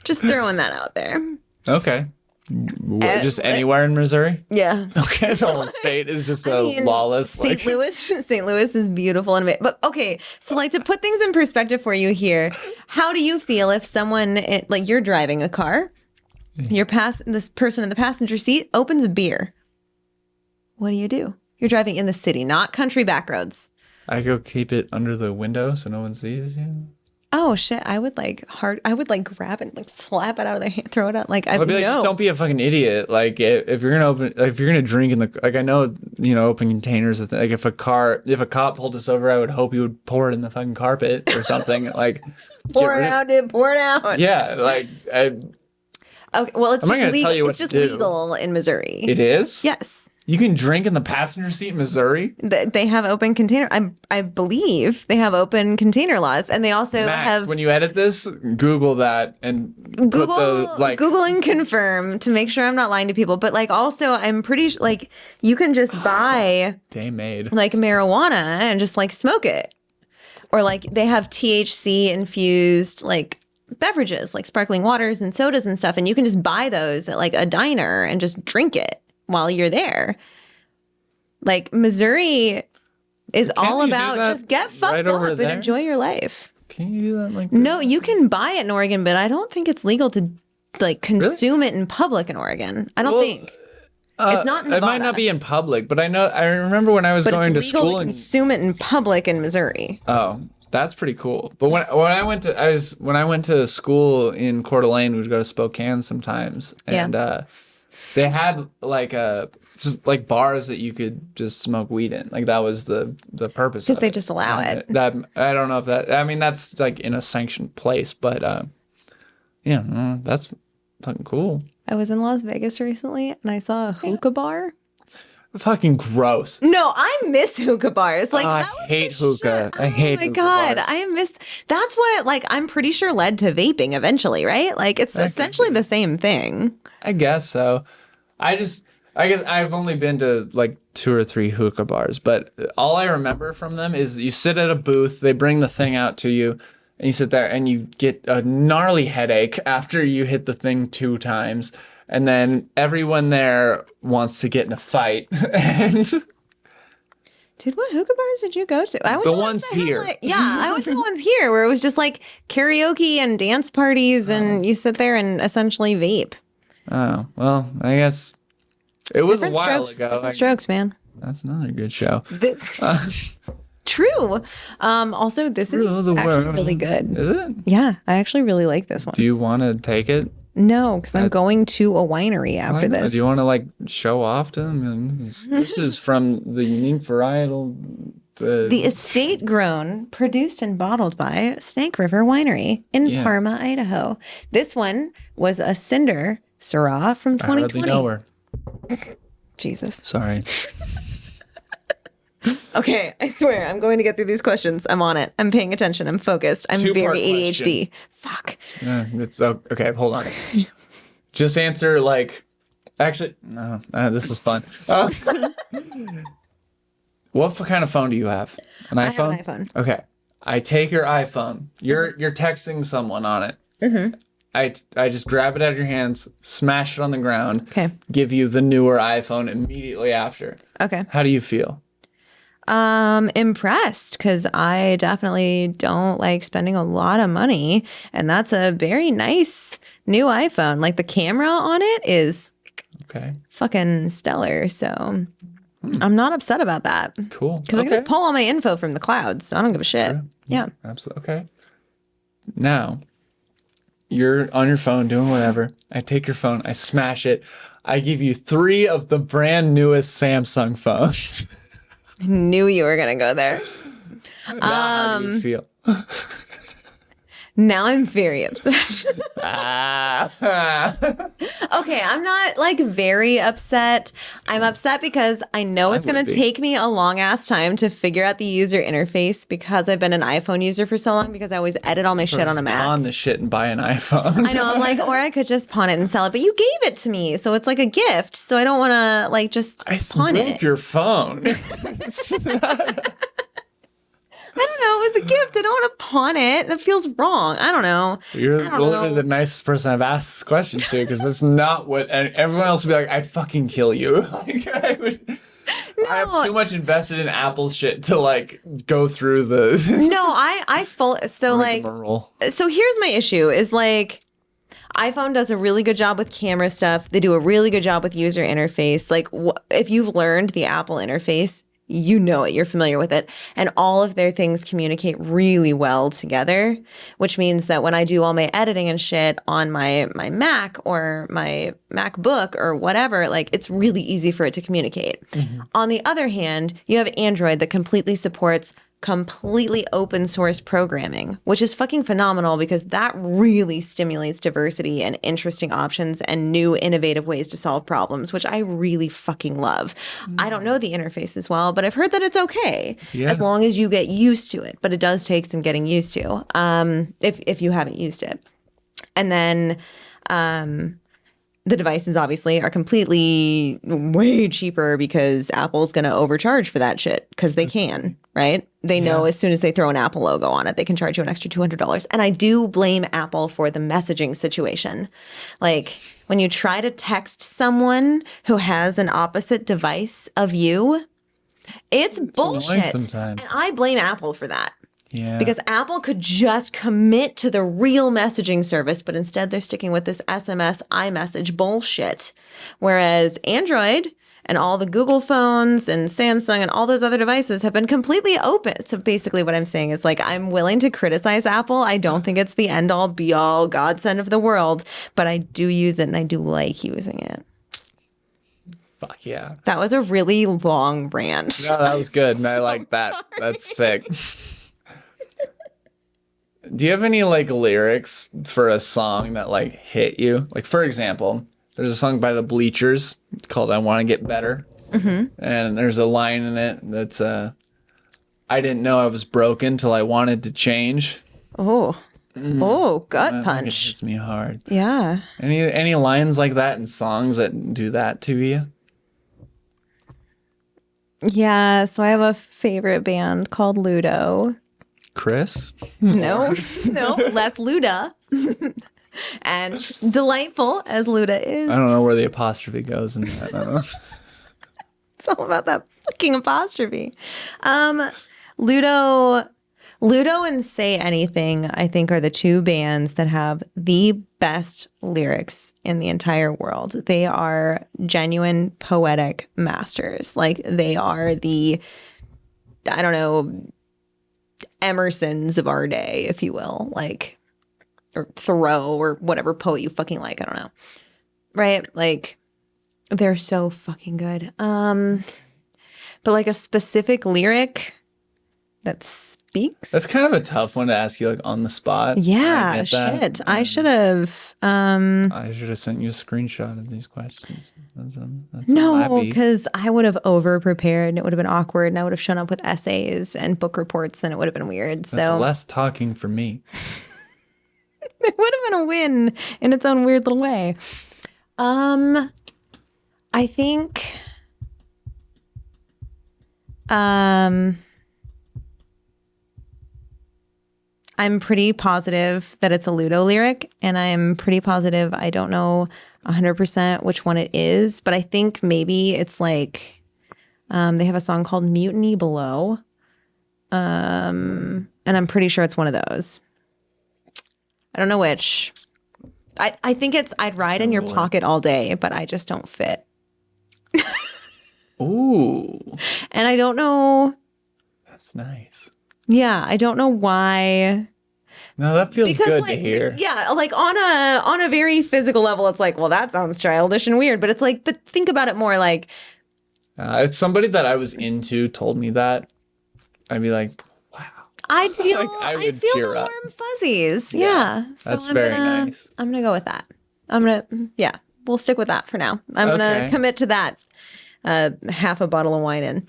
Just throwing that out there. okay. Just anywhere in Missouri? Yeah. Okay, the whole state is just I mean, lawless. St. Louis is beautiful and but okay, so like to put things in perspective for you here, how do you feel if someone like you're driving a car, this person in the passenger seat opens a beer? What do? You're driving in the city, not country back roads. I go keep it under the window so no one sees you. Oh shit! I would grab it, like slap it out of their hand, throw it out. Like I'd be like, just don't be a fucking idiot. Like if you're gonna drink in the, like I know, open containers. Like if a cop pulled us over, I would hope he would pour it in the fucking carpet or something. Like pour it out, dude. Pour it out. Yeah, like Okay, well, it's I'm not just gonna legal. tell you what It's just to do. legal in Missouri. It is? Yes. You can drink in the passenger seat in Missouri? They have open container. I believe they have open container laws, and they also Max, have when you edit this, Google that and put the Google and confirm to make sure I'm not lying to people. But like, also, I'm pretty sure like you can just buy day made. like marijuana and just like smoke it, or like they have THC infused like beverages, like sparkling waters and sodas and stuff, and you can just buy those at like a diner and just drink it while you're there. Like Missouri is all you do about that just get fucked right over up there? and enjoy your life. Can you do that like No, you can buy it in Oregon, but I don't think it's legal to like consume it in public in Oregon. I don't think. It's not in It might Nevada. not be in public, but I remember when I was But going to it's legal school to and consume it in public in Missouri. oh, that's pretty cool. But when I went to school in Coeur d'Alene, we'd go to Spokane sometimes, and they had like just like bars that you could just smoke weed in. Like that was the purpose. Because of they it. just allow it. That I don't know if that. I mean, that's like in a sanctioned place, but that's fucking cool. I was in Las Vegas recently and I saw a hookah bar. Fucking gross. No, I miss hookah bars. Like I that was hate the hookah. shit. I hate Oh my hookah god, bars. I miss. That's what like I'm pretty sure led to vaping eventually, right? Like it's essentially the same thing. I guess so. I guess I've only been to like 2 or 3 hookah bars, but all I remember from them is you sit at a booth, they bring the thing out to you, and you sit there and you get a gnarly headache after you hit the thing 2 times, and then everyone there wants to get in a fight. And Dude, what hookah bars did you go to? I went The to ones that had, here. like- yeah, I went to the ones here where it was just like karaoke and dance parties, and you sit there and essentially vape. oh, well, I guess it was a Different while strokes, ago. different strokes, man. That's another good show. This true. Also, this is Rule the actually world. really good. Is it? Yeah, I actually really like this one. Do you want to take it? No, because I'm going to a winery Why after not? this. Do you want to like show off to them? I mean, this is from the unique varietal. The estate grown, produced and bottled by Snake River Winery in Yeah. Parma, Idaho. This one was a Cinder Syrah from I hardly 2020. know her. Jesus. Sorry. Okay, I swear I'm going to get through these questions. I'm on it. I'm paying attention. I'm focused. I'm Two-part very ADHD. Fuck. It's okay. Hold on. Just answer like. Actually, no. This is fun. What kind of phone do you have? An I iPhone. have an iPhone. Okay. I take your iPhone. You're texting someone on it. Mm-hmm. I just grab it out of your hands, smash it on the ground. Okay. Give you the newer iPhone immediately after. Okay. How do you feel? Impressed because I definitely don't like spending a lot of money, and that's a very nice new iPhone. Like the camera on it is Okay. fucking stellar, so I'm not upset about that Cool. because I can just pull all my info from the cloud, so I don't give a shit. Yeah. Absolutely. Okay. Now, you're on your phone doing whatever. I take your phone, I smash it. I give you 3 of the brand newest Samsung phones. I knew you were gonna go there. Now, how do you feel? Now I'm very upset. Ah. Okay, I'm not like very upset. I'm upset because I know it's going would to be. take me a long ass time to figure out the user interface because I've been an iPhone user for so long because I always edit all my shit on a Mac. Pawn the shit and buy an iPhone. I know, I'm like, or I could just pawn it and sell it, but you gave it to me, so it's like a gift. So I don't want to like just I pawn broke it. your phone. I don't know. It was a gift. I don't want to pawn it. That feels wrong. I don't know. You're I don't literally know. the nicest person I've asked this question to because that's not what. And everyone else would be like, "I'd fucking kill you." Like, I have too much invested in Apple shit to like go through the No, I full so like rigmarole. so here's my issue is like iPhone does a really good job with camera stuff. They do a really good job with user interface. Like if you've learned the Apple interface, you know it, you're familiar with it. And all of their things communicate really well together, which means that when I do all my editing and shit on my Mac or my MacBook or whatever, like it's really easy for it to communicate. On the other hand, you have Android that completely supports completely open source programming, which is fucking phenomenal because that really stimulates diversity and interesting options and new innovative ways to solve problems, which I really fucking love. I don't know the interface as well, but I've heard that it's okay as long as you get used to it. But it does take some getting used to if you haven't used it. And then the devices obviously are completely way cheaper because Apple's going to overcharge for that shit because they can, right? They know as soon as they throw an Apple logo on it, they can charge you an extra $200. And I do blame Apple for the messaging situation. Like when you try to text someone who has an opposite device of you, it's bullshit. And I blame Apple for that. Yeah. Because Apple could just commit to the real messaging service, but instead they're sticking with this SMS, iMessage bullshit. Whereas Android and all the Google phones and Samsung and all those other devices have been completely open. So basically what I'm saying is like, I'm willing to criticize Apple. I don't think it's the end all be all godsend of the world, but I do use it and I do like using it. Fuck yeah. That was a really long rant. No, that was good. And I like that. Sorry. That's sick. Do you have any like lyrics for a song that like hit you? Like for example, there's a song by the Bleachers called "I Want to Get Better," and there's a line in it that's "I didn't know I was broken till I wanted to change." Oh, gut That punch. hits me hard. Yeah. Any lines like that in songs that do that to you? Yeah. So I have a favorite band called Ludo. Chris? No, that's Luda. And delightful as Luda is. I don't know where the apostrophe goes in that. I don't know. It's all about that fucking apostrophe. Ludo and Say Anything, I think, are the two bands that have the best lyrics in the entire world. They are genuine poetic masters. Like they are the, I don't know, Emersons of our day, if you will, like, or Thoreau or whatever poet you fucking like. I don't know. Right? Like, they're so fucking good. But like a specific lyric that speaks. That's kind of a tough one to ask you like on the spot. Yeah, shit. I should have. I should have sent you a screenshot of these questions. That's No, because I would have over prepared and it would have been awkward and I would have shown up with essays and book reports and it would have been weird. So less talking for me. it would have been a win in its own weird little way. I think I'm pretty positive that it's a Ludo lyric, and I'm pretty positive I don't know 100% which one it is, but I think maybe it's like they have a song called Mutiny Below, and I'm pretty sure it's one of those. I don't know which. I think it's I'd ride in your pocket all day, but I just don't fit. Ooh. And I don't know. That's nice. Yeah, I don't know why. No, that feels good like, to hear. Yeah, like on a very physical level, it's like, well, that sounds childish and weird. But it's like, but think about it more like. If somebody that I was into told me that, I'd be like, wow. I'd feel, Like, I would feel tear the up. warm fuzzies. Yeah. So That's very nice. I'm going to go with that. We'll stick with that for now. I'm going to commit to that. Half a bottle of wine in.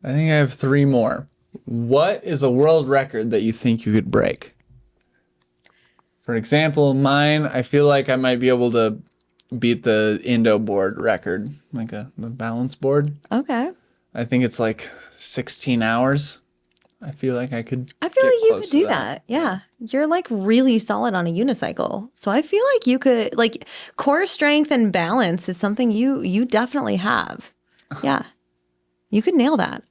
I think I have 3 more. What is a world record that you think you could break? For example, mine, I feel like I might be able to beat the Indo board record, like the balance board. Okay. I think it's like 16 hours. I feel like I could. I feel like you could do that. Yeah. You're like really solid on a unicycle. So I feel like you could, like, core strength and balance is something you definitely have. Yeah. You could nail that.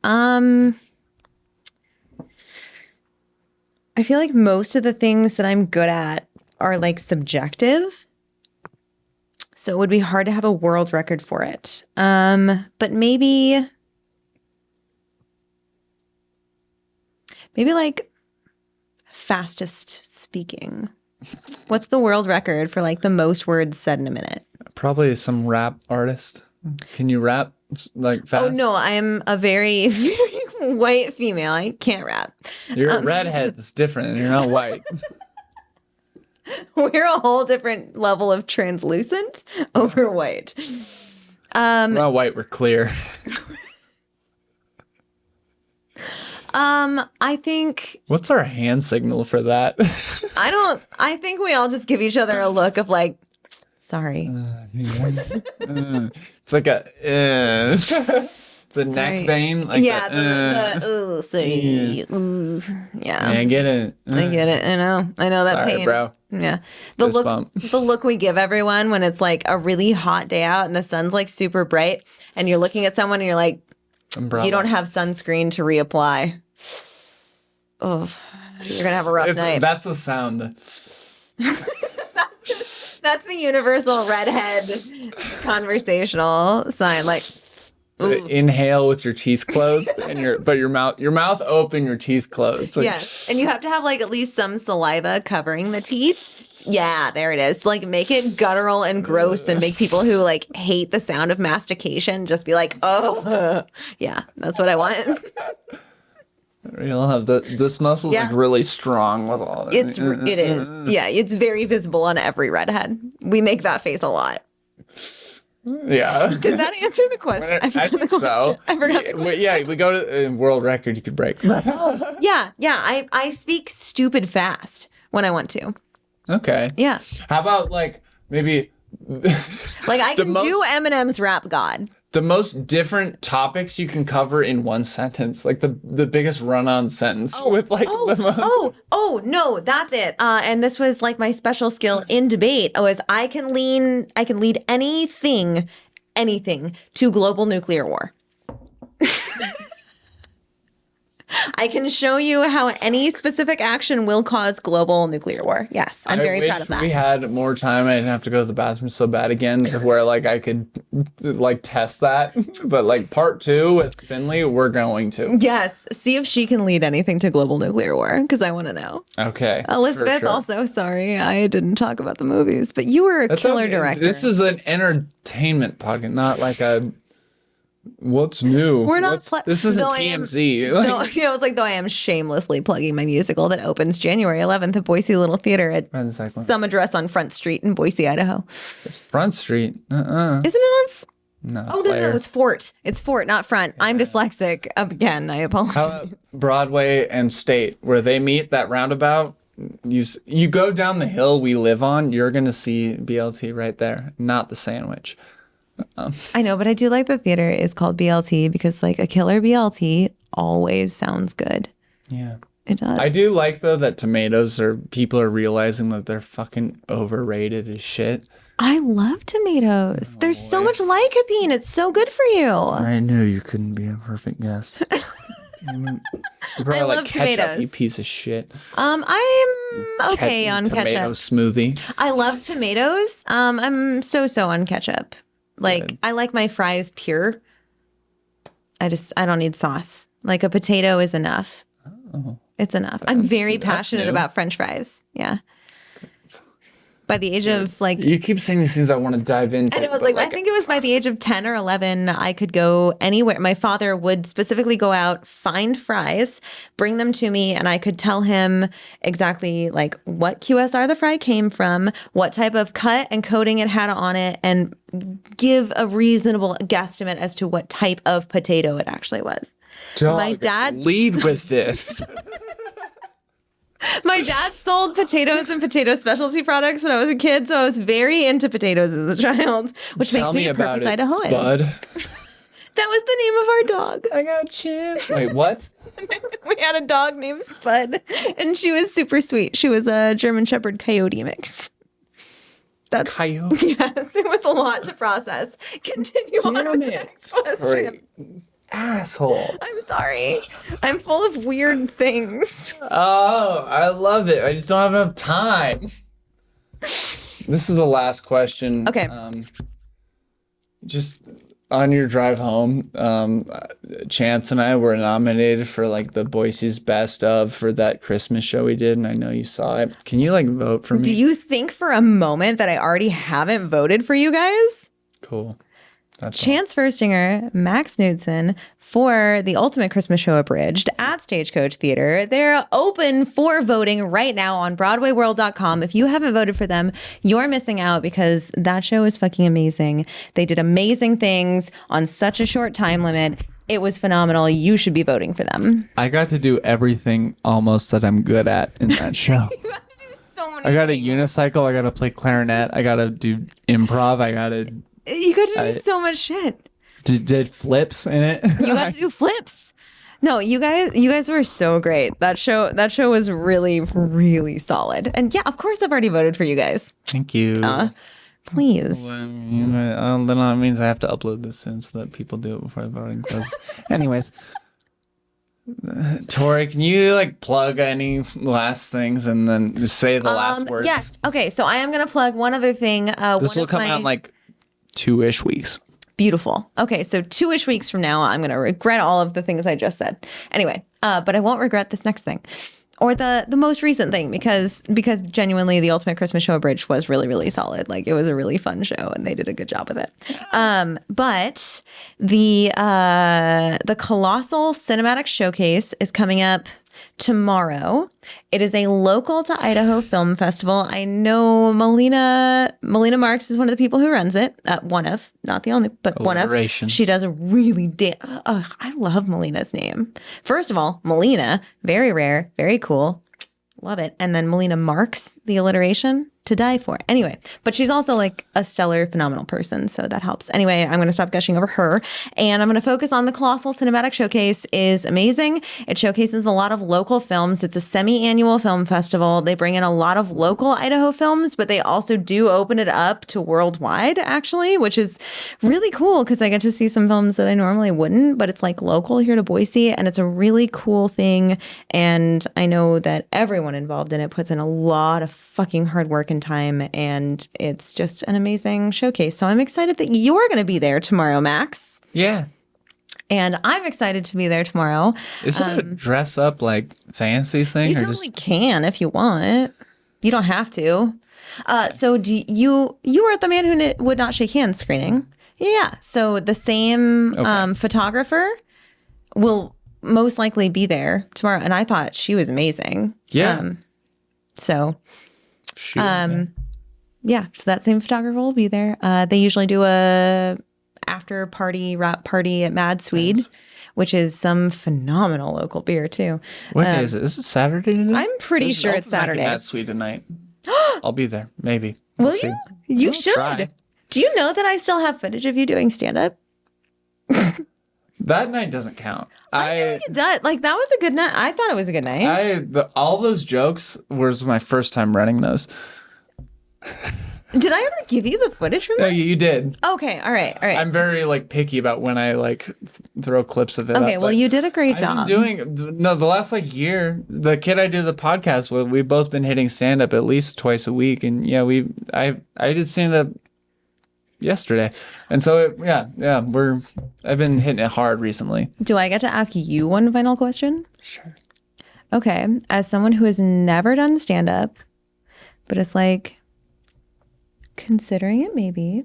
I feel like most of the things that I'm good at are like subjective. So it would be hard to have a world record for it. But maybe like fastest speaking. What's the world record for like the most words said in a minute? Probably some rap artist. Can you rap like fast? Oh no, I am a very, very White female. I can't rap. You're a redhead. It's different. And you're not white. We're a whole different level of translucent over white. We're not white. We're clear. I think What's our hand signal for that? I think we all just give each other a look of like, sorry. It's like a. It's a neck vein. Like Yeah, sorry. Ooh, yeah. I get it. I get it. I know that Sorry, pain. bro. Yeah. Fist bump. The look we give everyone when it's like a really hot day out and the sun's like super bright and you're looking at someone and you're like, Umbrella. you don't have sunscreen to reapply. Oh, you're going to have a rough night. That's the sound. That's the universal redhead conversational sign. Like, ooh. Inhale with your teeth closed and your mouth open, your teeth closed. Like, Yes. And you have to have like at least some saliva covering the teeth. Yeah, there it is. Like make it guttural and gross and make people who like hate the sound of mastication just be like, oh, yeah, that's what I want. You'll have this muscle's like really strong with all that. It is. Yeah, it's very visible on every redhead. We make that face a lot. Yeah. Did that answer the question? I think so. I forgot the question. Yeah, we go to world record you could break. Yeah. I speak stupid fast when I want to. Okay. Yeah. How about like maybe Like I can do Eminem's Rap God. the most different topics you can cover in one sentence, like the biggest run-on sentence with like the most. No, that's it. And this was like my special skill in debate was I can lead anything to global nuclear war. I can show you how any specific action will cause global nuclear war. Yes, I'm very proud of that. We had more time. I didn't have to go to the bathroom so bad again, where like I could like test that. But like part 2 with Finley, we're going to. Yes, see if she can lead anything to global nuclear war because I want to know. Okay. Elizabeth, for sure. also sorry I didn't talk about the movies, but you were a killer director. This is an entertainment podcast, not like a. What's new? We're not. This isn't TMZ. Though I am shamelessly plugging my musical that opens January 11th at Boise Little Theater at Cyclone. some address on Front Street in Boise, Idaho. It's Front Street. Isn't it on? No. Oh no, it's Fort. It's Fort, not Front. I'm dyslexic again. I apologize. How about Broadway and State, where they meet that roundabout? You go down the hill we live on, you're gonna see BLT right there, not the sandwich. I know, but I do like the theater is called BLT because like a killer BLT always sounds good. Yeah. It does. I do like though that people are realizing that they're fucking overrated as shit. I love tomatoes. There's so much lycopene. It's so good for you. I knew you couldn't be a perfect guest. You probably I like love ketchup, tomatoes. you piece of shit. I'm okay on tomato ketchup. smoothie. I love tomatoes. I'm so on ketchup. Like Good. I like my fries pure. I don't need sauce. Like a potato is enough. Oh. It's enough. I'm very that's passionate new. about French fries. Yeah. By the age of like You keep saying these things I want to dive into. and it was like I think it was by the age of 10 or 11 I could go anywhere. My father would specifically go out, find fries, bring them to me, and I could tell him exactly like what QSR the fry came from, what type of cut and coating it had on it, and give a reasonable guesstimate as to what type of potato it actually was. Dog, my dad lead with this. My dad sold potatoes and potato specialty products when I was a kid, so I was very into potatoes as a child, which Tell makes me a about perfect it, Idahoan. Spud. That was the name of our dog. I got chills. Wait, what? We had a dog named Spud, and she was super sweet. She was a German Shepherd Coyote mix. That's Coyote. yes, it was a lot to process. Continue on with the next question. Great. Asshole. I'm sorry. I'm full of weird things. Oh, I love it. I just don't have enough time. This is the last question. Okay. Just on your drive home, Chance and I were nominated for like the Boise's Best of for that Christmas show we did, and I know you saw it. Can you like vote for me? Do you think for a moment that I already haven't voted for you guys? Cool. Chance Furstinger, Max Knudsen for the Ultimate Christmas Show Abridged at Stagecoach Theater. They're open for voting right now on BroadwayWorld.com. If you haven't voted for them, you're missing out because that show is fucking amazing. They did amazing things on such a short time limit. It was phenomenal. You should be voting for them. I got to do everything almost that I'm good at in that show. So many I got a unicycle. I got to play clarinet. I got to do improv. I got to... You got to do so much shit. Did flips in it. You got to do flips. No, you guys were so great. That show was really, really solid. And yeah, of course I've already voted for you guys. Thank you. Please. Then that means I have to upload this soon so that people do it before the voting closes. Anyways. Tori, can you like plug any last things and then just say the last words? Yes. Okay, so I am going to plug one other thing. This will come out in like 2-ish weeks. Beautiful. Okay, so 2-ish weeks from now, I'm going to regret all of the things I just said. Anyway, but I won't regret this next thing. Or the most recent thing because genuinely the Ultimate Christmas Show Abridged was really, really solid. Like it was a really fun show and they did a good job with it. But the Colossal Cinematic Showcase is coming up tomorrow. It is a local to Idaho film festival. I know Melina Marks is one of the people who runs it. One of, not the only, but one of. She does a really I love Melina's name. First of all, Melina, very rare, very cool. Love it. And then Melina Marks, the alliteration, to die for. Anyway, but she's also like a stellar, phenomenal person, so that helps. Anyway, I'm going to stop gushing over her, and I'm going to focus on the Colossal Cinematic Showcase. Is amazing. It showcases a lot of local films. It's a semi-annual film festival. They bring in a lot of local Idaho films, but they also do open it up to worldwide, actually, which is really cool because I get to see some films that I normally wouldn't, but it's like local here to Boise, and it's a really cool thing, and I know that everyone involved in it puts in a lot of fucking hard work and time, and it's just an amazing showcase. So I'm excited that you're going to be there tomorrow, Max. Yeah. And I'm excited to be there tomorrow. Is it a dress up like fancy thing? You totally can if you want. You don't have to. So you were at the Man Who Would Not Shake Hands screening. Yeah. So the same photographer will most likely be there tomorrow. And I thought she was amazing. Yeah. So that same photographer will be there. They usually do a after party wrap party at Mad Swede, which is some phenomenal local beer too. What day is it? Is it Saturday tonight? I'm pretty sure it's Saturday. Mad Swede tonight. I'll be there. Maybe. Will see. you? You I'll should. try. Do you know that I still have footage of you doing stand up? That night doesn't count. I feel like it does. Like that was a good night. I thought it was a good night. All those jokes was my first time running those. Did I ever give you the footage from No, that? you did. Okay, all right. I'm very like picky about when I like throw clips of it. Okay, well you did a great job. I've been doing the last like year. The kid I do the podcast with, we've both been hitting stand up at least twice a week, and yeah, I did stand up yesterday, and so I've been hitting it hard recently. Do I get to ask you one final question? Sure. Okay, as someone who has never done stand up, but is like considering it maybe.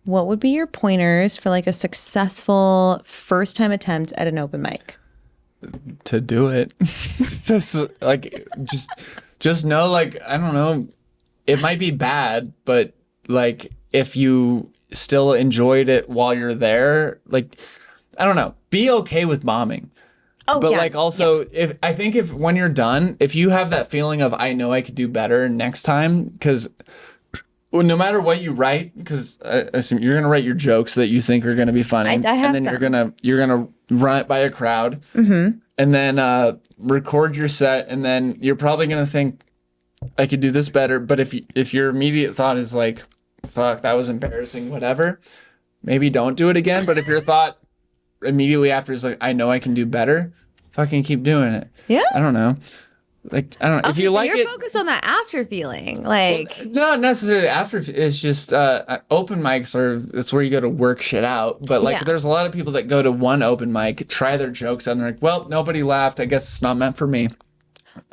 What would be your pointers for like a successful first time attempt at an open mic? To do it. just know, like, I don't know, it might be bad, but like if you still enjoyed it while you're there, like, I don't know, be okay with bombing. But like also if when you're done, if you have that feeling of I know I could do better next time, because no matter what you write, because I assume you're gonna write your jokes that you think are gonna be funny, I have and then some. you're gonna run it by a crowd, and then record your set, and then you're probably gonna think I could do this better. But if your immediate thought is like, fuck, that was embarrassing, whatever, maybe don't do it again. But if your thought immediately after is like, I know I can do better, fucking keep doing it. Yeah. I don't know. Like, I don't know. If you like you're it, focused on that after feeling. Like, not necessarily after. It's just open mics it's where you go to work shit out. But like, there's a lot of people that go to one open mic, try their jokes out, and they're like, well, nobody laughed. I guess it's not meant for me.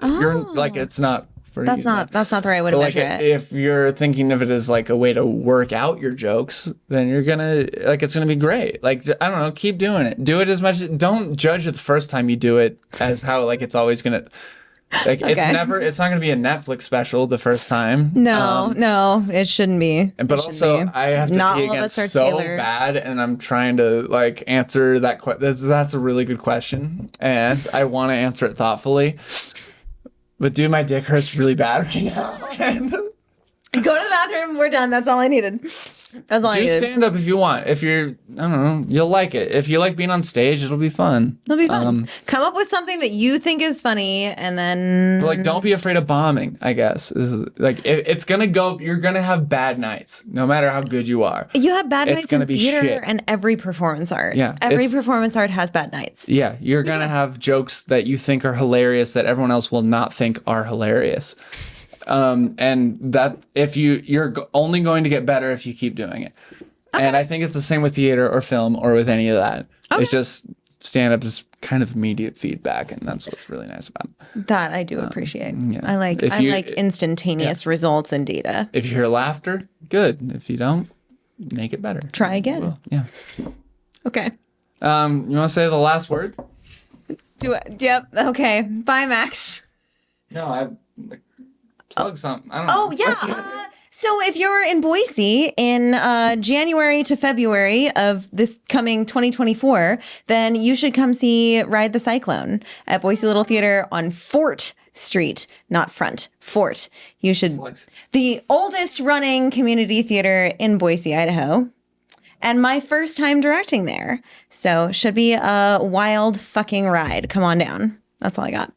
You're like, it's not for That's you. not the right way to But like, measure it. if you're thinking of it as like a way to work out your jokes, then you're gonna like it's gonna be great. Like I don't know, keep doing it. Do it as much. Don't judge it the first time you do it as how like it's always gonna. Like it's not gonna be a Netflix special the first time. No, it shouldn't be. But also, I have to Not pee all of again us are so Taylor. bad, and I'm trying to like answer that question. That's a really good question, and I want to answer it thoughtfully. But dude, my dick hurts really bad right now. And Go to the bathroom. We're done. That's all I needed. That's all I do needed. stand up if you want. If you're, I don't know, you'll like it. If you like being on stage, it'll be fun. It'll be fun. Come up with something that you think is funny, and then But like, don't be afraid of bombing. I guess is like it's gonna go. You're gonna have bad nights, no matter how good you are. you have bad It's nights gonna in be theater shit. and every performance art. Yeah, every it's- performance art has bad nights. Yeah, you're gonna have jokes that you think are hilarious that everyone else will not think are hilarious. And that if you're only going to get better if you keep doing it. And I think it's the same with theater or film or with any of that. It's just stand up is kind of immediate feedback, and that's what's really nice about it. That I do appreciate. yeah. I like instantaneous results and data. If you hear laughter, good. If you don't, make it better. Try again. Well, yeah. Okay. You want to say the last word? Do it. Yep. Okay. Bye, Max. No, I plug something. I don't know. Oh yeah. So if you're in Boise in January to February of this coming 2024, then you should come see Ride the Cyclone at Boise Little Theater on Fort Street, not Front, Fort. You should. The oldest running community theater in Boise, Idaho. And my first time directing there. So should be a wild fucking ride. Come on down. That's all I got.